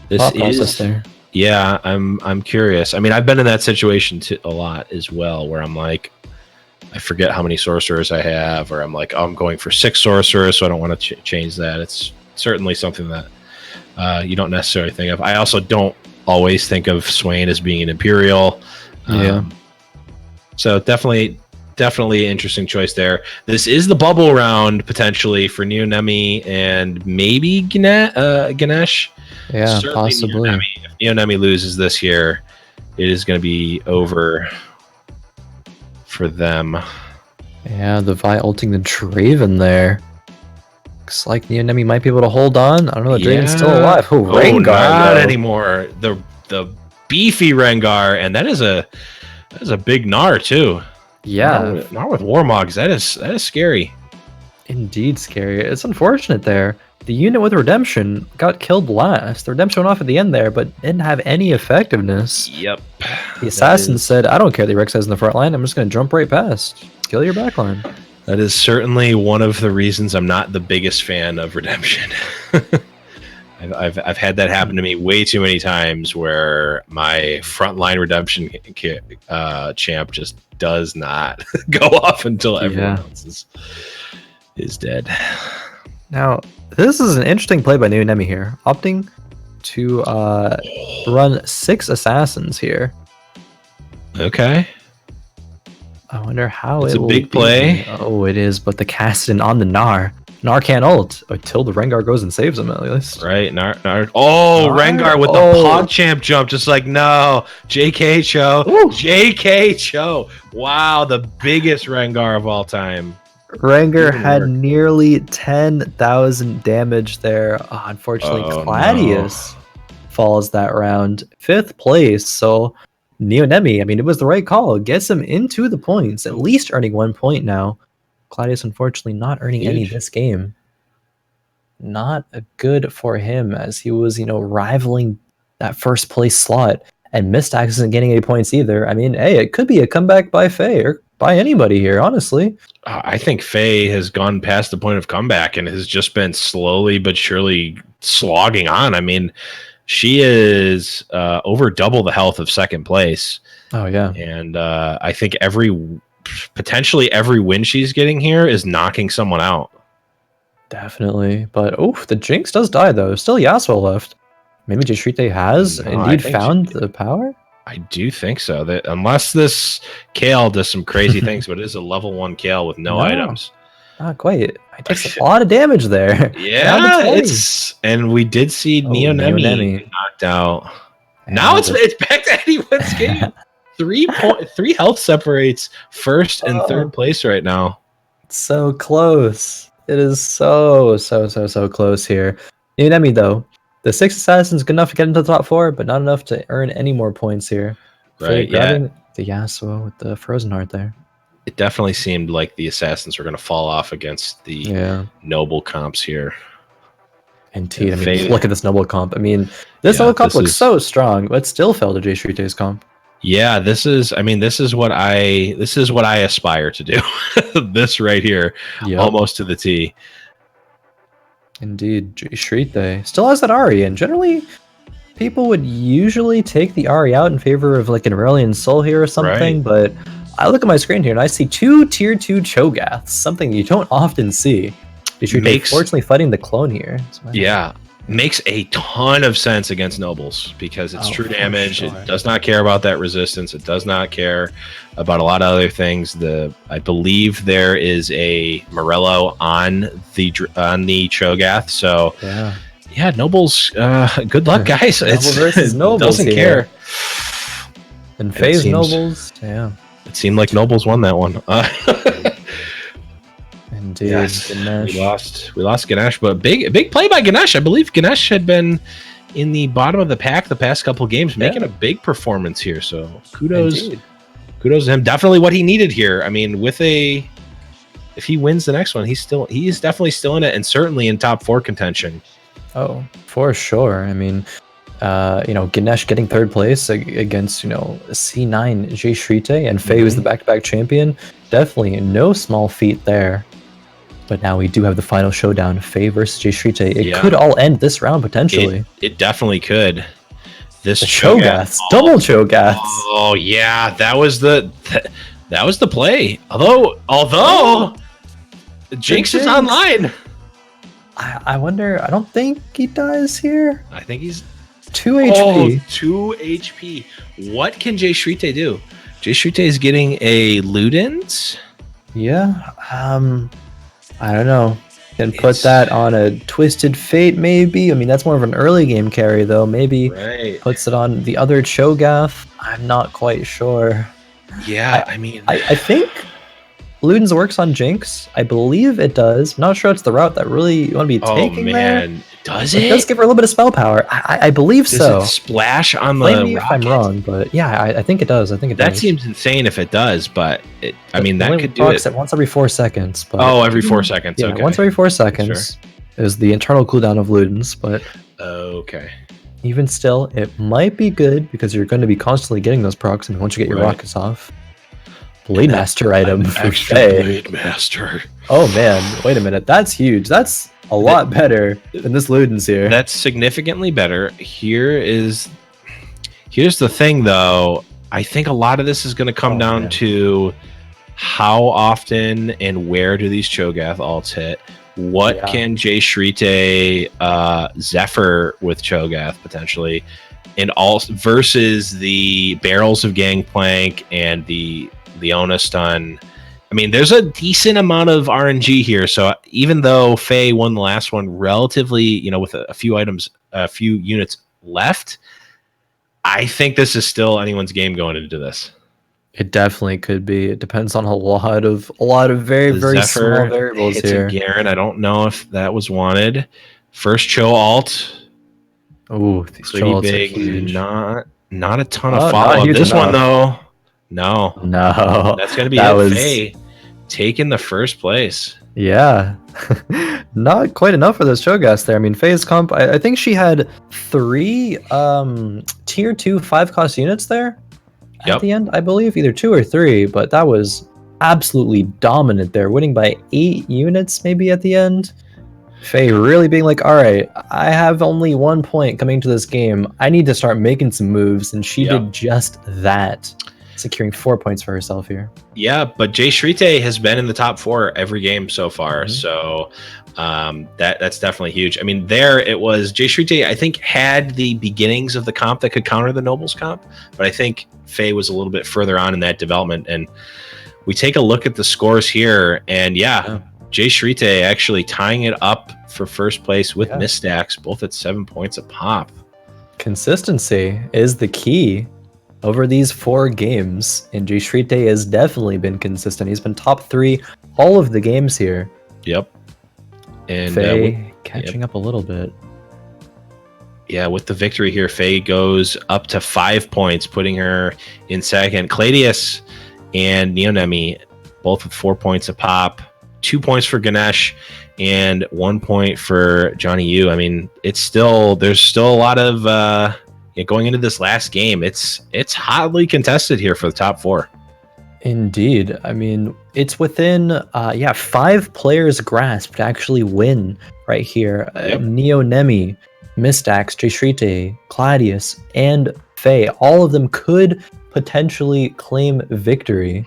This is there. Yeah, I'm curious. I mean, I've been in that situation a lot as well, where I'm like, I forget how many sorcerers I have, or I'm like, oh, I'm going for 6 sorcerers, so I don't want to change that. It's certainly something that you don't necessarily think of. I also don't always think of Swain as being an Imperial. So definitely an interesting choice there. This is the bubble round potentially for Neonemi and maybe Ganesh. Yeah, certainly possibly. If Neonemi loses this year, it is going to be over for them. Yeah, the Vi ulting the Draven there. Looks like Neonemi might be able to hold on. I don't know, the Draven's still alive. Oh, Rengar, not anymore. The beefy Rengar, and that is a big Gnar too. Yeah, Gnar with Warmogs. That is scary. Indeed scary. It's unfortunate there. The unit with Redemption got killed last. The Redemption went off at the end there, but didn't have any effectiveness. Yep. The Assassin said, I don't care that Rex has in the front line. I'm just going to jump right past. Kill your backline. That is certainly one of the reasons I'm not the biggest fan of Redemption. I've had that happen to me way too many times where my frontline Redemption champ just does not go off until everyone else is dead. Now, this is an interesting play by Neonemi here, opting to run 6 assassins here. Okay. I wonder how it's a big play. Oh, it is, but the Cassidon on the Gnar. Gnar can't ult until the Rengar goes and saves him at least. Right, Gnar. Oh, Gnar? Rengar with the PogChamp jump, just like, no. JK Cho. Ooh. JK Cho. Wow, the biggest Rengar of all time. Rengar had nearly 10,000 damage there. Unfortunately, Kladeous falls that round. 5th place, so Neonemi, I mean, it was the right call. Gets him into the points, at least earning 1 point now. Kladeous unfortunately not earning any Huge. this game. Not good for him as he was, rivaling that first place slot. And Mistax isn't getting any points either. I mean, hey, it could be a comeback by Faye or by anybody here, honestly. I think Faye has gone past the point of comeback and has just been slowly but surely slogging on. I mean, she is over double the health of second place. Oh, yeah. And I think potentially every win she's getting here is knocking someone out. Definitely. But, the Jinx does die, though. Still Yasuo left. Maybe jschritte has indeed found the power? I do think so. That unless this Kale does some crazy things, but it is a level 1 Kale with no items. Not quite. It takes a lot of damage there. Yeah, and we did see Neonemi knocked out. And now it's back to anyone's game. 3 health separates first and third place right now. It's so close. It is so close here. Neonemi, though. The 6 assassins good enough to get into the top 4, but not enough to earn any more points here. Right, grabbing the Yasuo with the Frozen Heart there. It definitely seemed like the assassins were going to fall off against the noble comps here. Indeed. I mean, look at this noble comp. I mean, this noble comp looks so strong, but still fell to jschritte's comp. Yeah, this is what I aspire to do. This right here, almost to the T. Indeed, jschritte still has that Ahri, and generally people would usually take the Ahri out in favor of like an Aurelion Soul here or something, but I look at my screen here and I see 2 tier 2 Cho'Gaths, something you don't often see. jschritte fortunately fighting the clone here. Makes a ton of sense against nobles because it's true damage. Sure. It does not care about that resistance. It does not care about a lot of other things. I believe there is a Morello on the Cho'Gath. So yeah, nobles. Good luck, guys. Noble versus nobles doesn't care. And Faye's nobles. Yeah, it seemed like nobles won that one. Indeed, yes, we lost Ganesh, but big play by Ganesh. I believe Ganesh had been in the bottom of the pack the past couple of games, making a big performance here. So kudos to him. Definitely what he needed here. I mean, if he wins the next one, he is definitely still in it, and certainly in top 4 contention. Oh, for sure. I mean, Ganesh getting 3rd place against C9 jschritte, and Faye was the back-to-back champion. Definitely no small feat there. But now we do have the final showdown, Faye versus jschritte. It could all end this round, potentially. It definitely could. This Cho'Gaths, double Cho'Gaths. Oh, yeah, that was the play. Although Jinx is online. I wonder, I don't think he dies here. I think he's 2 HP. 2 HP. What can jschritte do? jschritte is getting a Ludens? Yeah, I don't know. Can put that on a Twisted Fate, maybe. I mean, that's more of an early game carry, though. Maybe puts it on the other Cho'Gath. I'm not quite sure. Yeah, I mean, I think Ludens works on Jinx. I believe it does. I'm not sure it's the route that really you want to be taking there. Does it? It does give her a little bit of spell power. I believe so. Does it splash on the Blame me if rocket? I'm wrong, but yeah, I think it does. That seems insane if it does, but that could do it. Once every 4 seconds. But every 4 seconds. Yeah, okay. Once every 4 seconds is the internal cooldown of Ludens, but even still, it might be good because you're going to be constantly getting those procs. I mean, once you get your rockets off. Blade Master item for Faye. Blade Master. Oh man, wait a minute. That's huge. That's a lot better than this Ludens here. That's significantly better. Here's the thing, though. I think a lot of this is going to come down to how often and where do these Cho'Gath ults hit. What can jschritte Zephyr with Cho'Gath potentially, and also versus the barrels of Gangplank and the Leona stun. I mean, there's a decent amount of RNG here. So even though Faye won the last one relatively, with a few units left, I think this is still anyone's game going into this. It definitely could be. It depends on a lot of very, very small variables here. Garen, I don't know if that was wanted. First Cho alt. Oh, these pretty Cho alts big. are huge. Not a ton of follow up. This one though. No. That's going to be Faye. taking the first place. Yeah. Not quite enough for this Cho'Gath there. I mean, Faye's comp, I think she had 3 tier 2 5-cost units there at the end, I believe. Either 2 or 3, but that was absolutely dominant there, winning by 8 units maybe at the end. Faye really being like, all right, I have only 1 point coming to this game. I need to start making some moves, and she did just that, securing 4 points for herself here. Yeah, but jschritte has been in the top 4 every game so far, so that's definitely huge. I mean, there it was, jschritte, I think, had the beginnings of the comp that could counter the Nobles comp, but I think Faye was a little bit further on in that development, and we take a look at the scores here, and jschritte actually tying it up for first place with Mistax, both at 7 points a pop. Consistency is the key over these 4 games, and jschritte has definitely been consistent. He's been top 3 all of the games here. Yep. And Faye catching up a little bit. Yeah, with the victory here, Faye goes up to 5 points, putting her in second. Kladeous and Neonemi both with 4 points a pop. 2 points for Ganesh and 1 point for JawKneeYou. I mean, there's still a lot of going into this last game. It's hotly contested here for the top 4. Indeed. I mean, it's within 5 players' grasp to actually win right here. Neonemi, Mistax, jschritte, Kladeous, and Faye, all of them could potentially claim victory.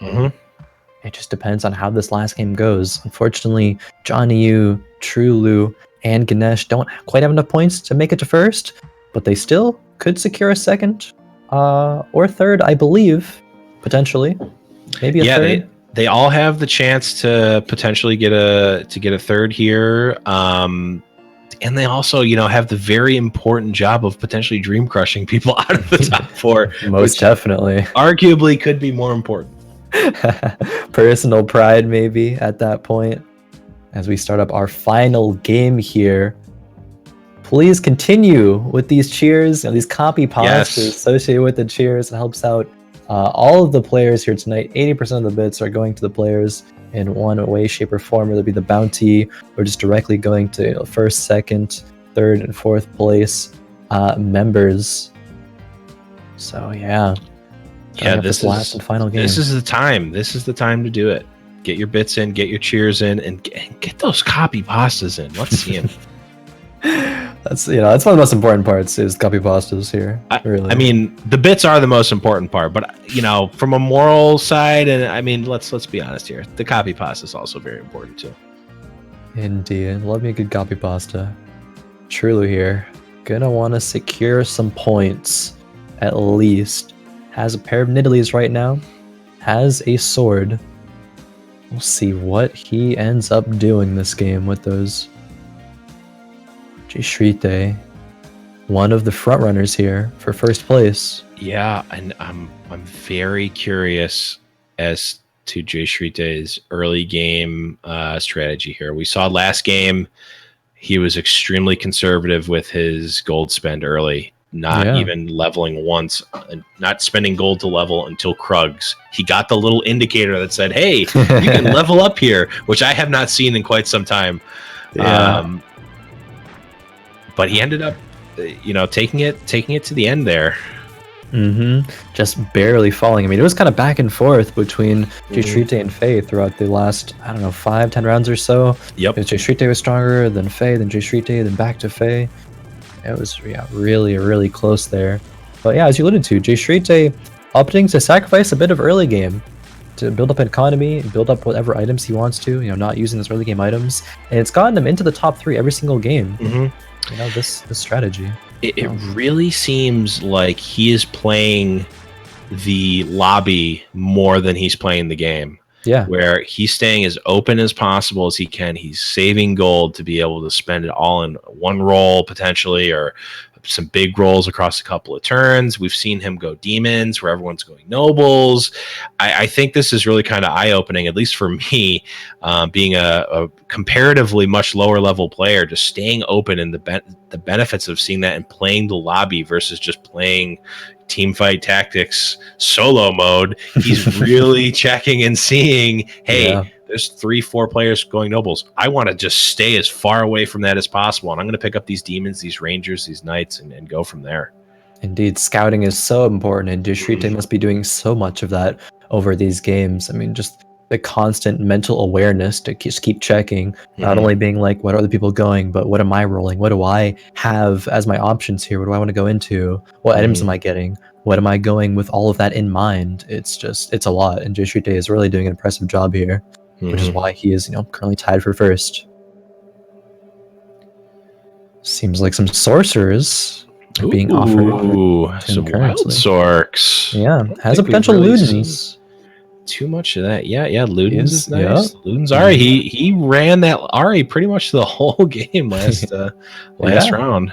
It just depends on how this last game goes. Unfortunately, JawKneeYou, Trulu, and Ganesh don't quite have enough points to make it to first, but they still could secure a second or third, I believe, potentially. Maybe a third. They all have the chance to potentially get a third here. And they also, have the very important job of potentially dream crushing people out of the top 4. Most definitely. Arguably could be more important. Personal pride, maybe, at that point. As we start up our final game here. Please continue with these cheers, these copy pastas associated with the cheers. It helps out all of the players here tonight. 80% of the bits are going to the players in one way, shape, or form, whether it be the bounty or just directly going to first, second, third, and fourth place members. So this last and final game. This is the time. This is the time to do it. Get your bits in, get your cheers in, and get those copy pastas in. Let's see them. That's one of the most important parts is copy pastas here. Really. I mean, the bits are the most important part, but from a moral side, and I mean, let's be honest here, the copy pasta is also very important too. Indeed, love me a good copy pasta. Truly here, gonna want to secure some points at least. Has a pair of Nidalees right now, has a sword. We'll see what he ends up doing this game with those. jschritte, one of the front runners here for first place. Yeah, and I'm very curious as to jschritte's early game strategy here. We saw last game he was extremely conservative with his gold spend early, not even leveling once, and not spending gold to level until Krugs. He got the little indicator that said, "Hey, you can level up here," which I have not seen in quite some time. But he ended up, taking it to the end there. Just barely falling. I mean, it was kind of back and forth between jschritte and Faye throughout the last, 5-10 rounds or so. Yep. jschritte was stronger, then Faye, then jschritte, then back to Faye. It was really, really close there. But as you alluded to, jschritte opting to sacrifice a bit of early game to build up an economy, build up whatever items he wants to, not using those early game items. And it's gotten him into the top 3 every single game. This strategy. It really seems like he is playing the lobby more than he's playing the game. Yeah. Where he's staying as open as possible as he can. He's saving gold to be able to spend it all in one roll potentially, or some big rolls across a couple of turns. We've seen him go demons where everyone's going nobles. I think this is really kind of eye-opening, at least for me, being a comparatively much lower level player, just staying open and the benefits of seeing that and playing the lobby versus just playing Teamfight Tactics solo mode. He's really checking and seeing, hey, there's 3-4 players going nobles. I want to just stay as far away from that as possible, and I'm going to pick up these demons, these rangers, these knights, and go from there. Indeed, scouting is so important, and jschritte must be doing so much of that over these games. I mean, just the constant mental awareness to just keep checking, not only being like, what are other people going, but what am I rolling? What do I have as my options here? What do I want to go into? What items am I getting? What am I going with all of that in mind? It's a lot, and jschritte is really doing an impressive job here, which is why he is, currently tied for first. Seems like some sorcerers are being offered. Some wild sorks. Yeah, has a potential Ludens. Too much of that. Yeah, Ludens is nice. Yeah. Ludens Ari. He ran that Ari pretty much the whole game last round.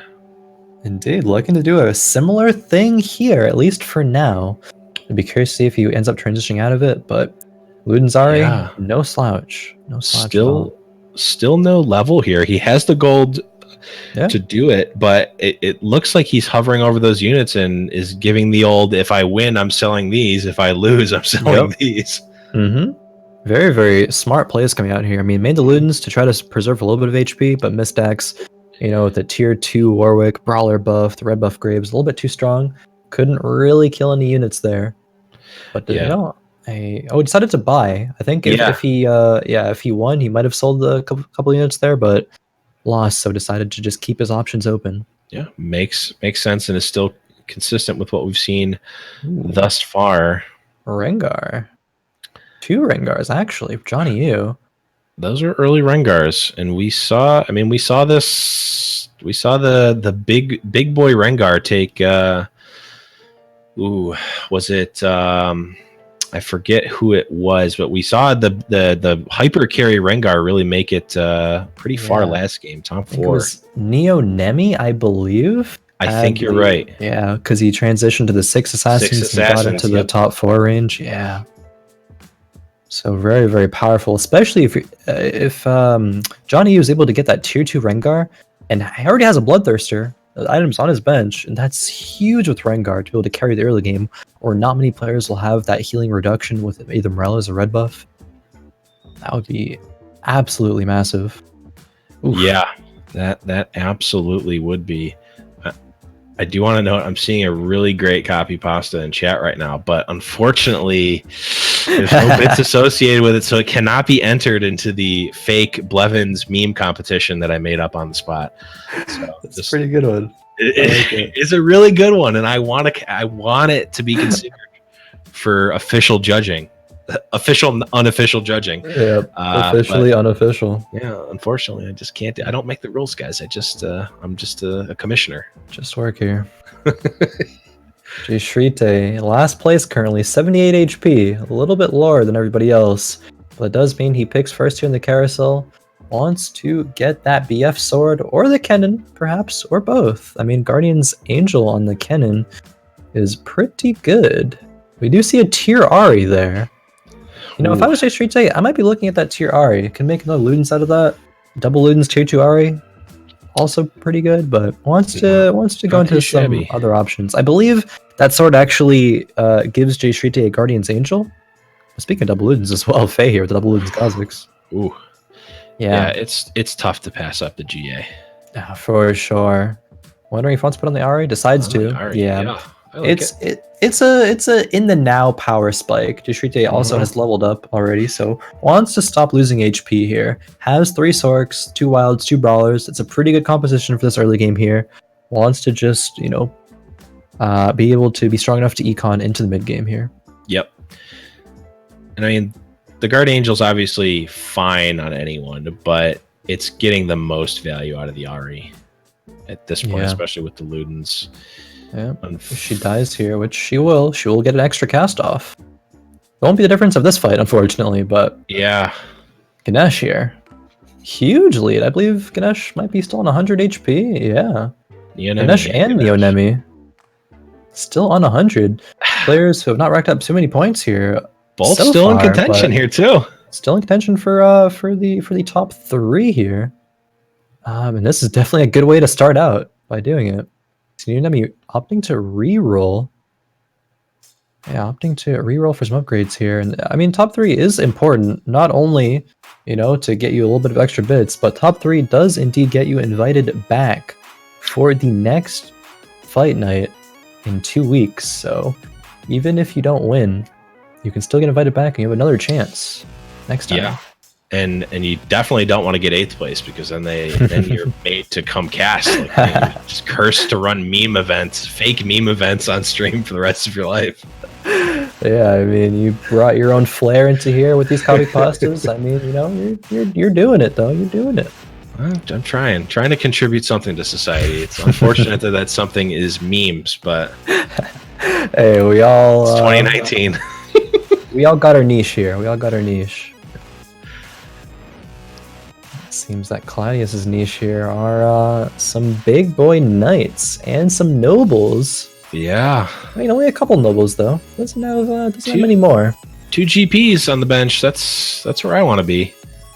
Indeed, looking to do a similar thing here, at least for now. I'd be curious to see if he ends up transitioning out of it, but Ludens Ari, no slouch. No slouch. Still no level here. He has the gold to do it, but it looks like he's hovering over those units and is giving the old, if I win, I'm selling these. If I lose, I'm selling these. Very, very smart plays coming out here. I mean, made the Ludens to try to preserve a little bit of HP, but Mistax, with the tier 2 Warwick, Brawler buff, the red buff Graves, a little bit too strong. Couldn't really kill any units there. But, he decided to buy. I think if he won, he might have sold a couple units there, but lost, so decided to just keep his options open. Yeah, makes sense, and is still consistent with what we've seen thus far. Rengar. 2 Rengars, actually. JawKneeYou. Those are early Rengars, and we saw this. We saw the big boy Rengar take. Was it? I forget who it was, but we saw the hyper carry Rengar really make it pretty far last game. Top 4. It was Neo-Nemi, I believe. I think you're right. Yeah, because he transitioned to the 6 assassins and got into the top 4 range. Yeah. So very, very powerful, especially if JawKneeYou is able to get that tier 2 Rengar, and he already has a Bloodthirster items on his bench, and that's huge with Rengar to be able to carry the early game, or not many players will have that healing reduction with either Morello's or red buff. That would be absolutely massive. Oof. Yeah, that absolutely would be. I do want to note I'm seeing a really great copy pasta in chat right now, but unfortunately there's no bits associated with it, so it cannot be entered into the fake TheBlevins meme competition that I made up on the spot. So that's a pretty good one. It's a really good one, and I want it to be considered for official judging. Official, unofficial judging. Yeah, officially unofficial. Yeah, unfortunately, I just can't. I don't make the rules, guys. I'm just a commissioner. Just work here. jschritte, last place currently, 78 HP, a little bit lower than everybody else, but it does mean he picks first here in the carousel. Wants to get that BF sword or the Kennen, perhaps, or both. I mean, Guardian's Angel on the Kennen is pretty good. We do see a tier Ari there. If I was jschritte, I might be looking at that tier Ari. Can make another Ludens out of that. Double Ludens tier 2 Ari, also pretty good, but wants to go into some other options. I believe that sword actually gives jschritte a Guardian's Angel. Speaking of double Ludens as well, Faye here with the double Ludens Cosmics. Ooh. Yeah, it's tough to pass up the GA. For sure. Wondering if he wants to put on the Ari. Decides to. Ari, yeah. It's a in the now power spike. jschritte also has leveled up already, so wants to stop losing HP here. Has 3 Sorks, 2 Wilds, 2 Brawlers. It's a pretty good composition for this early game here. Wants to just be able to be strong enough to econ into the mid game here. Yep. And I mean, the Guard Angel's obviously fine on anyone, but it's getting the most value out of the Ari at this point, especially with the Ludens. Yeah, if she dies here, which she will get an extra cast off. It won't be the difference of this fight, unfortunately, but yeah. Ganesh here. Huge lead. I believe Ganesh might be still on 100 HP. Yeah. Ganesh and Neo-Nemi. Still on 100. Players who have not racked up too many points here. Both so still far, in contention here, too. Still in contention for the top 3 here. And this is definitely a good way to start out by doing it. So Neo-Nemi opting to re-roll. Yeah, opting to reroll for some upgrades here. And I mean, top 3 is important, not only, to get you a little bit of extra bits, but top 3 does indeed get you invited back for the next fight night in 2 weeks. So even if you don't win, you can still get invited back and you have another chance next time. Yeah. And you definitely don't want to get 8th place, because then you're made to come cast. Like, you're just cursed to run meme events, fake meme events on stream for the rest of your life. Yeah, I mean, you brought your own flair into here with these copy pastas. I mean, you're doing it though. You're doing it. I'm trying to contribute something to society. It's unfortunate that something is memes, but hey, we all it's 2019. We all got our niche here. We all got our niche. Seems that Kladeous' niche here are some big boy knights and some nobles. Yeah. I mean, only a couple nobles though. Doesn't have many more. 2 GPs on the bench. That's where I want to be.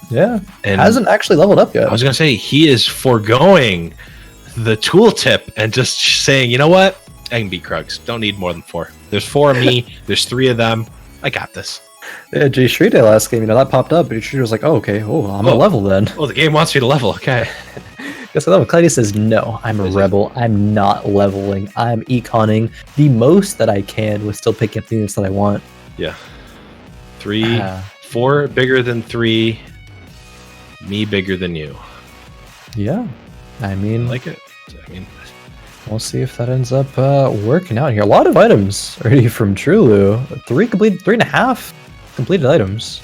Yeah. And hasn't actually leveled up yet. I was gonna say, he is foregoing the tooltip and just saying, you know what? I can beat Krugs. Don't need more than 4. There's 4 of me. There's 3 of them. I got this. Yeah, jschritte last game, that popped up, but jschritte was like, oh, okay, I'm a level then. Oh, the game wants me to level, okay. Guess what? Kladeous says, no, I'm a rebel. I'm not leveling. I'm econing the most that I can with still picking up the units that I want. Yeah. 4 bigger than 3. Me bigger than you. Yeah. I mean, I like it. I mean, we'll see if that ends up working out here. A lot of items already from Trulu. 3.5 completed items.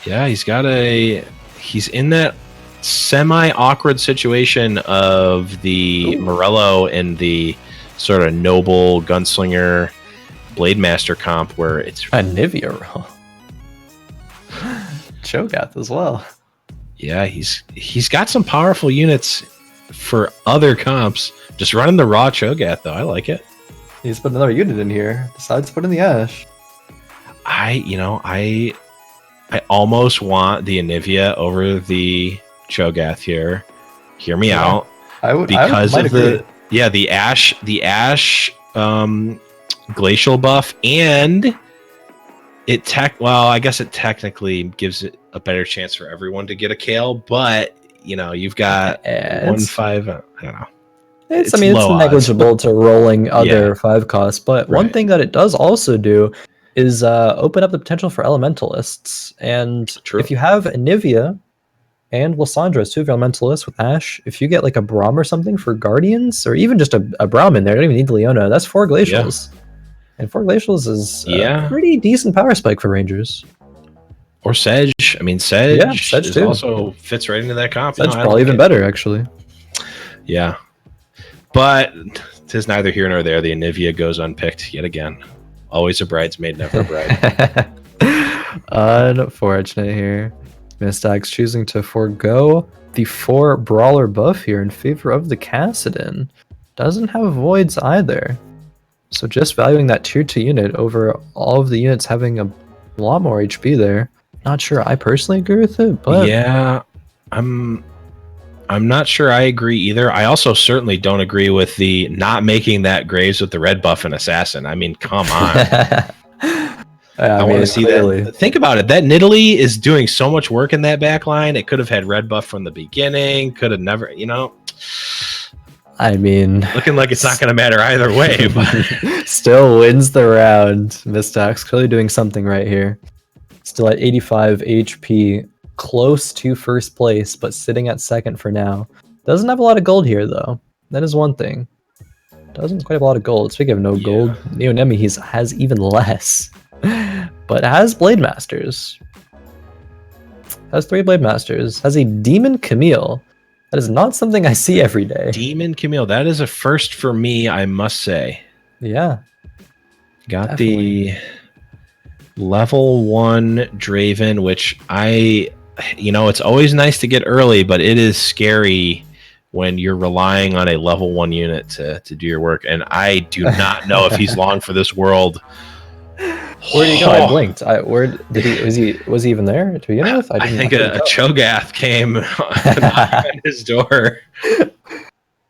Yeah, he's in that semi-awkward situation of the Morello and the sort of noble gunslinger blade master comp, where it's a Nivea roll. Cho'Gath as well. Yeah, he's got some powerful units for other comps. Just running the raw Cho'Gath though, I like it. He's put another unit in here. Decides to put in the Ash. I almost want the Anivia over the Cho'Gath here. Hear me out. Because of the Ash glacial buff, and I guess it technically gives it a better chance for everyone to get a Kale, but you've got 1-5. I don't know. It's negligible to rolling other 5 costs, but one thing that it does also do is open up the potential for elementalists. And if you have Anivia and Lysandra as 2 of your elementalists with Ash, if you get like a Braum or something for Guardians, or even just a Braum in there, you don't even need the Leona, that's 4 Glacials. Yeah. And 4 Glacials is a pretty decent power spike for Rangers. Or Sedge. I mean, Sedge too. Also fits right into that comp. Sedge probably even better, actually. Yeah. But tis neither here nor there. The Anivia goes unpicked yet again. Always a bridesmaid, never a bride. Unfortunate here. Mistax choosing to forego the 4 Brawler buff here in favor of the Kassadin. Doesn't have Voids either. So just valuing that tier 2 unit over all of the units having a lot more HP there. Not sure I personally agree with it, but yeah, I'm not sure I agree either. I also certainly don't agree with the not making that Graves with the red buff and Assassin. I mean, come on. I want to see that. Think about it. That Nidalee is doing so much work in that back line. It could have had red buff from the beginning. Could have never, I mean, looking like it's not going to matter either way. But still wins the round. Mistax clearly doing something right here. Still at 85 HP, close to first place, but sitting at second for now. Doesn't have a lot of gold here, though. That is one thing. Doesn't quite have a lot of gold. Speaking of no gold, Neonemi has even less. But has Blade Masters. Has 3 Blade Masters. Has a Demon Camille. That is not something I see every day. Demon Camille. That is a first for me, I must say. Yeah. Got definitely. The level 1 Draven, which it's always nice to get early, but it is scary when you're relying on a level 1 unit to do your work. And I do not know if he's long for this world. Where did he go? I blinked. Was he even there to begin with? I think a Cho'Gath came on his door.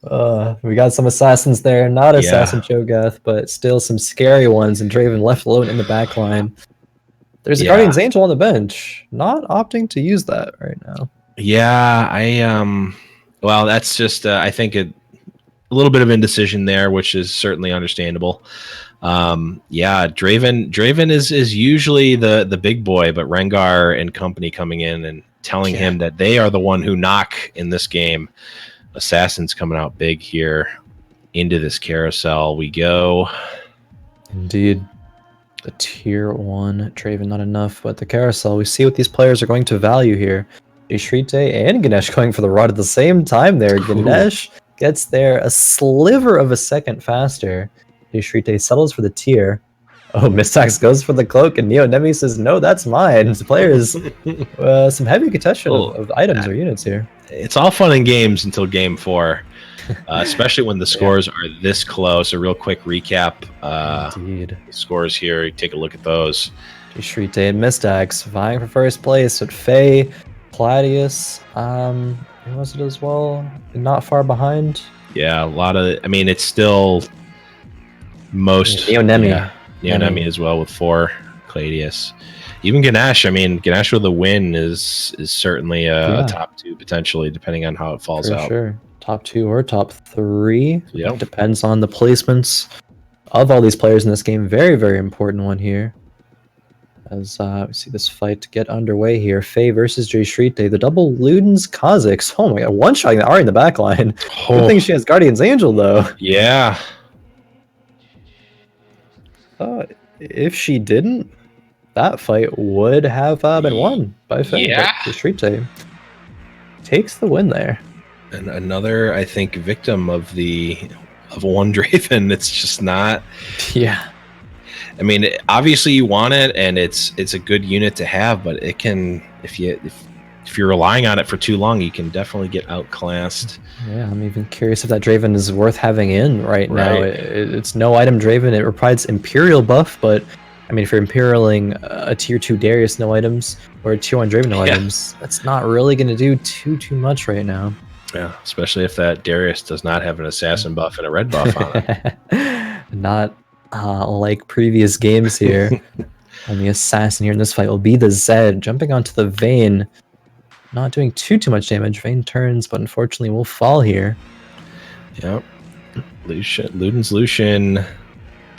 We got some assassins there. Not Yeah. Assassin Cho'Gath, but still some scary ones. And Draven left alone in the back line. There's a Guardian's Angel on the bench. Not opting to use that right now. Yeah, well, that's just I think a little bit of indecision there, which is certainly understandable. Yeah, Draven is usually the big boy, but Rengar and company coming in and telling him that they are the one who knock in this game. Assassin's coming out big here into this carousel. We go. Indeed. The tier 1 Draven, not enough, but the carousel, we see what these players are going to value here. jschritte and Ganesh going for the rod at the same time there. Ganesh gets there a sliver of a second faster. jschritte settles for the tier. Oh, Mistax goes for the cloak, and Neo says, no, that's mine. The players, some heavy contention of items or units here. It's all fun and games until game 4, especially when the scores are this close. A real quick recap. Indeed. The scores here, take a look at those. jschritte and Mistax vying for first place, but Faye, Kladeous, who was it as well? Not far behind. Yeah, a lot of, I mean, it's still most. Neonemi as well with 4. Kladeous. Even Ganesh, I mean, Ganesh with a win is certainly a top 2 potentially, depending on how it falls out. Sure. Top 2 or top 3. Yep. It depends on the placements of all these players in this game. Very, very important one here. As we see this fight get underway here. Faye versus jschritte. The double Ludens Kha'Zix. Oh my god, one-shotting the Ahri in the back line. Good thing she has Guardian's Angel, though. Yeah. If she didn't, that fight would have been won by Faye. Yeah. jschritte takes the win there. And another, I think, victim of one Draven. It's just not. Yeah. I mean, obviously you want it, and it's a good unit to have, but it can, if you're relying on it for too long, you can definitely get outclassed. Yeah, I'm even curious if that Draven is worth having in right now. It's no item Draven. It provides Imperial buff, but I mean, if you're Imperialing a tier 2 Darius no items or a tier 1 Draven no items, that's not really going to do too much right now. Yeah, especially if that Darius does not have an assassin buff and a red buff on it. Not like previous games here. And the assassin here in this fight will be the Zed, jumping onto the Vayne. Not doing too much damage. Vayne turns, but unfortunately will fall here. Yep. Luden's Lucian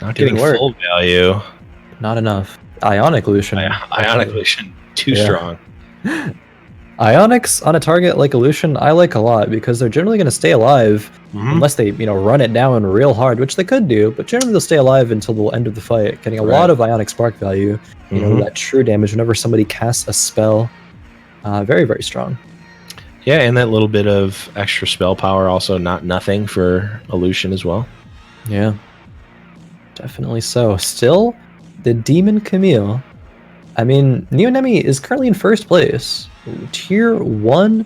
not getting full value. Not enough. Ionic Lucian. Ionic Lucian, too strong. Ionics on a target like a Lucian, I like a lot because they're generally going to stay alive unless they, run it down real hard, which they could do, but generally they'll stay alive until the end of the fight, getting a lot of Ionic spark value, that true damage whenever somebody casts a spell. Very, very strong. Yeah, and that little bit of extra spell power also not nothing for a Lucian as well. Yeah, definitely so. Still, the Demon Camille. I mean, Neonemi is currently in first place. Tier 1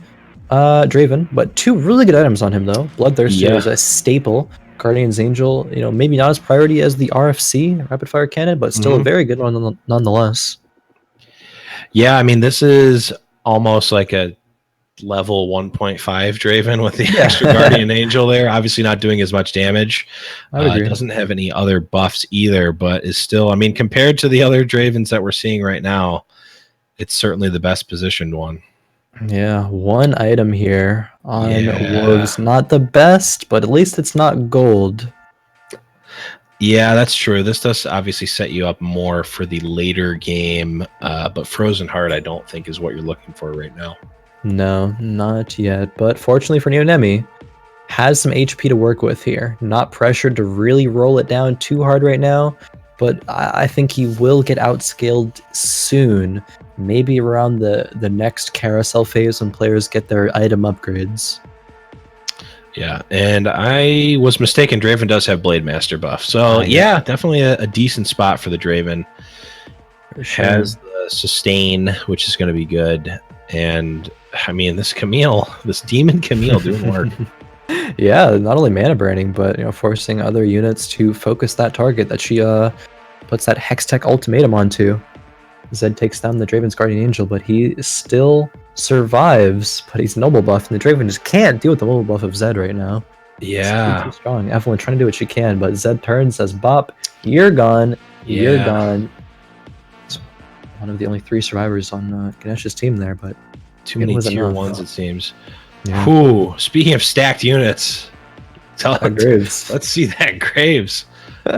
Draven, but 2 really good items on him, though. Bloodthirster is a staple. Guardian's Angel, maybe not as priority as the RFC, Rapid Fire Cannon, but still a very good one nonetheless. Yeah, I mean, this is almost like a level 1.5 Draven with the extra Guardian Angel there. Obviously not doing as much damage. Doesn't have any other buffs either, but is still, I mean, compared to the other Dravens that we're seeing right now, it's certainly the best positioned one. Yeah, 1 item here on Wolves. Not the best, but at least it's not gold. Yeah, that's true. This does obviously set you up more for the later game, but Frozen Heart I don't think is what you're looking for right now. No, not yet. But fortunately for Neonemi, has some HP to work with here. Not pressured to really roll it down too hard right now, but I think he will get outscaled soon. Maybe around the next carousel phase when players get their item upgrades. Yeah, and I was mistaken. Draven does have Blade Master buff. So, yeah, definitely a decent spot for the Draven. Has the sustain, which is going to be good. And, I mean, this Demon Camille doing work. Yeah, not only mana branding, but, forcing other units to focus that target that she puts that Hextech ultimatum onto. Zed takes down the Draven's Guardian Angel, but he still survives, but he's noble buff, and the Draven just can't deal with the noble buff of Zed right now. Yeah. Too strong. Evelyn trying to do what she can, but Zed turns, says, Bop, you're gone. You're gone. It's one of the only 3 survivors on Ganesh's team there, but too many tier 1s, it seems. Yeah. Whew. Speaking of stacked units, Graves. Let's see that Graves. 2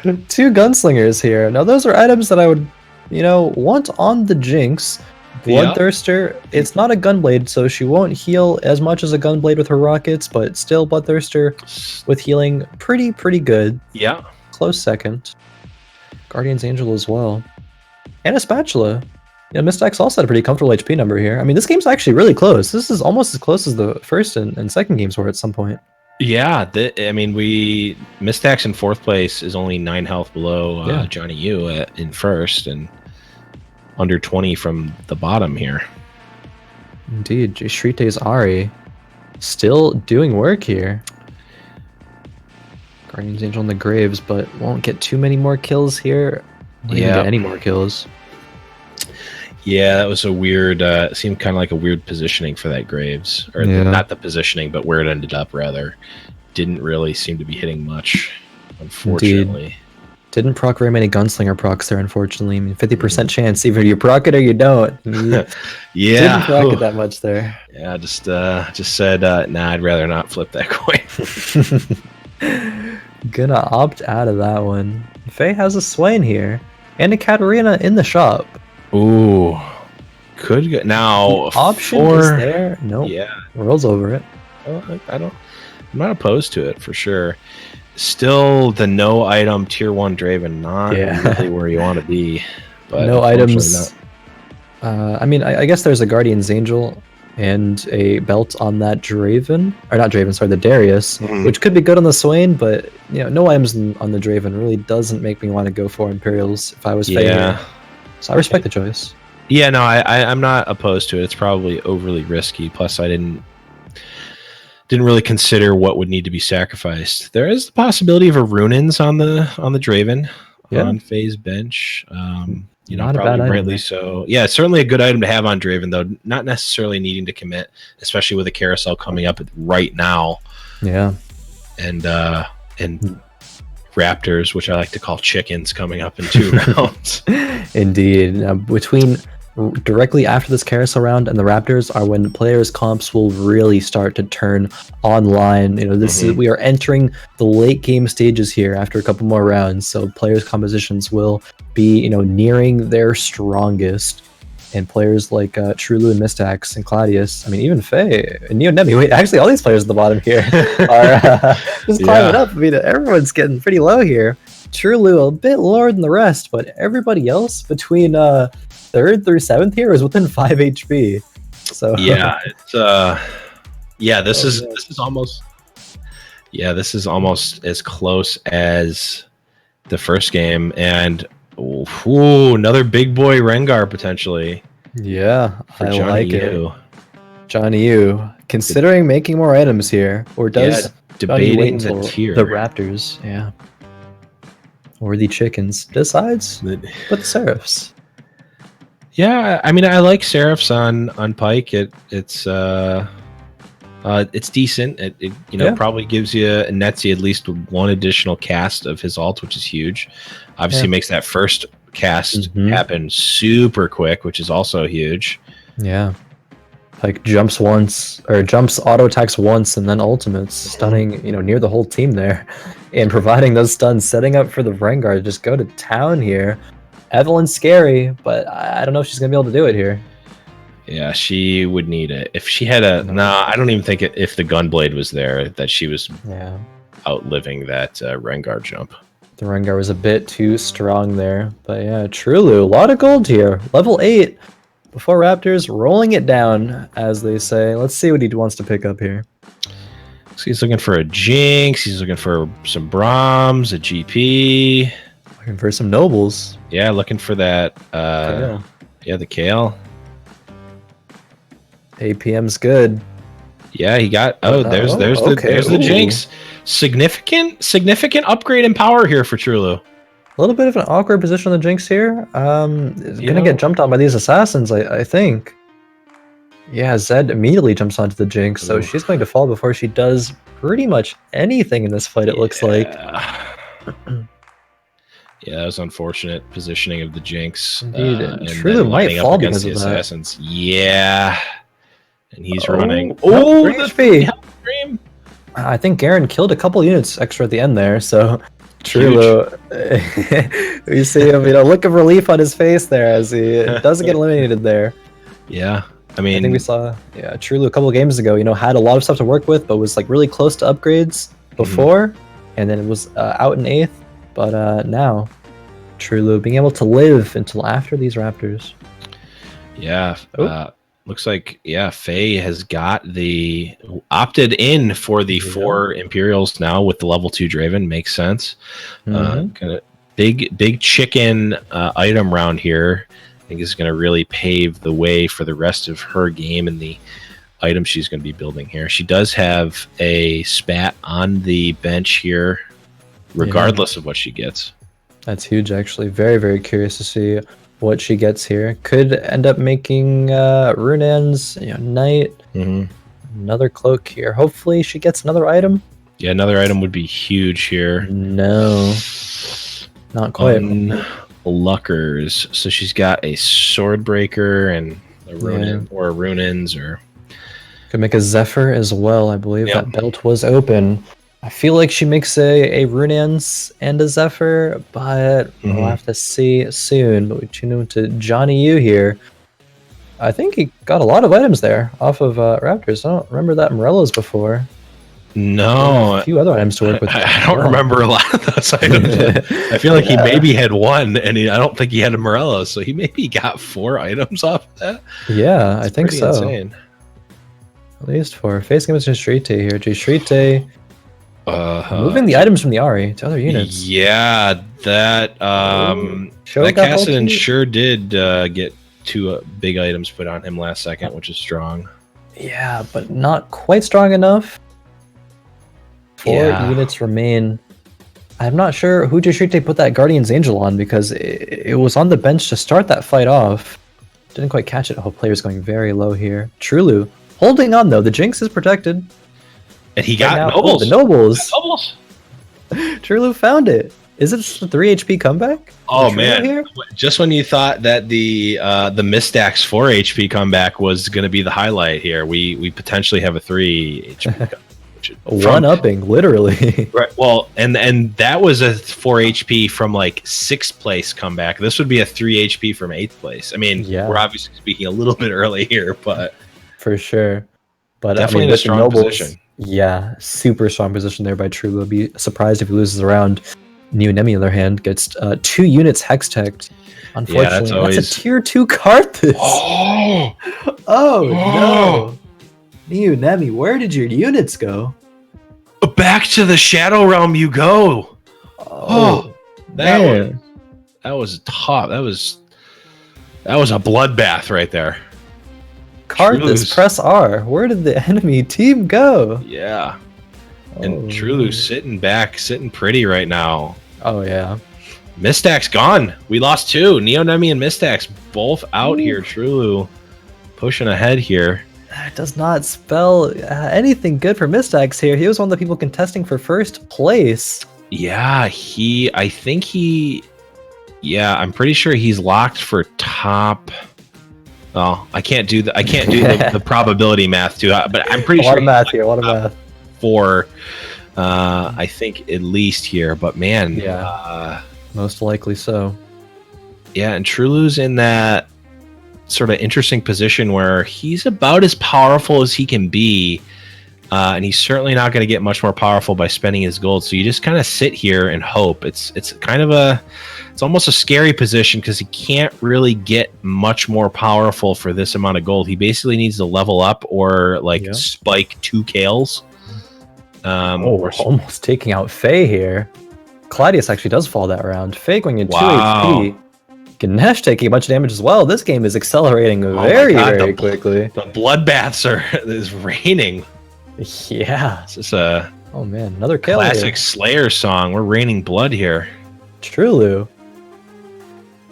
gunslingers here. Now those are items that I would, want on the Jinx. Bloodthirster, it's not a gunblade, so she won't heal as much as a gunblade with her rockets, but still Bloodthirster with healing pretty good. Yeah. Close second. Guardian's Angel as well. And a Spatula. Mistax also had a pretty comfortable HP number here. I mean, this game's actually really close. This is almost as close as the first and second games were at some point. Yeah, Mistax in 4th place is only 9 health below JawKneeYou in first, and under 20 from the bottom here. Indeed, jschritte's Ari still doing work here. Guardian's Angel in the Graves, but won't get too many more kills here. Won't even get any more kills. Yeah, that was a weird, seemed kind of like a weird positioning for that Graves. Or not the positioning, but where it ended up, rather. Didn't really seem to be hitting much, unfortunately. Indeed. Didn't proc very many gunslinger procs there, unfortunately. I mean, 50% chance, either you proc it or you don't. Didn't proc it that much there. Yeah, just said, nah, I'd rather not flip that coin. Gonna opt out of that one. Faye has a Swain here, and a Katarina in the shop. Ooh, could go now. Option is there. Nope. Yeah, rolls over it. I'm not opposed to it for sure. Still, the no item tier 1 Draven, not really where you want to be. But no items. I mean, I guess there's a Guardian's Angel and a belt on that Draven, or not Draven, sorry, the Darius, which could be good on the Swain, but no items on the Draven really doesn't make me want to go for Imperials if I was Faye. Yeah. So I respect the choice. Yeah, no, I'm not opposed to it. It's probably overly risky. Plus, I didn't really consider what would need to be sacrificed. There is the possibility of a Runins on the Draven on Faye's bench. Not a bad rightly item. So. Yeah, it's certainly a good item to have on Draven, though. Not necessarily needing to commit, especially with a carousel coming up right now. Yeah, and Raptors, which I like to call chickens, coming up in 2 rounds. Indeed. Now, between directly after this carousel round and the Raptors are when players' comps will really start to turn online. We are entering the late game stages here after a couple more rounds, so players' compositions will be nearing their strongest. And players like Trulu and Mistax and Kladeous, I mean, even Faye and Nemi. Wait, actually, all these players at the bottom here are just climbing up. I mean, everyone's getting pretty low here. Trulu a bit lower than the rest, but everybody else between 3rd through 7th here is within 5 HP. So this is almost as close as the first game, and another big boy Rengar potentially. Yeah, I like it. JawKneeYou, considering making more items here, or does debating the tier, the Raptors, or the chickens, decides, but the Seraphs. Yeah, I mean, I like Seraphs on Pyke. It's decent. It probably gives you nets you at least 1 additional cast of his ult, which is huge. Obviously, makes that first cast happen super quick, which is also huge. Yeah, like jumps auto attacks once, and then ultimates, stunning near the whole team there, and providing those stuns, setting up for the Rengar to just go to town here. Evelyn's scary, but I don't know if she's gonna be able to do it here. Yeah, she would need it. If she had I don't even think if the Gunblade was there that she was outliving that Rengar jump. The Rengar was a bit too strong there. But yeah, Trulu, a lot of gold here. Level 8 before Raptors, rolling it down, as they say. Let's see what he wants to pick up here. So he's looking for a Jinx. He's looking for some Brahms, a GP. Looking for some Nobles. Yeah, looking for that. Kale. Yeah, the Kale. APM's good. Yeah, he got. There's the Jinx. Significant upgrade in power here for Trulu. A little bit of an awkward position on the Jinx here. Is gonna get jumped on by these assassins, I think. Yeah, Zed immediately jumps onto the Jinx, so she's going to fall before she does pretty much anything in this fight, it looks like. Yeah, that was unfortunate positioning of the Jinx. Indeed, and Trulu then might lining fall up against because the of that. Assassins. Yeah. And he's running. Oh, Oh, 3 the HP. stream. I think Garen killed a couple units extra at the end there, so Trulu, we see him, look of relief on his face there as he doesn't get eliminated there. Yeah, I I think we saw Trulu a couple of games ago, had a lot of stuff to work with, but was like really close to upgrades before, and then it was out in 8th. But now, Trulu being able to live until after these Raptors. Yeah, looks like Faye has got opted in for the 4 Imperials now with the level 2 Draven. Makes sense. Kind of big chicken item round here. I think is going to really pave the way for the rest of her game and the items she's going to be building here. She does have a spat on the bench here, regardless of what she gets. That's huge, actually. Very, very curious to see what she gets here. Could end up making Runan's Knight. Another cloak here. Hopefully she gets another item. Yeah, another item would be huge here. No, not quite. Luckers. So she's got a Swordbreaker and a Runan or Runans, or could make a Zephyr as well. I believe that belt was open. I feel like she makes a Runans and a Zephyr, but we'll have to see soon. But we tune into JawKneeYou here. I think he got a lot of items there off of Raptors. I don't remember that Morello's before. No, a few other items to work with. I don't remember a lot of those items. I feel like he maybe had one, and I don't think he had a Morello, so he maybe got 4 items off of that. Yeah, I think so. Insane. At least 4. Facing against jschritte here. jschritte moving the items from the Ahri to other units. Yeah, that Kassadin sure did get 2 big items put on him last second, which is strong. Yeah, but not quite strong enough. 4 units remain. I'm not sure who jschritte put that Guardian's Angel on, because it was on the bench to start that fight off. Didn't quite catch it. Oh, player's going very low here. Trulu holding on though. The Jinx is protected. And he got Nobles. The Nobles. Trulu found it. Is it the 3 HP comeback? Oh man! Here? Just when you thought that the Mistax 4 HP comeback was going to be the highlight here, we potentially have a 3 HP comeback. One-upping, literally. Right. Well, and that was a 4 HP from like 6th place comeback. This would be a 3 HP from 8th place. I mean, we're obviously speaking a little bit early here, but for sure. But definitely in a strong position. Yeah, super strong position there by Trulu. I'd be surprised if he loses around. Nemu, on the other hand, gets 2 units hex-teched. Unfortunately, that's a tier 2 Karthus. Oh no! Nemu, where did your units go? Back to the Shadow Realm you go. That was tough. That was a bloodbath right there. Karthus, press R. Where did the enemy team go? Yeah. And Trulu sitting pretty right now. Oh yeah. Mistax gone. We lost 2. Nemu and Mistax both out here. Trulu pushing ahead here. That does not spell anything good for Mistax here. He was one of the people contesting for 1st place. Yeah, I'm pretty sure he's locked for top. Oh, I can't do the probability math too, but I'm pretty sure. A lot of math. For I think at least here, but man, most likely so. Yeah, and Trulu's in that sort of interesting position where he's about as powerful as he can be, and he's certainly not going to get much more powerful by spending his gold. So you just kind of sit here and hope. It's kind of it's almost a scary position because he can't really get much more powerful for this amount of gold. He basically needs to level up or spike 2 Kales. We're almost taking out Faye here. Kladeous actually does fall that round. Faye going in 2 HP. Ganesh taking a bunch of damage as well. This game is accelerating very quickly. The bloodbaths is raining. Yeah. This is a another kill. Classic Slayer song. We're raining blood here. Trulu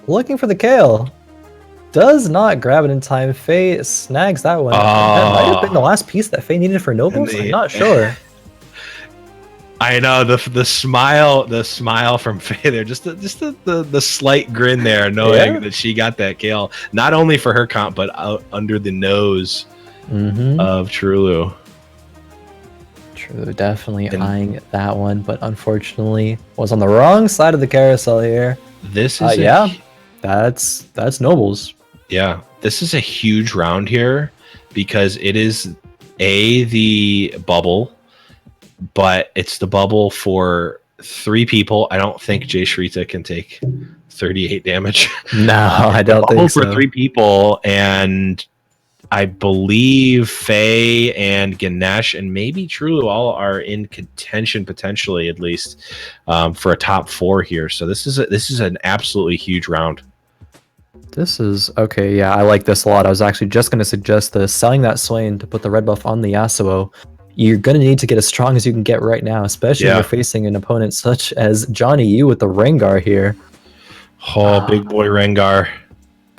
looking for the kill. does not grab it in time. Faye snags that one. That might have been the last piece that Faye needed for Nobles. I'm not sure. I know the smile from Faye there, just the slight grin there, knowing that she got that kill, not only for her comp but out under the nose of Trulu. True, definitely eyeing that one, but unfortunately was on the wrong side of the carousel here. This is that's Nobles. Yeah, this is a huge round here because it is the bubble, but it's the bubble for 3 people. I don't think jschritte can take 38 damage. No, I don't think so. For 3 people, and I believe Faye and Ganesh and maybe Trulu all are in contention potentially, at least for a top 4 here. So this is an absolutely huge round. This is okay. Yeah, I like this a lot. I was actually just going to suggest this, selling that Swain to put the red buff on the Yasuo. You're going to need to get as strong as you can get right now, especially when you're facing an opponent such as JawKneeYou with the Rengar here. Oh, big boy Rengar.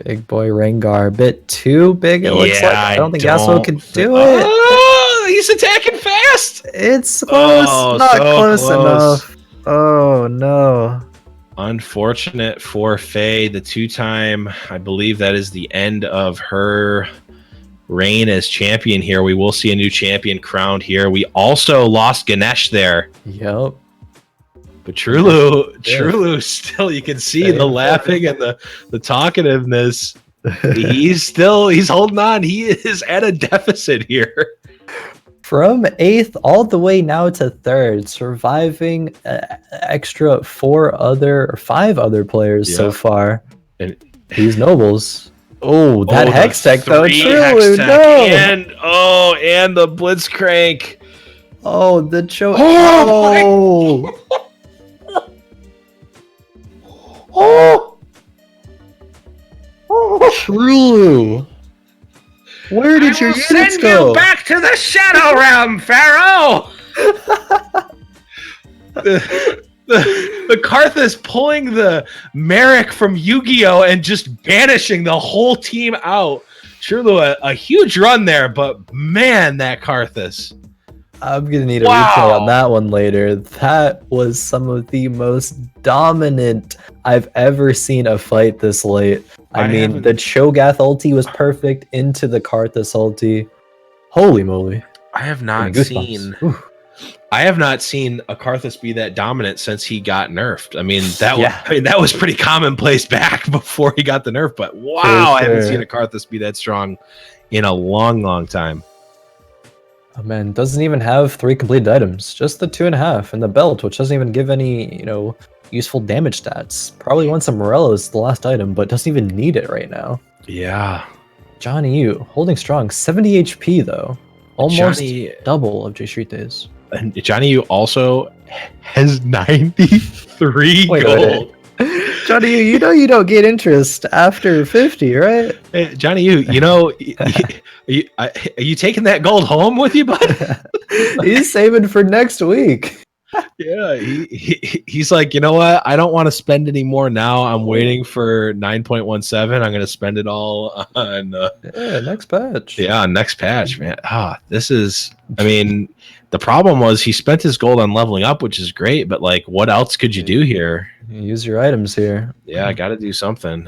Big boy Rengar. A bit too big, it looks like. I don't think Yasuo can do it. Oh, he's attacking fast. It's close. Not so close enough. Oh, no. Unfortunate for Faye, the 2-time. I believe that is the end of her reign as champion here. We will see a new champion crowned here. We also lost Ganesh there. Yep. But Trulu still, you can see the laughing and the talkativeness. He's holding on. He is at a deficit here. From 8th all the way now to 3rd, surviving extra 5 other players so far. And these Nobles. Oh, that Hex Tech though. True, no. And the Blitzcrank. Oh, the choke. True. Where did your units go? Send you back to the Shadow Realm, Pharaoh. The Karthus pulling the Merrick from Yu-Gi-Oh and just banishing the whole team out. True, a huge run there, but man, that Karthus. I'm gonna need a replay on that one later. That was some of the most dominant I've ever seen a fight this late. I mean, the Cho'Gath ulti was perfect into the Karthus ulti. Holy moly! I have not seen a Karthus be that dominant since he got nerfed. I mean, that was pretty commonplace back before he got the nerf. But wow, I haven't seen a Karthus be that strong in a long, long time. Oh man, doesn't even have 3 completed items, just the 2.5 and the belt, which doesn't even give any, useful damage stats. Probably wants some Morello's the last item, but doesn't even need it right now. Yeah. JawKneeYou holding strong, 70 HP though, almost double of jschritte's. And JawKneeYou also has 93 gold. JawKneeYou, you don't get interest after 50, right? Hey, JawKneeYou, are you taking that gold home with you, bud? He's saving for next week. Yeah, he's like, you know what? I don't want to spend any more now. I'm waiting for 9.17. I'm going to spend it all on next patch. Yeah, next patch, man. This is. I mean, the problem was he spent his gold on leveling up, which is great, but like, what else could you do here? Use your items here. Yeah, I got to do something.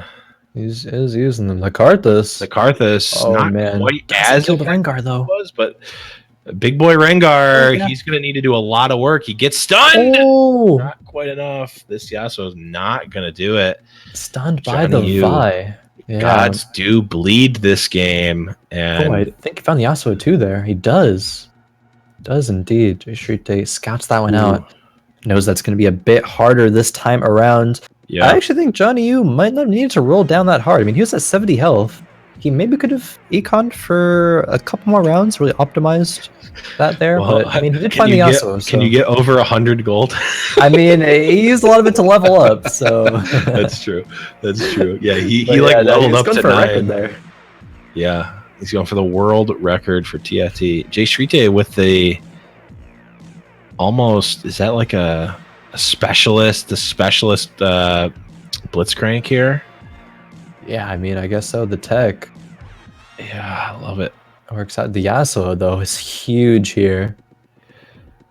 He's using them. The Karthus. Oh not man, quite as the Rengar though. Was, but big boy Rengar, he's going to need to do a lot of work. He gets stunned. Oh, not quite enough. This Yasuo is not going to do it. Stunned by the Vi. Yeah. Gods do bleed this game. And I think he found the Yasuo too there. He does. Does indeed. jschritte scouts that one out. Knows that's going to be a bit harder this time around. Yeah. I actually think JawKneeYou might not need to roll down that hard. I mean, he was at 70 health. He maybe could have econned for a couple more rounds, really optimized that there. Well, but I mean, he did find the Yasuo. Can you get over 100 gold? I mean, he used a lot of it to level up. So that's true. Yeah, he leveled up to 9 there. Yeah, he's going for the world record for TFT. jschritte with the almost, is that like a specialist? The specialist Blitzcrank here. Yeah, I mean, I guess so. The tech Yeah, I love it. works out. The Yasuo, though, is huge here.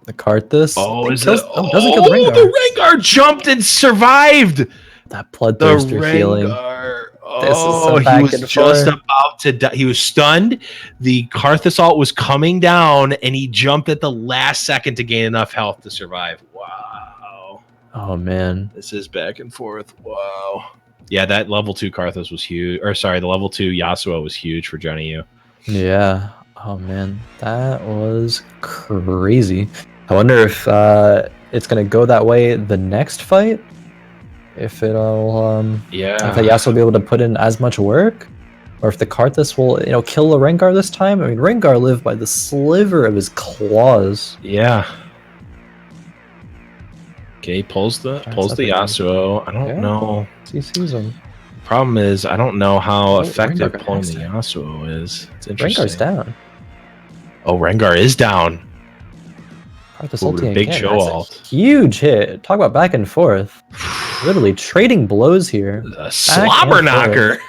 The Karthus. Oh, it is kills, it? oh, doesn't kill the Rengar. The Rengar jumped and survived. That The Bloodthirster feeling. Rengar. This is Oh, some he back was and just forth. about to die. He was stunned. The Karth assault was coming down, and he jumped at the last second to gain enough health to survive. Wow. Oh, man. This is back and forth. Wow. Yeah, that level 2 Karthus was huge. Or sorry, the level 2 Yasuo was huge for JawKneeYou. Yeah. Oh, man. That was crazy. I wonder if it's going to go that way the next fight? If it'll, if the Yasuo will be able to put in as much work? Or if the Karthus will, kill the Rengar this time? I mean, Rengar lived by the sliver of his claws. Yeah. Okay, pulls the Yasuo. I don't know. He sees him. Problem is, I don't know how effective Rengar pulling the next Yasuo is. It's interesting. Rengar's down. Oh, Rengar is down. Karthus Ooh, ulting big again. show That's a alt. huge hit. Talk about back and forth. Literally trading blows here. A slobber knocker.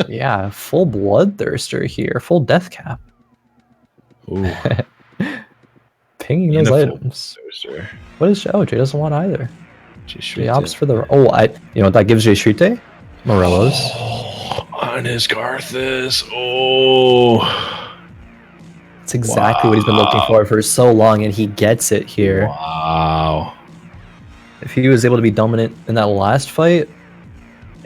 Yeah, full bloodthirster here. Full death cap. Ooh, Pinging and those a full items. booster. What is Jay doesn't want either. He jschritte. opts for the what that gives jschritte? Morello's. Oh, on his Karthus. Oh. That's exactly what he's been looking for so long, and he gets it here. Wow. If he was able to be dominant in that last fight,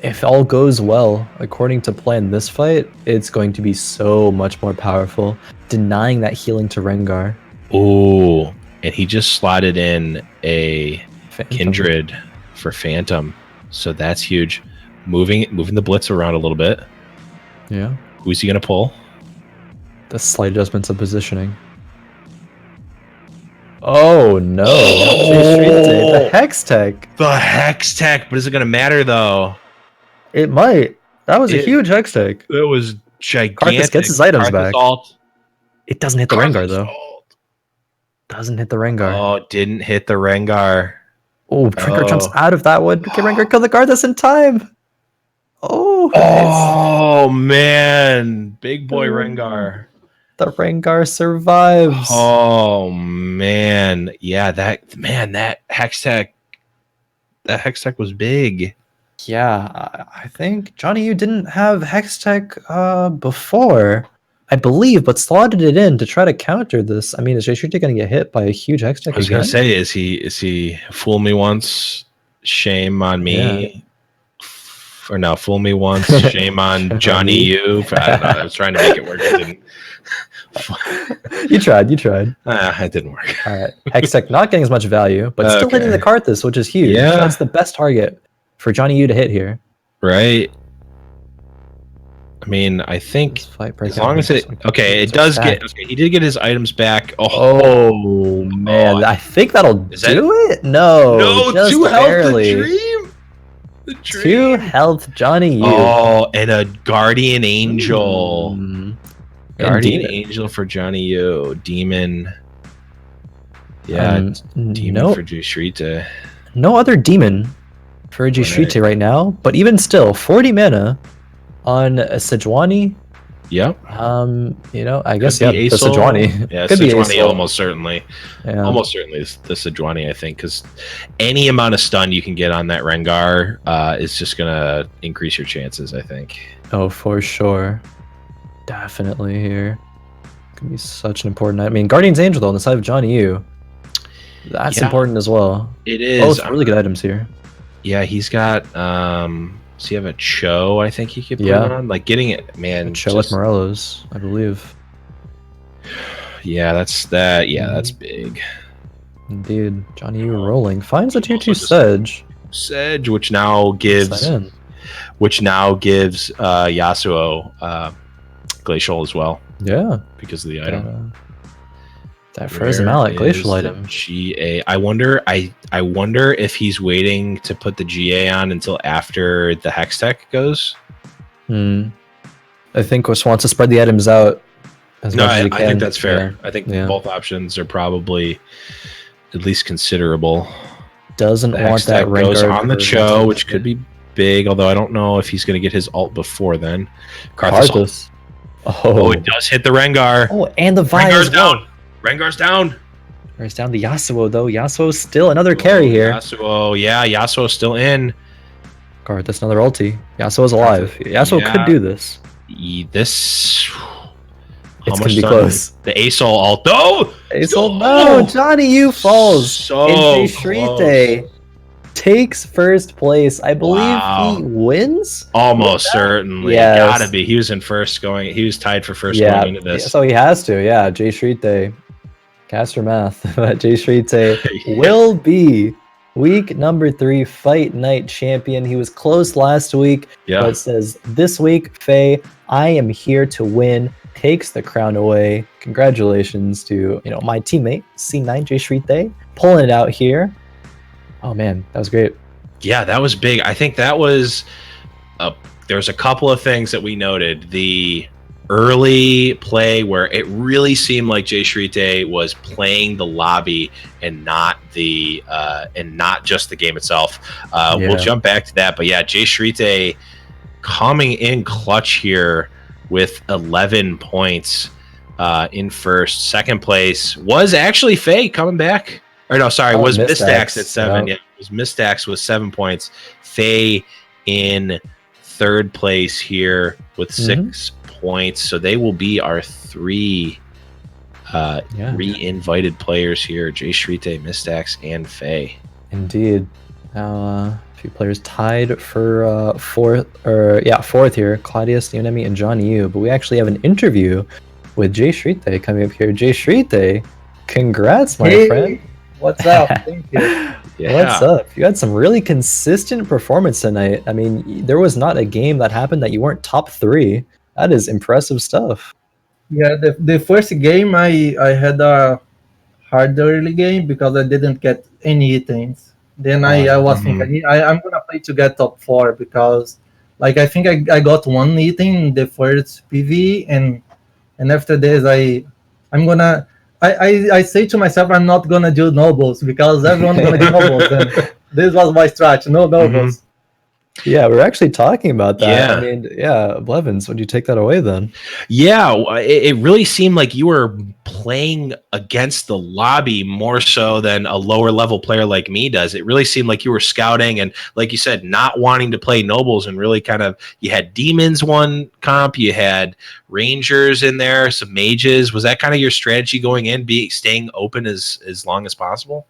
if all goes well, according to plan this fight, it's going to be so much more powerful, denying that healing to Rengar. Oh, and he just slotted in a Phantom. Kindred for Phantom. So that's huge. Moving the blitz around a little bit. Yeah. Who's he going to pull? The slight adjustments of positioning. Oh no! The Hex Tech. The Hex Tech, but is it going to matter though? It might. That was a huge Hex Tech. It was gigantic. Karthus gets his items Karthus back. Alt. It doesn't hit the Rengar though. Alt. Doesn't hit the Rengar. Oh, didn't hit the Rengar. Oh, Rengar jumps out of that one. Can Rengar kill the Karthus in time? Oh man, big boy Rengar. The Rengar survives. Oh man, yeah, that Hex Tech was big. Yeah, I think JawKneeYou didn't have Hex Tech before, I believe, but slotted it in to try to counter this. I mean, is jschritte going to get hit by a huge Hex Tech I was again? gonna say, is he fool me once, shame on me? Yeah. Or no, fool me once, shame on JawKneeYou. I don't know. I was trying to make it work. It didn't. You tried. It didn't work. All right. Hex Tech not getting as much value, but still hitting the Karthus, which is huge. Yeah. That's the best target for JawKneeYou to hit here. Right. I mean, I think Fight as long as it does get. Okay, he did get his items back. Oh man, I think that'll do it. No, just 2 health. barely. The dream. 2 health, JawKneeYou. Oh, and a Guardian Angel. Guardian Demon. Angel for JawKneeYou. Demon. Yeah, Demon for jschritte. No other demon for jschritte right now, but even still, 40 mana on a Sejuani. Yep. I guess the Sejuani. Yeah, Could be Sejuani Aesol. almost certainly. Yeah. Almost certainly is the Sejuani, I think, because any amount of stun you can get on that Rengar is just gonna increase your chances, I think. Oh, for sure. Definitely here. Could be such an important item. I mean, Guardian's Angel though on the side of JawKneeYou. That's important as well. It is. Both really good items here. Yeah, he's got does he have a Cho, I think he could put on? Like getting it, man. Cho with Morello's, I believe. Yeah, that's big. Indeed. JawKneeYou rolling. Finds a 2/2 Sedge. Sedge, which now gives Yasuo Glacial as well. Yeah. Because of the item. That frozen mallet glacial item. GA. I wonder if he's waiting to put the GA on until after the Hex Tech goes. I think Wish wants to spread the items out as much as he can. I think that's fair. Yeah. I think both options are probably at least considerable. Doesn't want that Rengar goes on the Cho, which could be big, although I don't know if he's going to get his ult before then. Karthus. Oh, it does hit the Rengar. Oh, and the Vi Rengar's as well. down. Rengar's down. Rengar's down the Yasuo, though. Yasuo's still another carry here. Yasuo, yeah, Yasuo's still in. Guard, that's another ulti. Yasuo's alive. Yasuo could do this. This... It's going to be close. The Asol ult. Oh! Asol, no! JawKneeYou falls. And jschritte takes first place. I believe he wins? Almost certainly. Yes. Gotta be. He was in first going. He was tied for first going into this. So he has to, yeah. jschritte. Caster math. But jschritte will be week number 3 Fight Night champion. He was close last week, but says this week, Faye, I am here to win. Takes the crown away. Congratulations to my teammate C9 jschritte pulling it out here. Oh man, that was great. Yeah, that was big. I think that was there's a couple of things that we noted. The early play where it really seemed like jschritte was playing the lobby and not just the game itself. We'll jump back to that, but yeah, jschritte coming in clutch here with 11 points in first. Second place was actually Faye coming back. Or no, sorry, was Mistax at 7. Yeah, it was Mistax with 7 points. Faye in third place here with 6 points. So they will be our 3 re-invited players here. jschritte, Mistax, and Faye. Indeed. Now a few players tied for fourth here. Kladeous, Neonemi, and JawKneeYou. But we actually have an interview with jschritte coming up here. jschritte, congrats, my friend. What's up? Thank you. What's up? You had some really consistent performance tonight. I mean, there was not a game that happened that you weren't top 3. That is impressive stuff. Yeah, the first game I had a hard early game because I didn't get any items. Then I was thinking I'm gonna play to get top 4 because I think I got 1 item in the first PV and after this I'm gonna I say to myself I'm not gonna do nobles because everyone's gonna do nobles and this was my strat, no nobles. Yeah, we're actually talking about that. Yeah. I mean, Blevins, would you take that away then? Yeah, it really seemed like you were playing against the lobby more so than a lower level player like me does. It really seemed like you were scouting and, like you said, not wanting to play nobles and really kind of, you had demons one comp, you had rangers in there, some mages. Was that kind of your strategy going in, staying open as long as possible?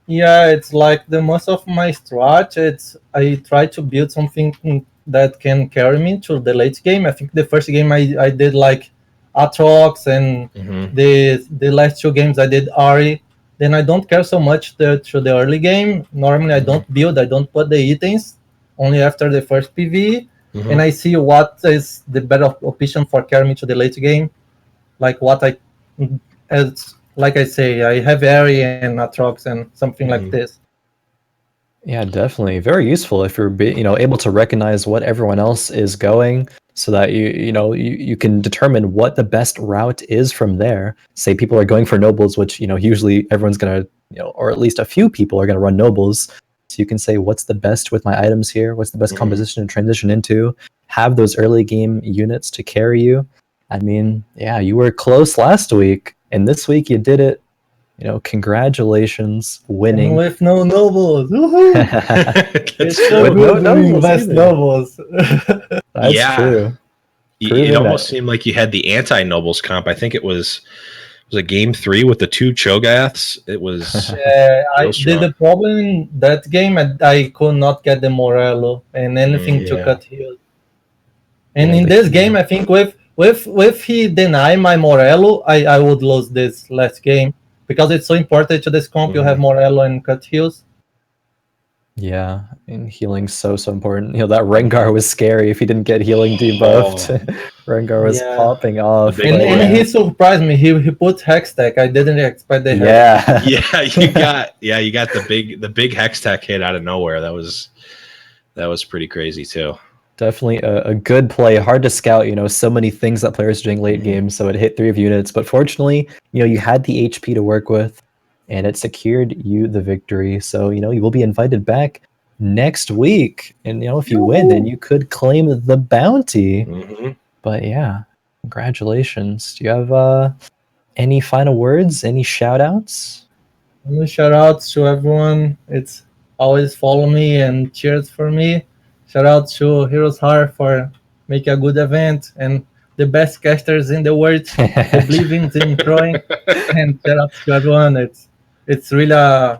Yeah, it's like the most of my strat. I try to build something that can carry me to the late game. I think the first game I did like Aatrox, and the last 2 games I did Ari. Then I don't care so much to the early game. Normally I don't build, I don't put the items, only after the first PV. And I see what is the better option for carrying me to the late game. Like I say, I have Ari and Aatrox and something like this. Yeah, definitely. Very useful if you're able to recognize what everyone else is going so that you can determine what the best route is from there. Say people are going for nobles, which usually everyone's going to, or at least a few people are going to run nobles. So you can say what's the best with my items here, what's the best composition to transition into, have those early game units to carry you. I mean, yeah, you were close last week. And this week you did it. Congratulations, winning. And with no nobles. It's so with good no to invest nobles. That's true. It almost seemed like you had the anti-nobles comp. I think it was a game 3 with the 2 Cho'Gaths. It was the problem in that game. I could not get the Morello and anything to cut heals. And in this game, I think if he deny my Morello, I would lose this last game because it's so important to this comp. You have Morello and cut heals. Yeah, and healing's so important. That Rengar was scary if he didn't get healing debuffed. Rengar was popping off. And he surprised me. He put Hex Tech. I didn't expect the Hex. You got the big Hex Tech hit out of nowhere. That was pretty crazy too. Definitely a good play. Hard to scout, so many things that players are doing late game, so it hit 3 units. But fortunately, you had the HP to work with, and it secured you the victory. So, you will be invited back next week. And if you win, then you could claim the bounty. Mhm. But yeah, congratulations. Do you have any final words? Any shout outs? Shout outs to everyone. It's always follow me and cheers for me. Shout out to HeroesHearth for making a good event and the best casters in the world, TheBlevins in Khroen. And shout out to everyone. It's really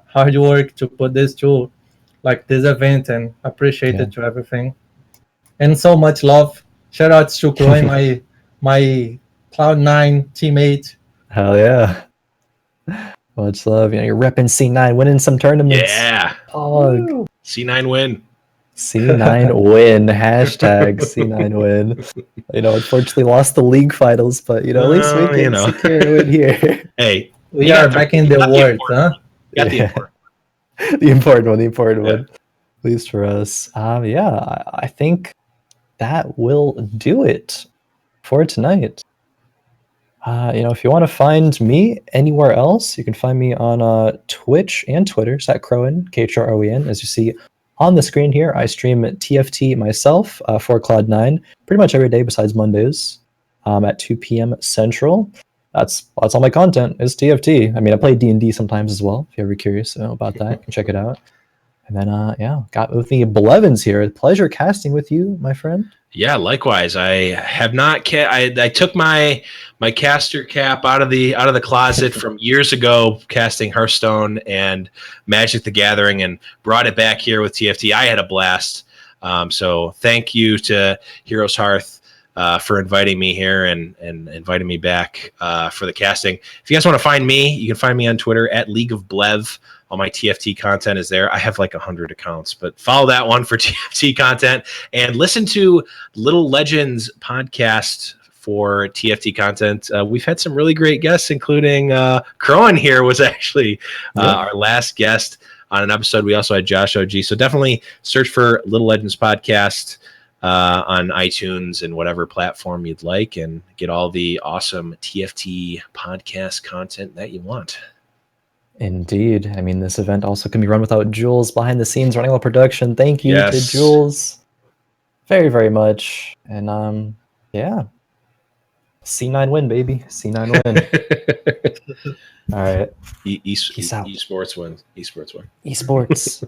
hard work to put this to like this event, and appreciate it to everything. And so much love. Shout out to Khroen, my Cloud9 teammate. Hell yeah. Much love. You're repping C9, winning some tournaments. Yeah. Oh, C9 win. C9 win. Hashtag C9 win. Unfortunately lost the league finals, but at least we can secure a win here. Hey, we are back in the world, huh? Got the important one. The important one. At least for us. I think that will do it for tonight. If you want to find me anywhere else, you can find me on Twitch and Twitter. It's at Khroen, Khroen. As you see on the screen here, I stream TFT myself for Cloud9 pretty much every day besides Mondays at 2 p.m. Central. That's all my content is TFT. I mean, I play D&D sometimes as well. If you're ever curious about that, you can check it out. And then, got with me TheBlevins here. Pleasure casting with you, my friend. Yeah, likewise. I have not. I took my caster cap out of the closet from years ago, casting Hearthstone and Magic the Gathering, and brought it back here with TFT. I had a blast. So thank you to HeroesHearth for inviting me here and inviting me back for the casting. If you guys want to find me, you can find me on Twitter at League of Blev. All my TFT content is there. I have like 100 accounts, but follow that one for TFT content and listen to Little Legends podcast for TFT content. We've had some really great guests, including Khroen here was actually our last guest on an episode. We also had Josh OG. So definitely search for Little Legends podcast on iTunes and whatever platform you'd like, and get all the awesome TFT podcast content that you want. Indeed. I mean, this event also can be run without Jules behind the scenes running all production. Thank you to Jules very, very much. And C9 win, baby. C9 win. All right. Esports win. Esports win. Esports.